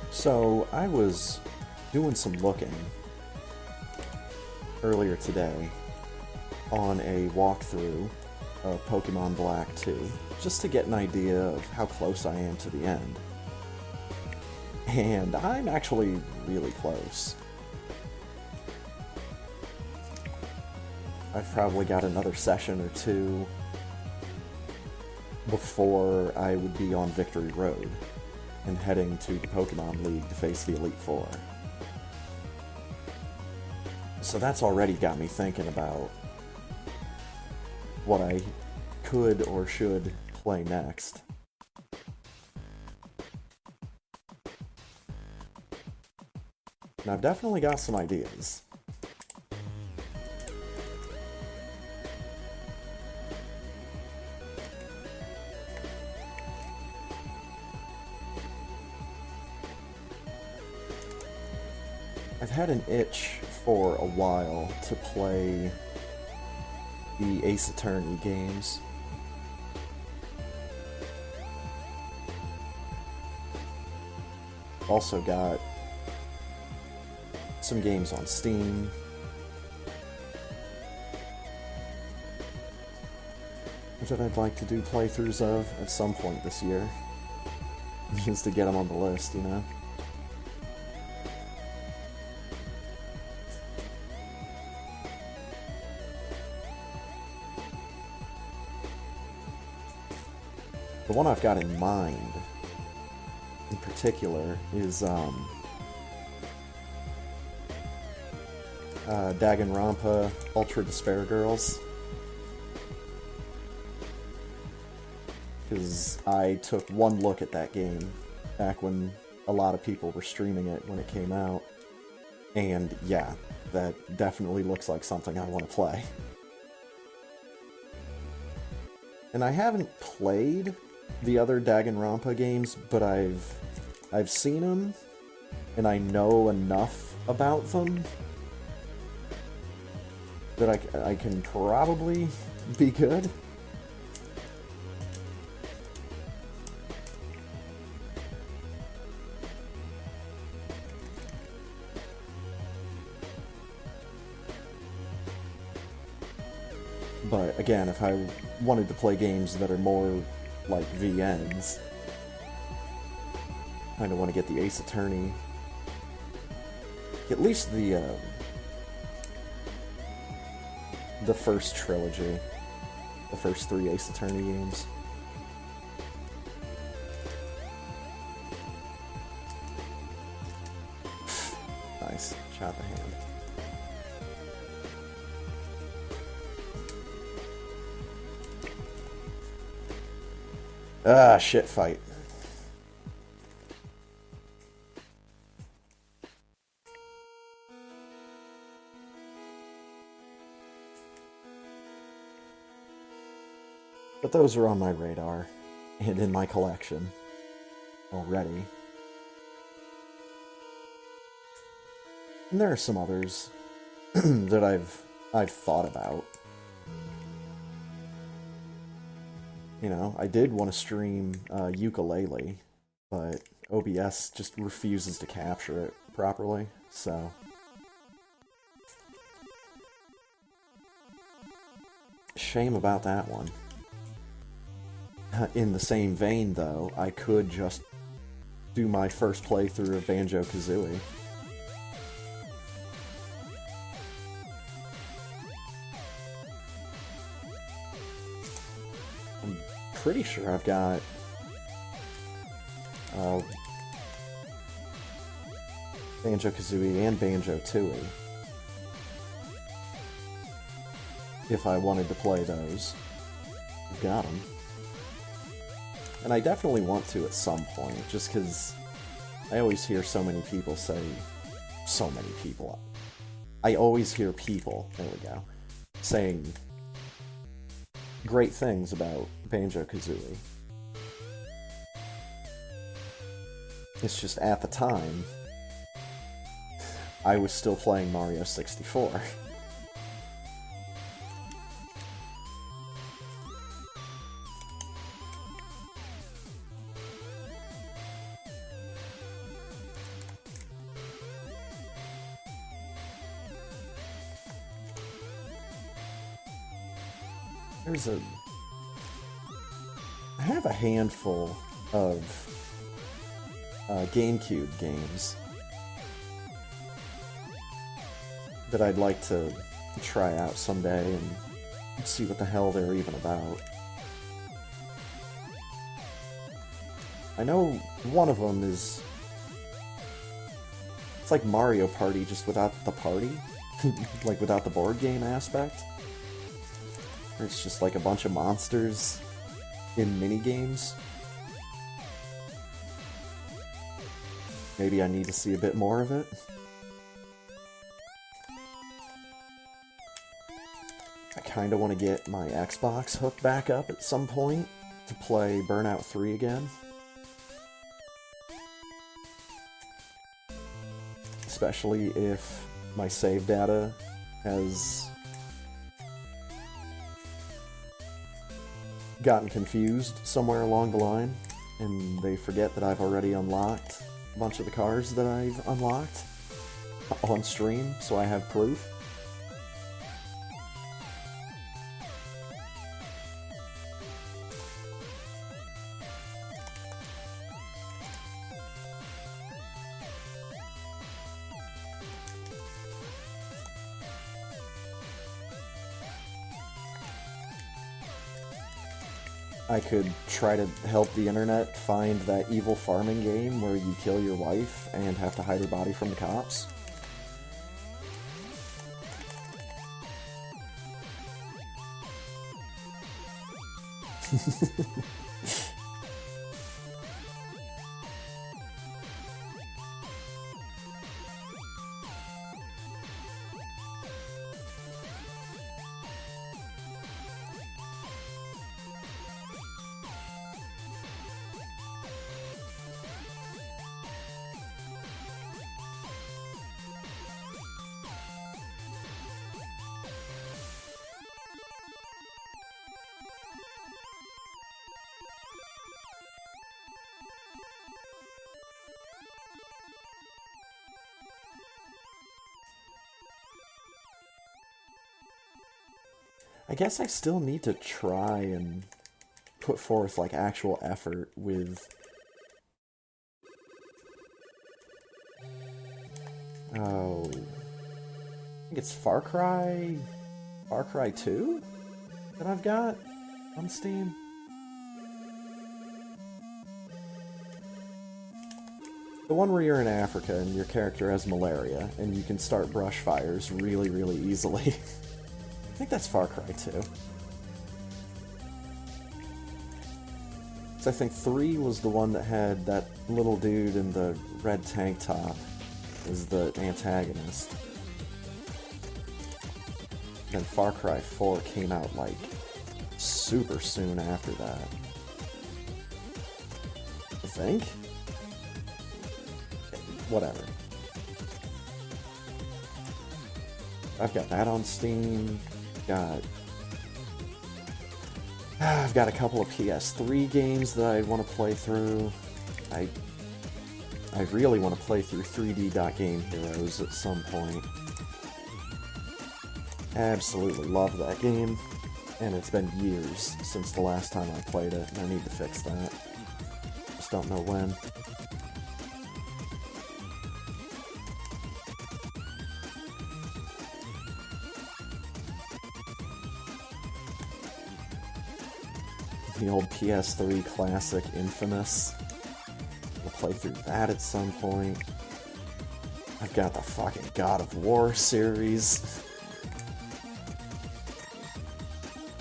So, I was doing some looking earlier today on a walkthrough of Pokemon Black 2, just to get an idea of how close I am to the end. And I'm actually really close. I've probably got another session or two before I would be on Victory Road and heading to the Pokemon League to face the Elite Four. So that's already got me thinking about what I could or should play next. And I've definitely got some ideas. I've had an itch for a while to play the Ace Attorney games. Also got some games on Steam. That I'd like to do playthroughs of at some point this year. Just to get them on the list, you know? The one I've got in mind, in particular, is Danganronpa Ultra Despair Girls. Because I took one look at that game back when a lot of people were streaming it when it came out. And yeah, that definitely looks like something I want to play. And I haven't played the other Danganronpa games, but I've seen them, and I know enough about them that I can probably be good. But again, if I wanted to play games that are more like VNs, I kind of want to get the Ace Attorney, at least the first trilogy, the first 3 Ace Attorney games. Nice, shot the hand. Ah, shit fight. But those are on my radar and in my collection already. And there are some others that I've thought about. You know, I did want to stream Ukulele, but OBS just refuses to capture it properly, so... shame about that one. In the same vein, though, I could just do my first playthrough of Banjo-Kazooie. I'm pretty sure I've got Banjo-Kazooie and Banjo-Tooie. If I wanted to play those. I've got them. And I definitely want to at some point, just because I always hear so many people say... So many people. I always hear people, there we go, saying great things about Banjo-Kazooie. It's just, at the time, I was still playing Mario 64. I have a handful of GameCube games that I'd like to try out someday and see what the hell they're even about. I know one of them is... It's like Mario Party, just without the party. Like, without the board game aspect. It's just like a bunch of monsters in minigames. Maybe I need to see a bit more of it. I kinda want to get my Xbox hooked back up at some point to play Burnout 3 again. Especially if my save data has gotten confused somewhere along the line, and they forget that I've already unlocked a bunch of the cars that I've unlocked on stream, so I have proof. I could try to help the internet find that evil farming game where you kill your wife and have to hide her body from the cops. I guess I still need to try and put forth, like, actual effort with... Oh... I think it's Far Cry 2 that I've got on Steam. The one where you're in Africa and your character has malaria and you can start brush fires really, really easily. I think that's Far Cry 2. So I think 3 was the one that had that little dude in the red tank top as the antagonist. Then Far Cry 4 came out, like, super soon after that. I think? Whatever. I've got that on Steam. I've got a couple of PS3 games that I want to play through. I really want to play through 3D.Game Heroes at some point. Absolutely love that game. And it's been years since the last time I played it, and I need to fix that. Just don't know when. The old PS3 classic Infamous. I'll play through that at some point. I've got the fucking God of War series.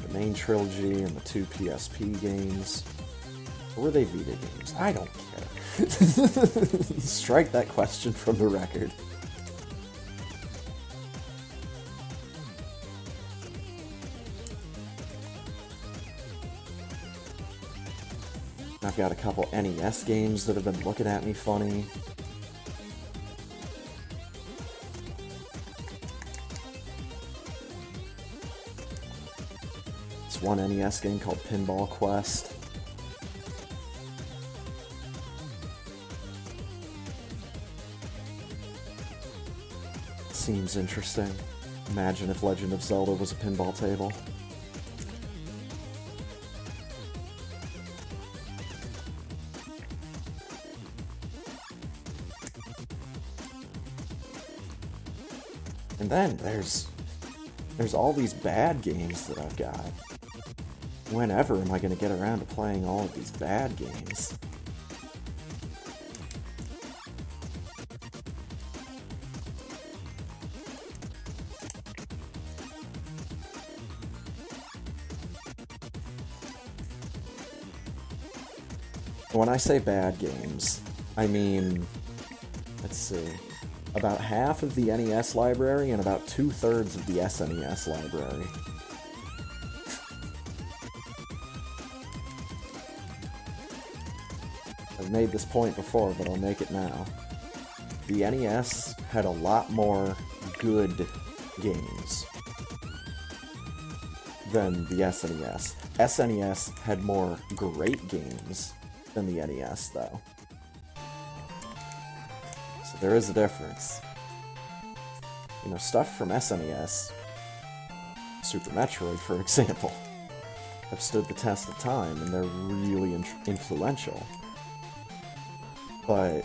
The main trilogy and the 2 PSP games. Or were they Vita games? I don't care. Strike that question from the record. I've got a couple NES games that have been looking at me funny. It's one NES game called Pinball Quest. Seems interesting. Imagine if Legend of Zelda was a pinball table. And then there's all these bad games that I've got. Whenever am I going to get around to playing all of these bad games? When I say bad games, I mean, let's see, about half of the NES library and about 2/3 of the SNES library. I've made this point before, but I'll make it now. The NES had a lot more good games than the SNES. SNES had more great games than the NES, though. So there is a difference. You know, stuff from SNES, Super Metroid, for example, have stood the test of time, and they're really influential. But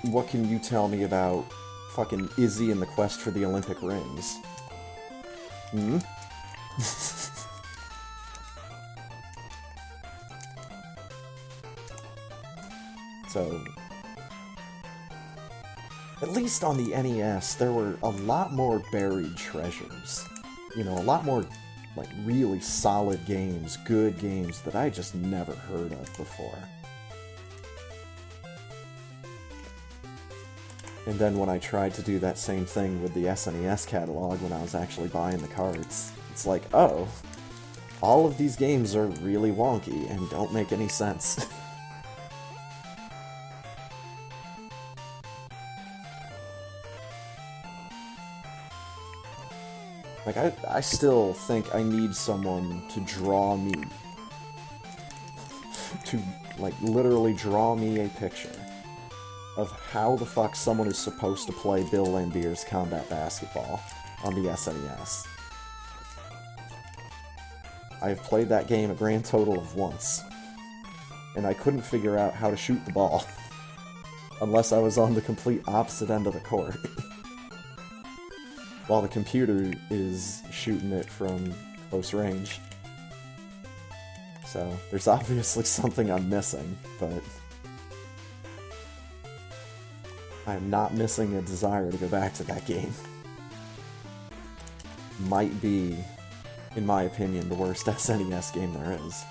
what can you tell me about fucking Izzy and the Quest for the Olympic Rings? Hmm? So, at least on the NES, there were a lot more buried treasures. You know, a lot more, like, really solid games, good games that I just never heard of before. And then when I tried to do that same thing with the SNES catalog when I was actually buying the cards, it's like, oh, all of these games are really wonky and don't make any sense. Like, I still think I need someone to draw me. To, like, literally draw me a picture of how the fuck someone is supposed to play Bill Lambier's Combat Basketball on the SNES. I have played that game a grand total of once, and I couldn't figure out how to shoot the ball, unless I was on the complete opposite end of the court. While the computer is shooting it from close range. So, there's obviously something I'm missing, but I am not missing a desire to go back to that game. Might be, in my opinion, the worst SNES game there is.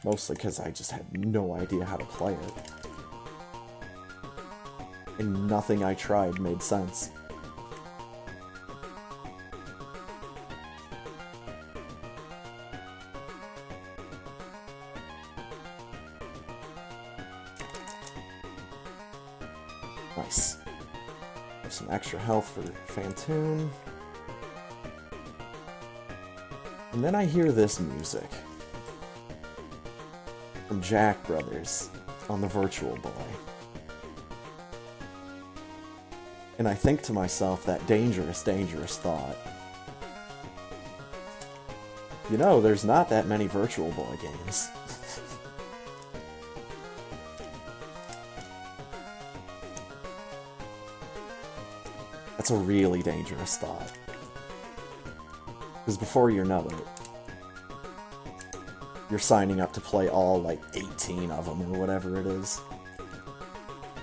Mostly because I just had no idea how to play it. And nothing I tried made sense. Nice. Have some extra health for Phantoon. And then I hear this music from Jack Brothers on the Virtual Boy. And I think to myself that dangerous, dangerous thought. You know, there's not that many Virtual Boy games. That's a really dangerous thought. Because before you know it, you're signing up to play all, like, 18 of them, or whatever it is.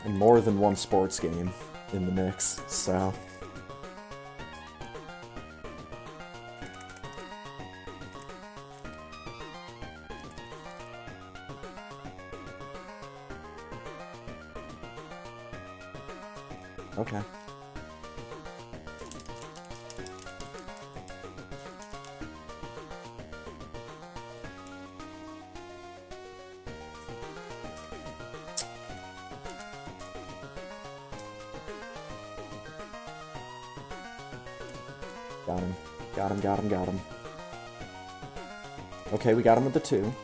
And more than one sports game in the mix, so... Okay. Got him. Got him, got him, got him. Okay, we got him with the 2.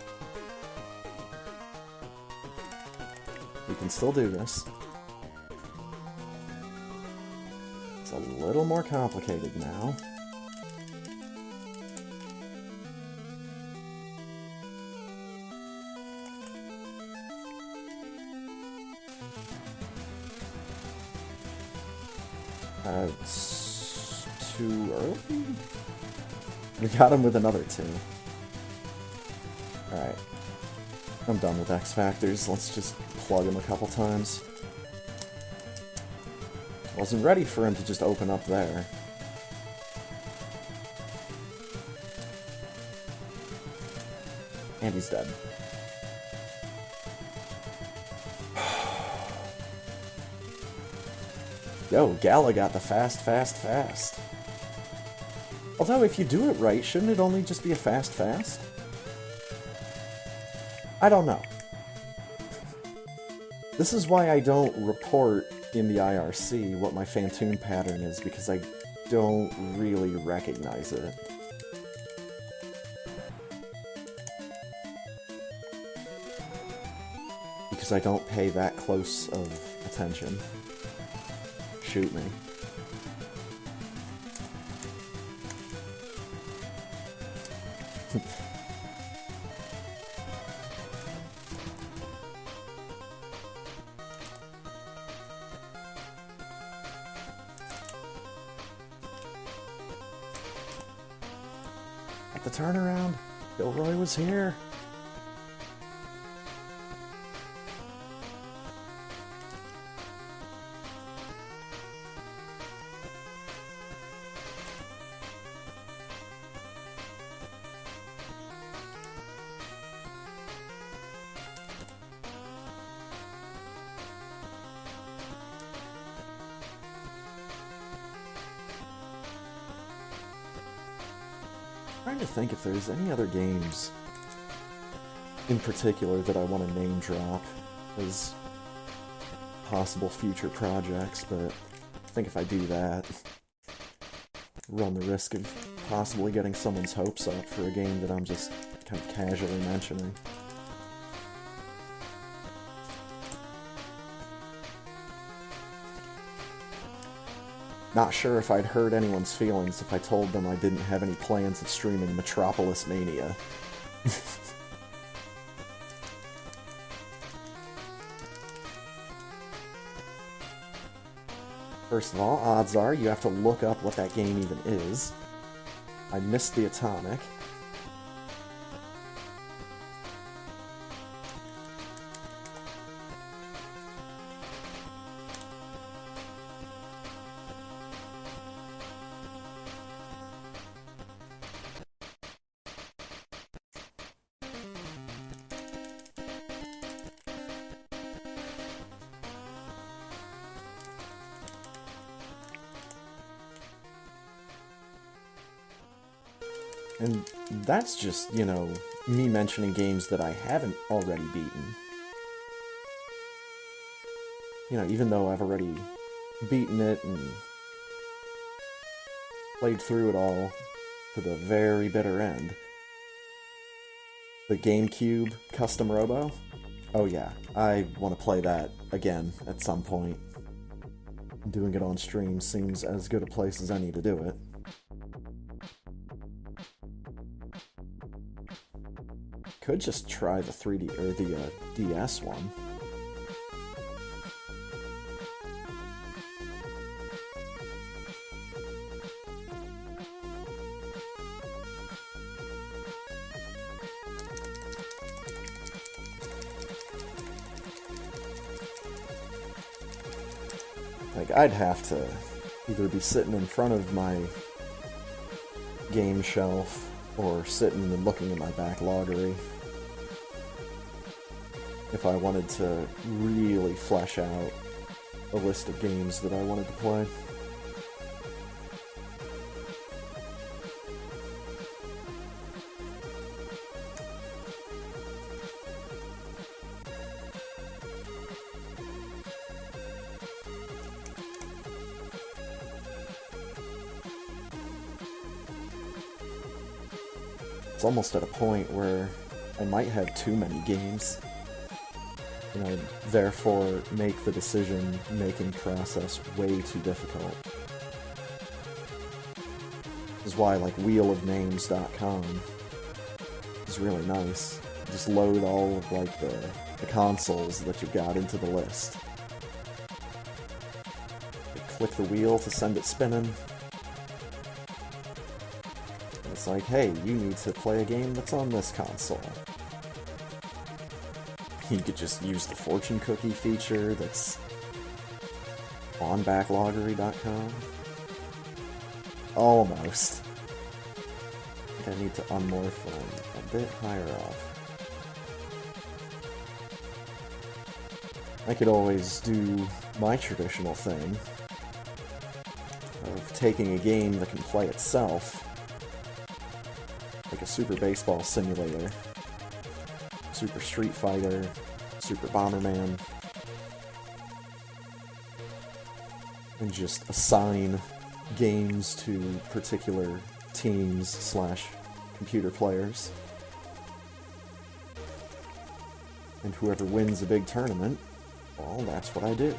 We can still do this. It's a little more complicated now. It's too early? We got him with another 2. Alright. I'm done with X Factors. Let's just plug him a couple times. Wasn't ready for him to just open up there. And he's dead. Yo, Gala got the fast, fast, fast. Although, if you do it right, shouldn't it only just be a fast, fast? I don't know. This is why I don't report in the IRC what my Phantoon pattern is, because I don't really recognize it. Because I don't pay that close of attention. Shoot me. At the turnaround, Gilroy was here. Trying to think if there's any other games in particular that I want to name drop as possible future projects, but I think if I do that, run the risk of possibly getting someone's hopes up for a game that I'm just kind of casually mentioning. Not sure if I'd hurt anyone's feelings if I told them I didn't have any plans of streaming Metropolis Mania. First of all, odds are you have to look up what that game even is. I missed the Atomic. And that's just, you know, me mentioning games that I haven't already beaten. You know, even though I've already beaten it and played through it all to the very bitter end. The GameCube Custom Robo? Oh yeah, I want to play that again at some point. doing it on stream seems as good a place as any to do it. Could just try the 3D or the DS one. Like, I'd have to either be sitting in front of my game shelf or sitting and looking at my backloggery if I wanted to really flesh out a list of games that I wanted to play. It's almost at a point where I might have too many games, and I therefore make the decision-making process way too difficult. This is why, like, wheelofnames.com is really nice. You just load all of, like, the consoles that you've got into the list. You click the wheel to send it spinning. It's like, hey, you need to play a game that's on this console. You could just use the fortune cookie feature that's on backloggery.com. Almost. I think I need to unmorph one a bit higher up. I could always do my traditional thing of taking a game that can play itself, like a Super Baseball Simulator, Super Street Fighter, Super Bomberman, and just assign games to particular teams / computer players. And whoever wins a big tournament, well, that's what I do.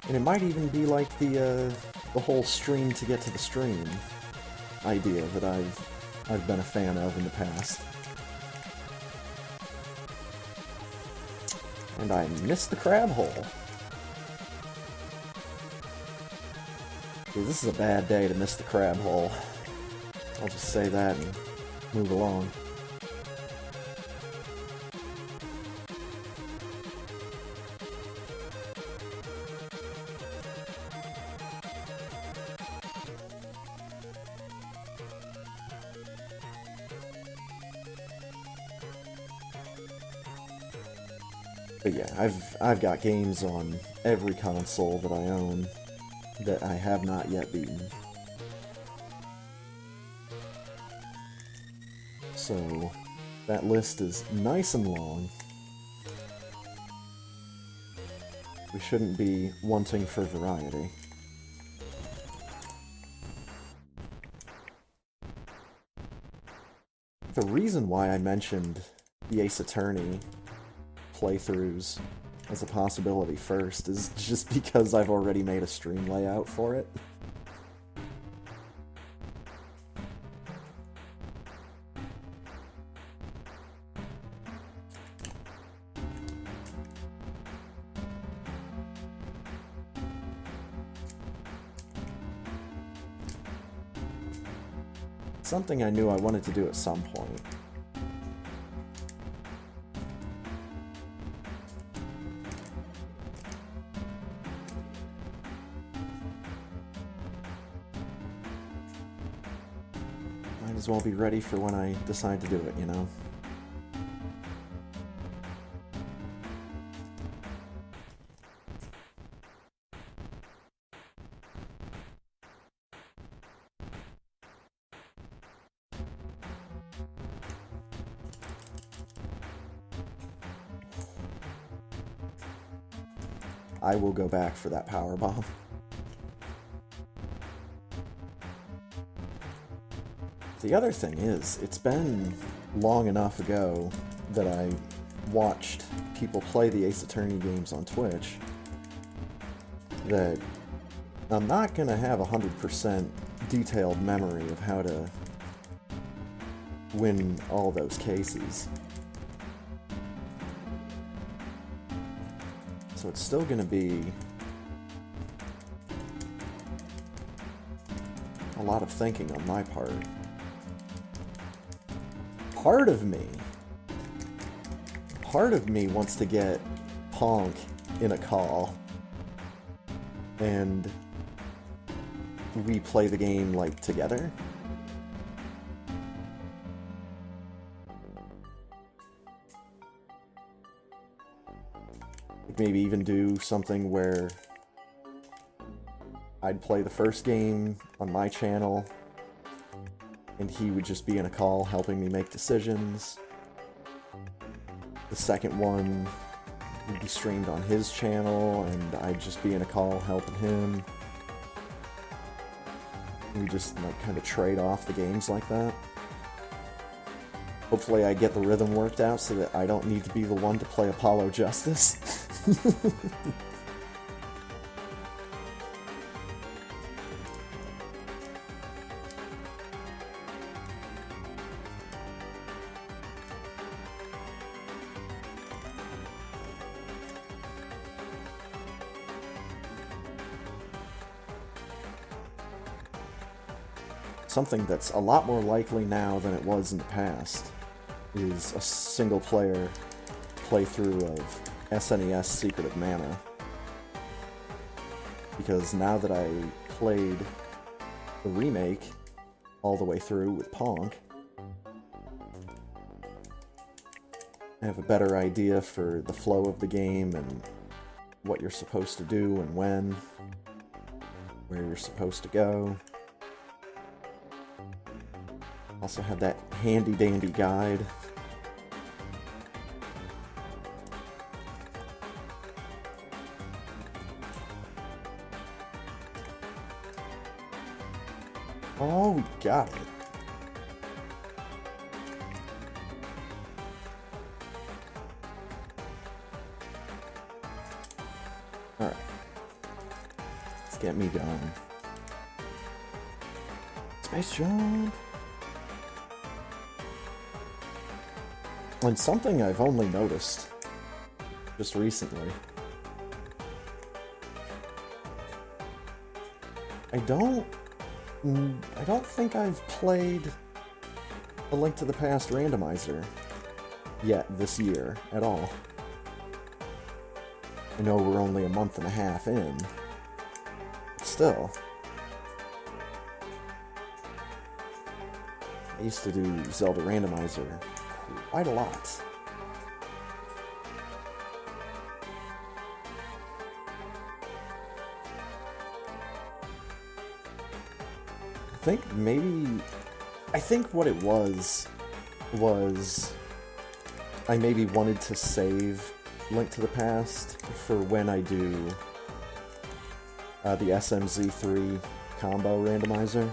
And it might even be like the whole stream to get to the stream idea that I've been a fan of in the past. And I missed the crab hole. Dude, this is a bad day to miss the crab hole. I'll just say that and move along. But yeah, I've got games on every console that I own that I have not yet beaten. So that list is nice and long. We shouldn't be wanting for variety. The reason why I mentioned the Ace Attorney playthroughs as a possibility first is just because I've already made a stream layout for it. Something I knew I wanted to do at some point. Might as well be ready for when I decide to do it, you know? I will go back for that power bomb. The other thing is, it's been long enough ago that I watched people play the Ace Attorney games on Twitch that I'm not gonna have 100% detailed memory of how to win all those cases. So it's still gonna be a lot of thinking on my part. Part of me wants to get Ponk in a call and we play the game, like, together. Like, maybe even do something where I'd play the first game on my channel and he would just be in a call helping me make decisions. The second one would be streamed on his channel and I'd just be in a call helping him. We just, like, kind of trade off the games like that. Hopefully I get the rhythm worked out so that I don't need to be the one to play Apollo Justice. Something that's a lot more likely now than it was in the past is a single-player playthrough of SNES Secret of Mana. Because now that I played the remake all the way through with Ponk, I have a better idea for the flow of the game and what you're supposed to do and when, where you're supposed to go. Also have that handy-dandy guide. Oh, we got it. Alright. Let's get me going. Space jump! And something I've only noticed just recently. I don't think I've played A Link to the Past randomizer yet this year at all. I know we're only a month and a half in, but still. I used to do Zelda randomizer quite a lot. I think what it was I maybe wanted to save Link to the Past for when I do the SMZ3 combo randomizer.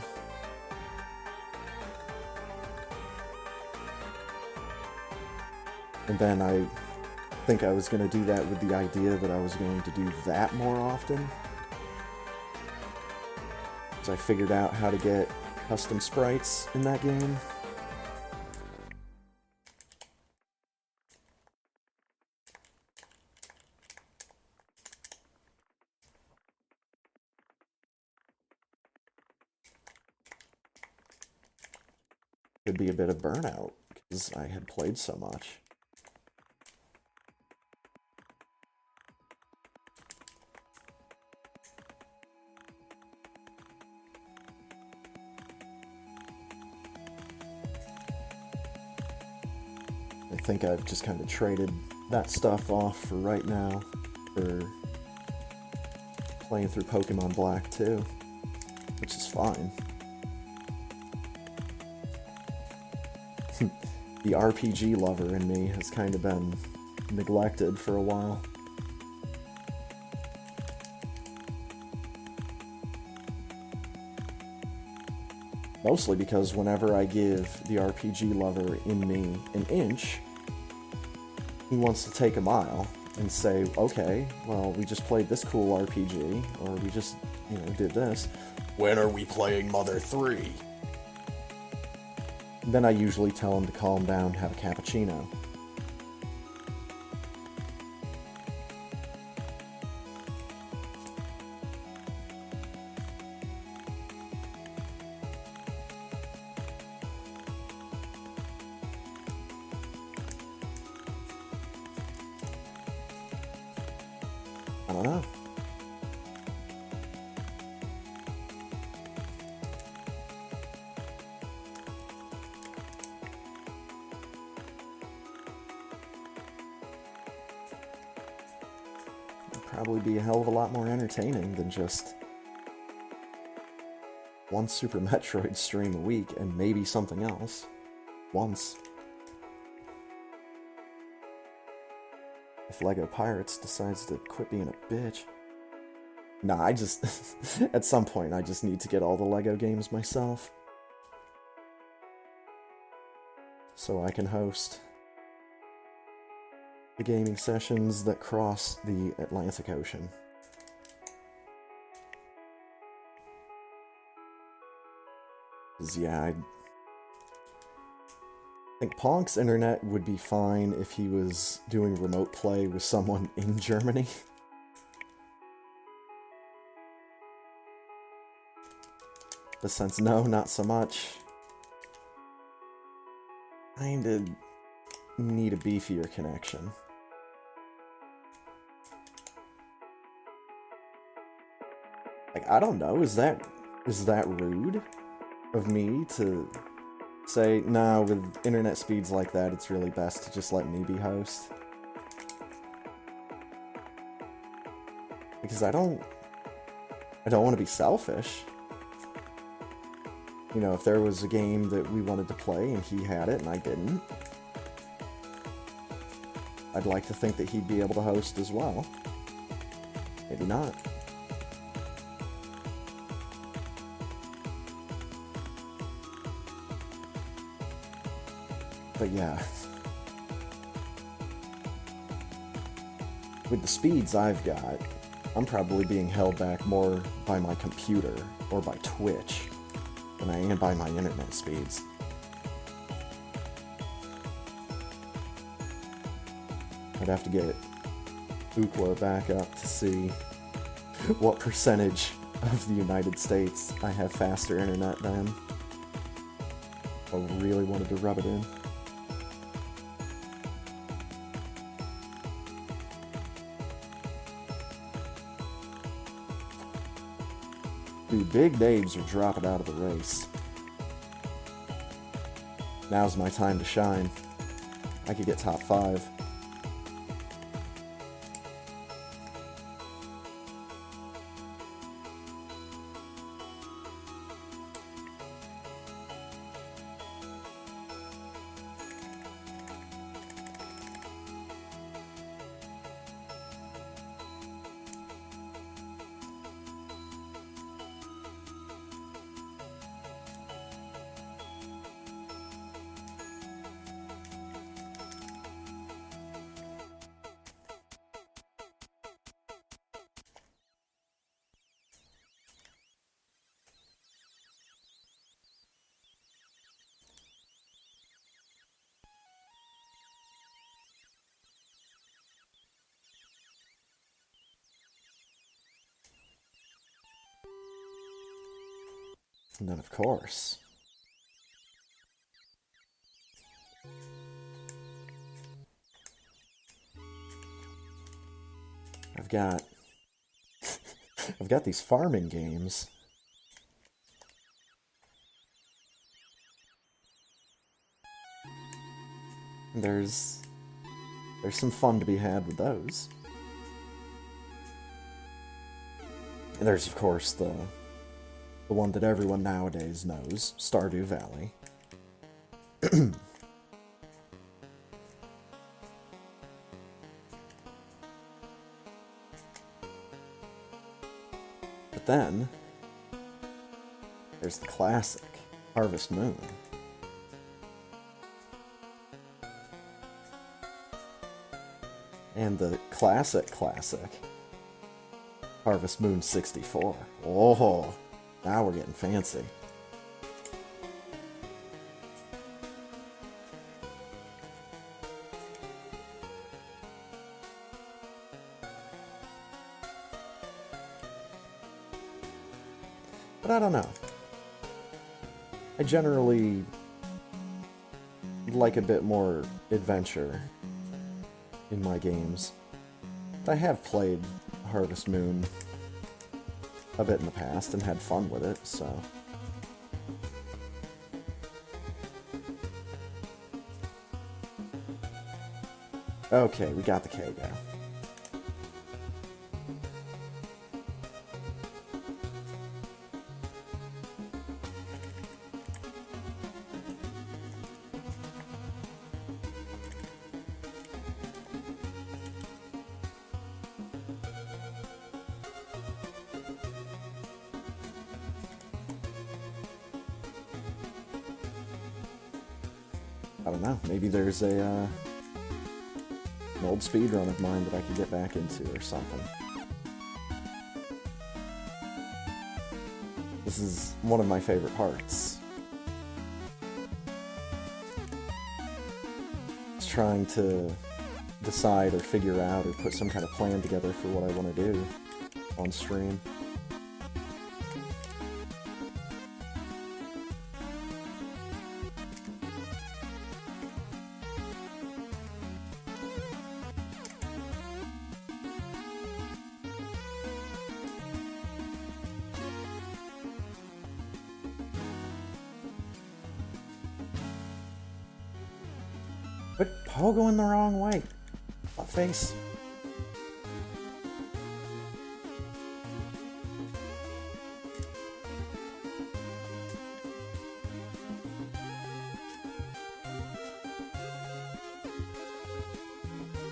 And then I think I was going to do that with the idea that I was going to do that more often. So I figured out how to get custom sprites in that game. Could be a bit of burnout, because I had played so much. I think I've just kind of traded that stuff off for right now for playing through Pokemon Black 2, which is fine. The RPG lover in me has kind of been neglected for a while. Mostly because whenever I give the RPG lover in me an inch, he wants to take a mile and say, okay, well, we just played this cool RPG, or we just, did this. When are we playing Mother 3? Then I usually tell him to calm down, have a cappuccino. I don't know. It'd probably be a hell of a lot more entertaining than just one Super Metroid stream a week and maybe something else. Once. If LEGO Pirates decides to quit being a bitch. Nah, I just... at some point, I just need to get all the LEGO games myself. So I can host the gaming sessions that cross the Atlantic Ocean. 'Cause, yeah, I think Ponk's internet would be fine if he was doing remote play with someone in Germany. But since no, not so much, I kinda need a beefier connection. Like, I don't know, is that rude of me to say, nah, with internet speeds like that, it's really best to just let me be host? Because I don't want to be selfish. You know, if there was a game that we wanted to play and he had it and I didn't, I'd like to think that he'd be able to host as well. Maybe not. But yeah, with the speeds I've got, I'm probably being held back more by my computer or by Twitch than I am by my internet speeds. I'd have to get Ookla back up to see what percentage of the United States I have faster internet than. I really wanted to rub it in. Dude, big names are dropping out of the race. Now's my time to shine. I could get top 5. And then, of course, I've got these farming games. There's some fun to be had with those. And there's, of course, the one that everyone nowadays knows, Stardew Valley. But then, there's the classic, Harvest Moon. And the classic Harvest Moon 64. Oh, now we're getting fancy. But I don't know. I generally like a bit more adventure in my games. I have played Harvest Moon a bit in the past and had fun with it, so... Okay, we got the K now. I don't know, maybe there's an old speedrun of mine that I could get back into or something. This is one of my favorite parts. Just trying to decide or figure out or put some kind of plan together for what I want to do on stream. Quit pogoing the wrong way. What face?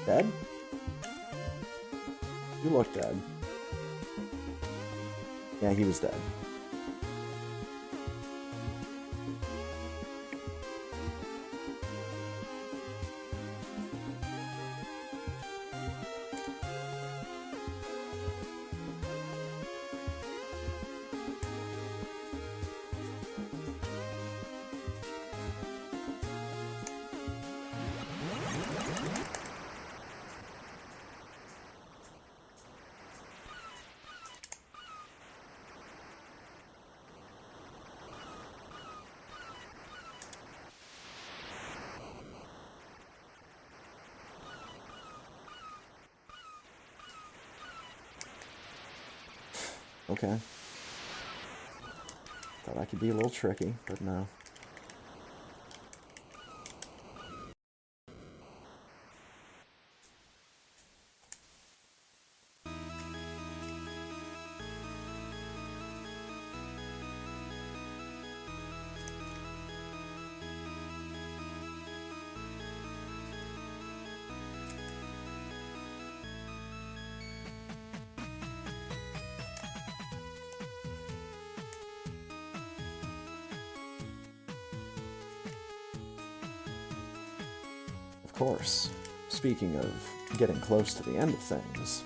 Dead? You look dead. Yeah, he was dead. Okay. Thought I could be a little tricky, but no. Of course, speaking of getting close to the end of things,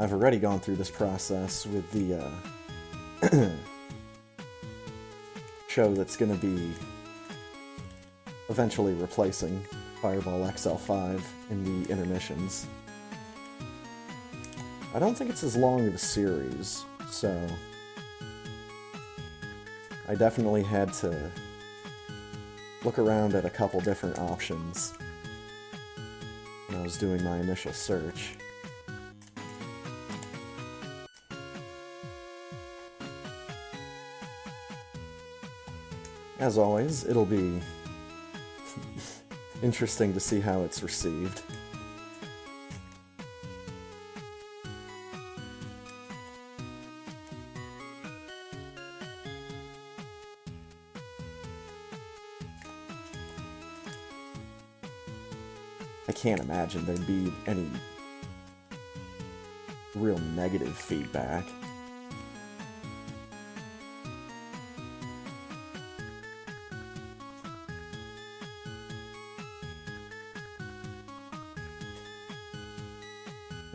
I've already gone through this process with the show that's going to be eventually replacing Fireball XL5 in the intermissions. I don't think it's as long of a series, so I definitely had to look around at a couple different options when I was doing my initial search. As always, it'll be interesting to see how it's received. I can't imagine there'd be any real negative feedback.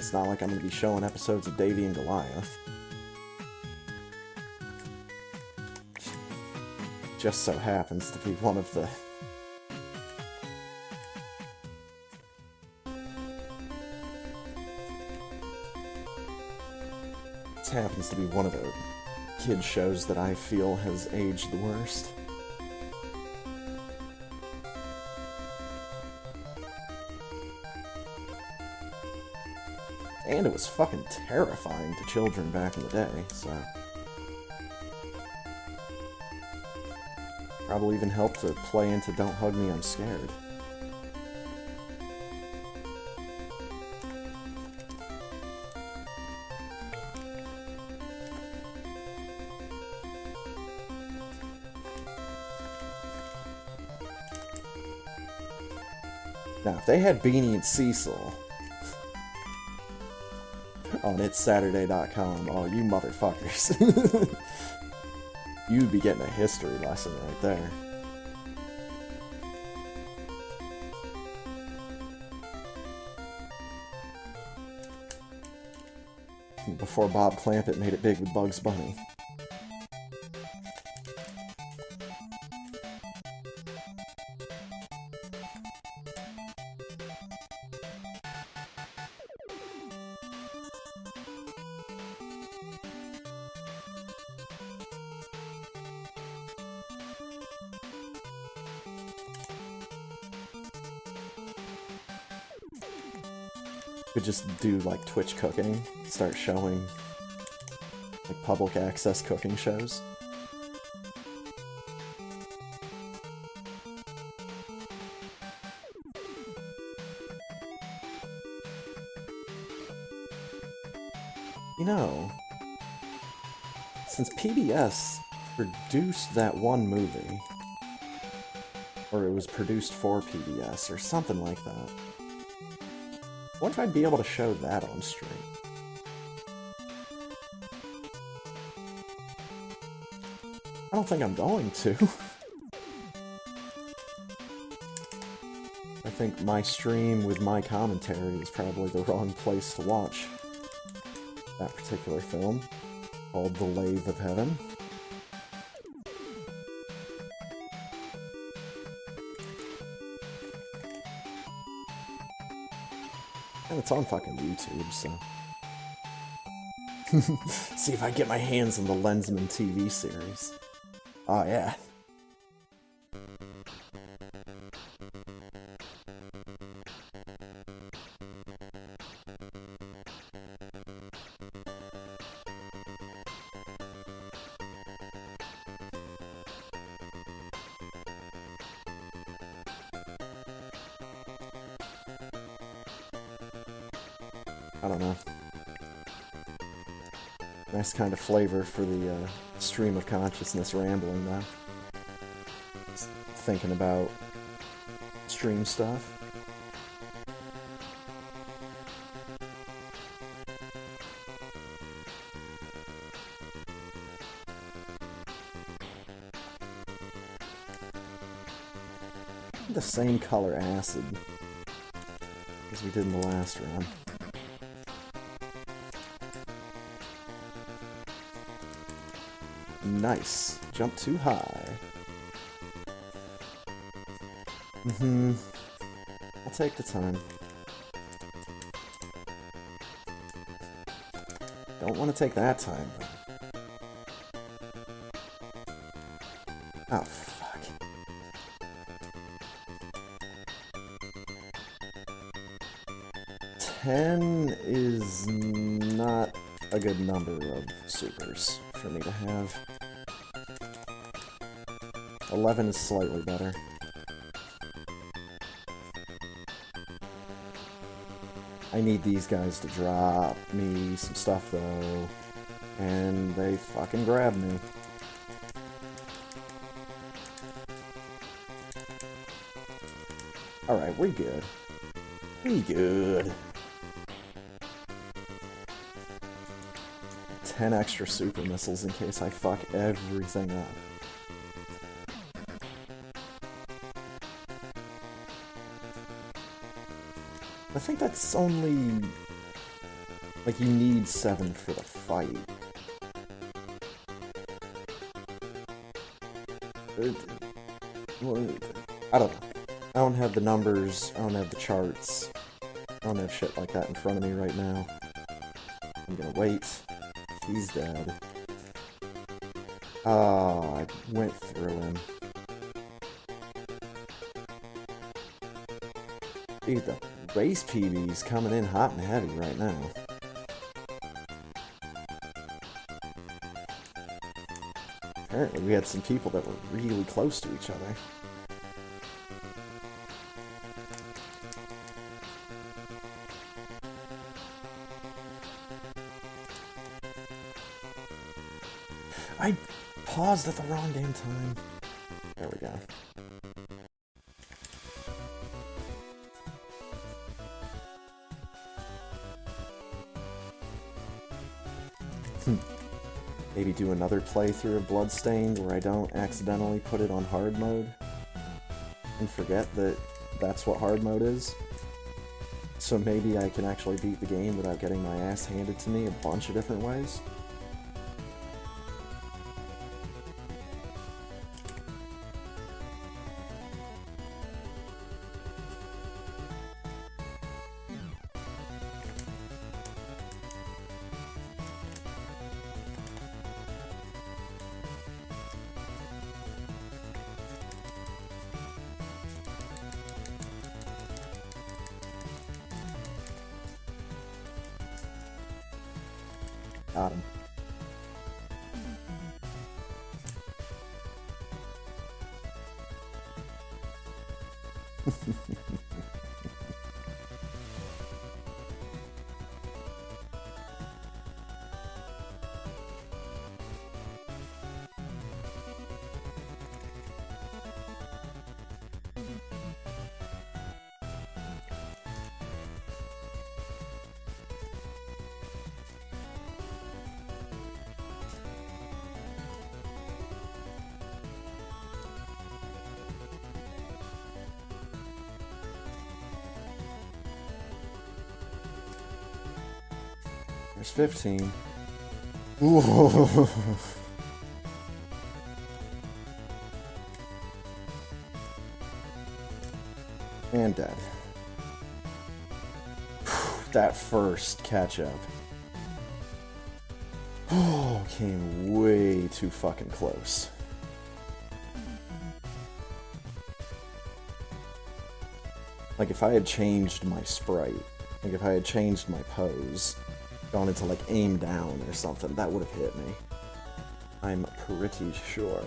It's not like I'm going to be showing episodes of Davy and Goliath. Just so happens to be one of the... This happens to be one of the kid shows that I feel has aged the worst. And it was fucking terrifying to children back in the day, so... Probably even helped to play into Don't Hug Me, I'm Scared. Now, if they had Beanie and Cecil on itssaturday.com, oh, you motherfuckers. You'd be getting a history lesson right there. Before Bob Clampett made it big with Bugs Bunny. Could just do like Twitch cooking, start showing like public access cooking shows. You know, since PBS produced that one movie, or it was produced for PBS or something like that, I wonder if I'd be able to show that on stream. I don't think I'm going to. I think my stream with my commentary is probably the wrong place to watch that particular film, called The Lathe of Heaven. And it's on fucking YouTube, so... See if I get my hands on the Lensman TV series. Oh, yeah. I don't know. Nice kind of flavor for the stream of consciousness rambling, though. Just thinking about stream stuff. The same color acid as we did in the last round. Nice. Jump too high. I'll take the time. Don't want to take that time, though. Oh, fuck. Ten is not a good number of supers for me to have. 11 is slightly better. I need these guys to drop me some stuff, though. And they fucking grab me. Alright, we're good. We good. 10 extra super missiles in case I fuck everything up. I think that's only Like, you need 7 for the fight. I don't know. I don't have the numbers, I don't have the charts, I don't have shit like that in front of me right now. I'm gonna wait. He's dead. Ah, I went through him. Dude, the race PB's coming in hot and heavy right now. Apparently we had some people that were really close to each other. I paused at the wrong damn time. There we go. Maybe do another playthrough of Bloodstained where I don't accidentally put it on hard mode and forget that that's what hard mode is. So maybe I can actually beat the game without getting my ass handed to me a bunch of different ways. Got him. There's 15. Ooh. And dead. That first catch-up. Oh, came way too fucking close. Like, if I had changed my sprite, like if I had changed my pose, gone into like aim down or something, that would have hit me. I'm pretty sure.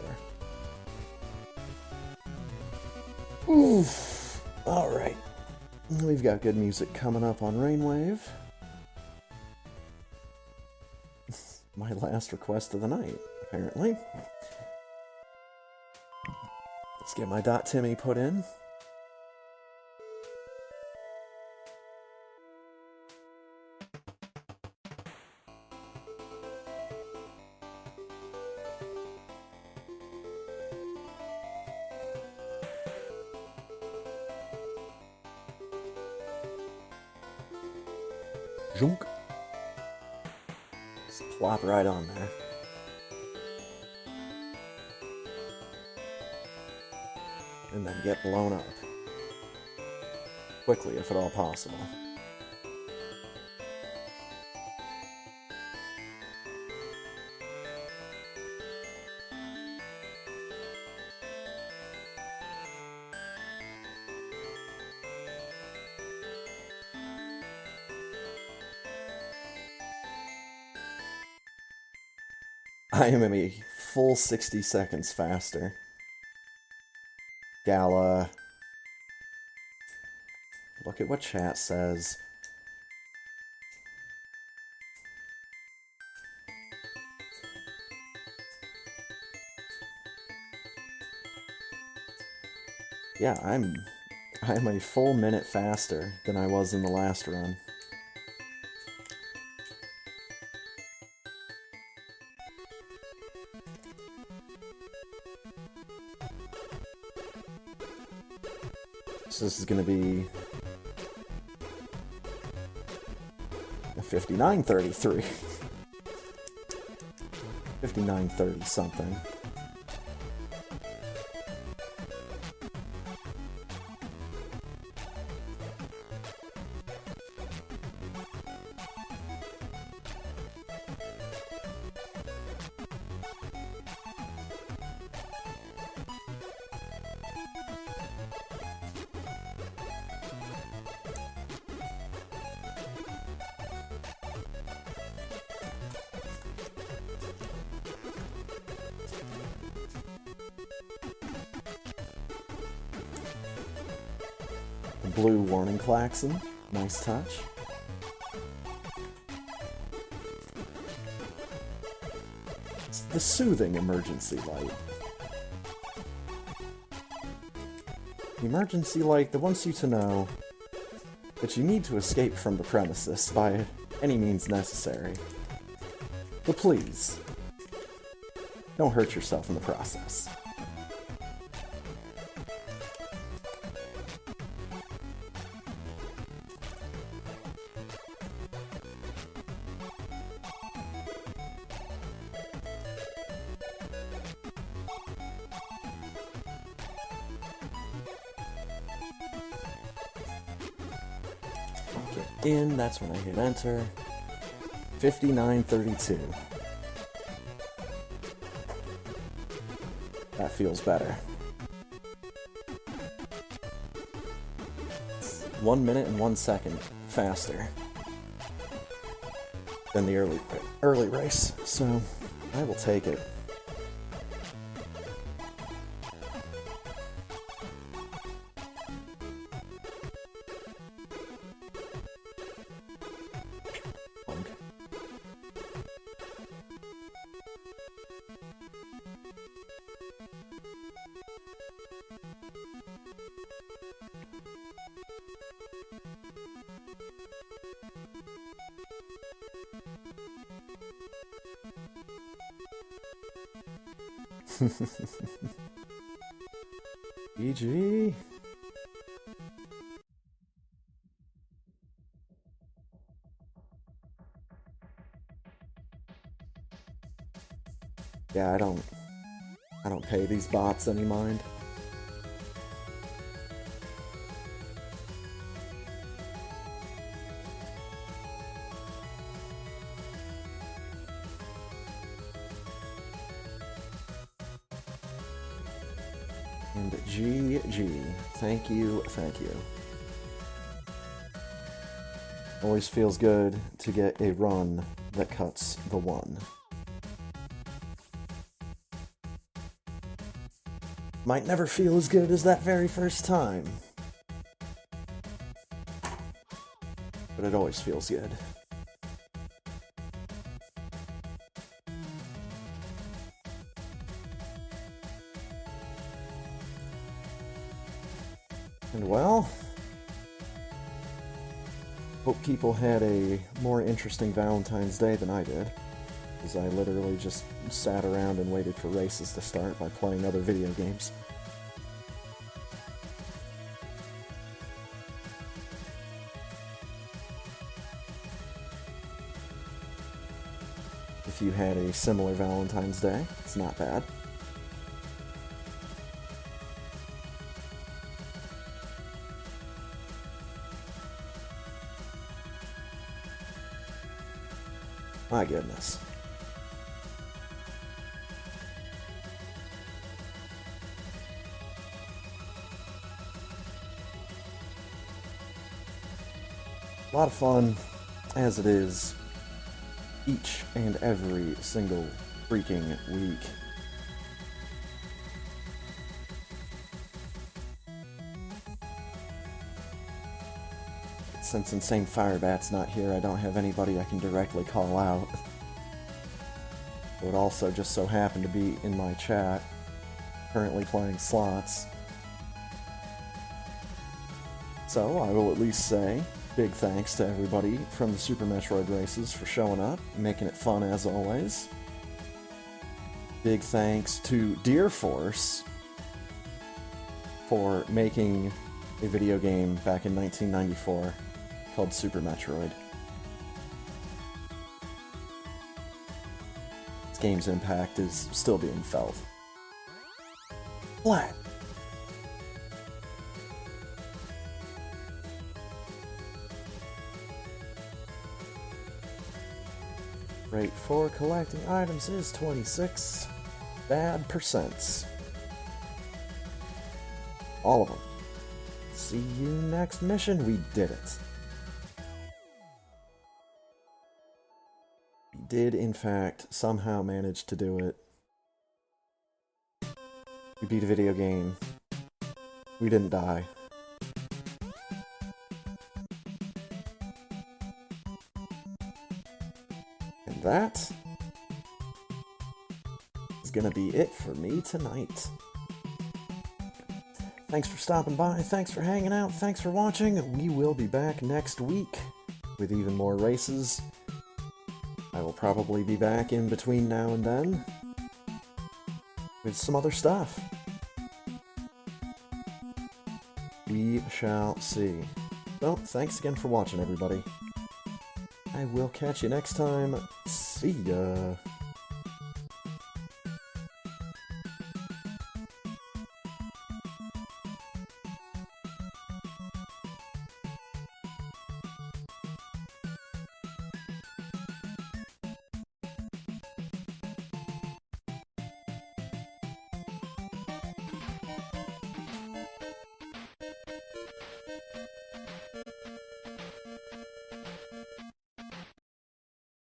Oof. Alright. We've got good music coming up on Rainwave. My last request of the night, apparently. Let's get my .timmy put in. Junk. Just plop right on there. And then get blown up. Quickly, if at all possible. I am a full 60 seconds faster. Gala. Look at what chat says. Yeah, I'm a full minute faster than I was in the last run. So this is going to be a 5933. 5930 something. Blue warning klaxon. Nice touch. It's the soothing emergency light. The emergency light that wants you to know that you need to escape from the premises by any means necessary. But please, don't hurt yourself in the process. In, that's when I hit enter. 5932. That feels better. It's 1 minute and 1 second faster than the early race, so I will take it. GG. Yeah, I don't pay these bots any mind. And GG. Thank you, thank you. Always feels good to get a run that cuts the one. Might never feel as good as that very first time, but it always feels good. And well, hope people had a more interesting Valentine's Day than I did, because I literally just sat around and waited for races to start by playing other video games. If you had a similar Valentine's Day, it's not bad. My goodness. A lot of fun, as it is, each and every single freaking week. Since Insane Firebat's not here, I don't have anybody I can directly call out. It would also just so happen to be in my chat, currently playing slots. So, I will at least say big thanks to everybody from the Super Metroid races for showing up, making it fun as always. Big thanks to Deer Force for making a video game back in 1994 called Super Metroid. game's impact is still being felt. Flat. Rate for collecting items is 26 bad percents. All of them. See you next mission. We did it. We did, in fact, somehow manage to do it. We beat a video game. We didn't die. And that is gonna be it for me tonight. Thanks for stopping by, thanks for hanging out, thanks for watching. We will be back next week with even more races. I will probably be back in between now and then with some other stuff. We shall see. Well, thanks again for watching, everybody. I will catch you next time. See ya.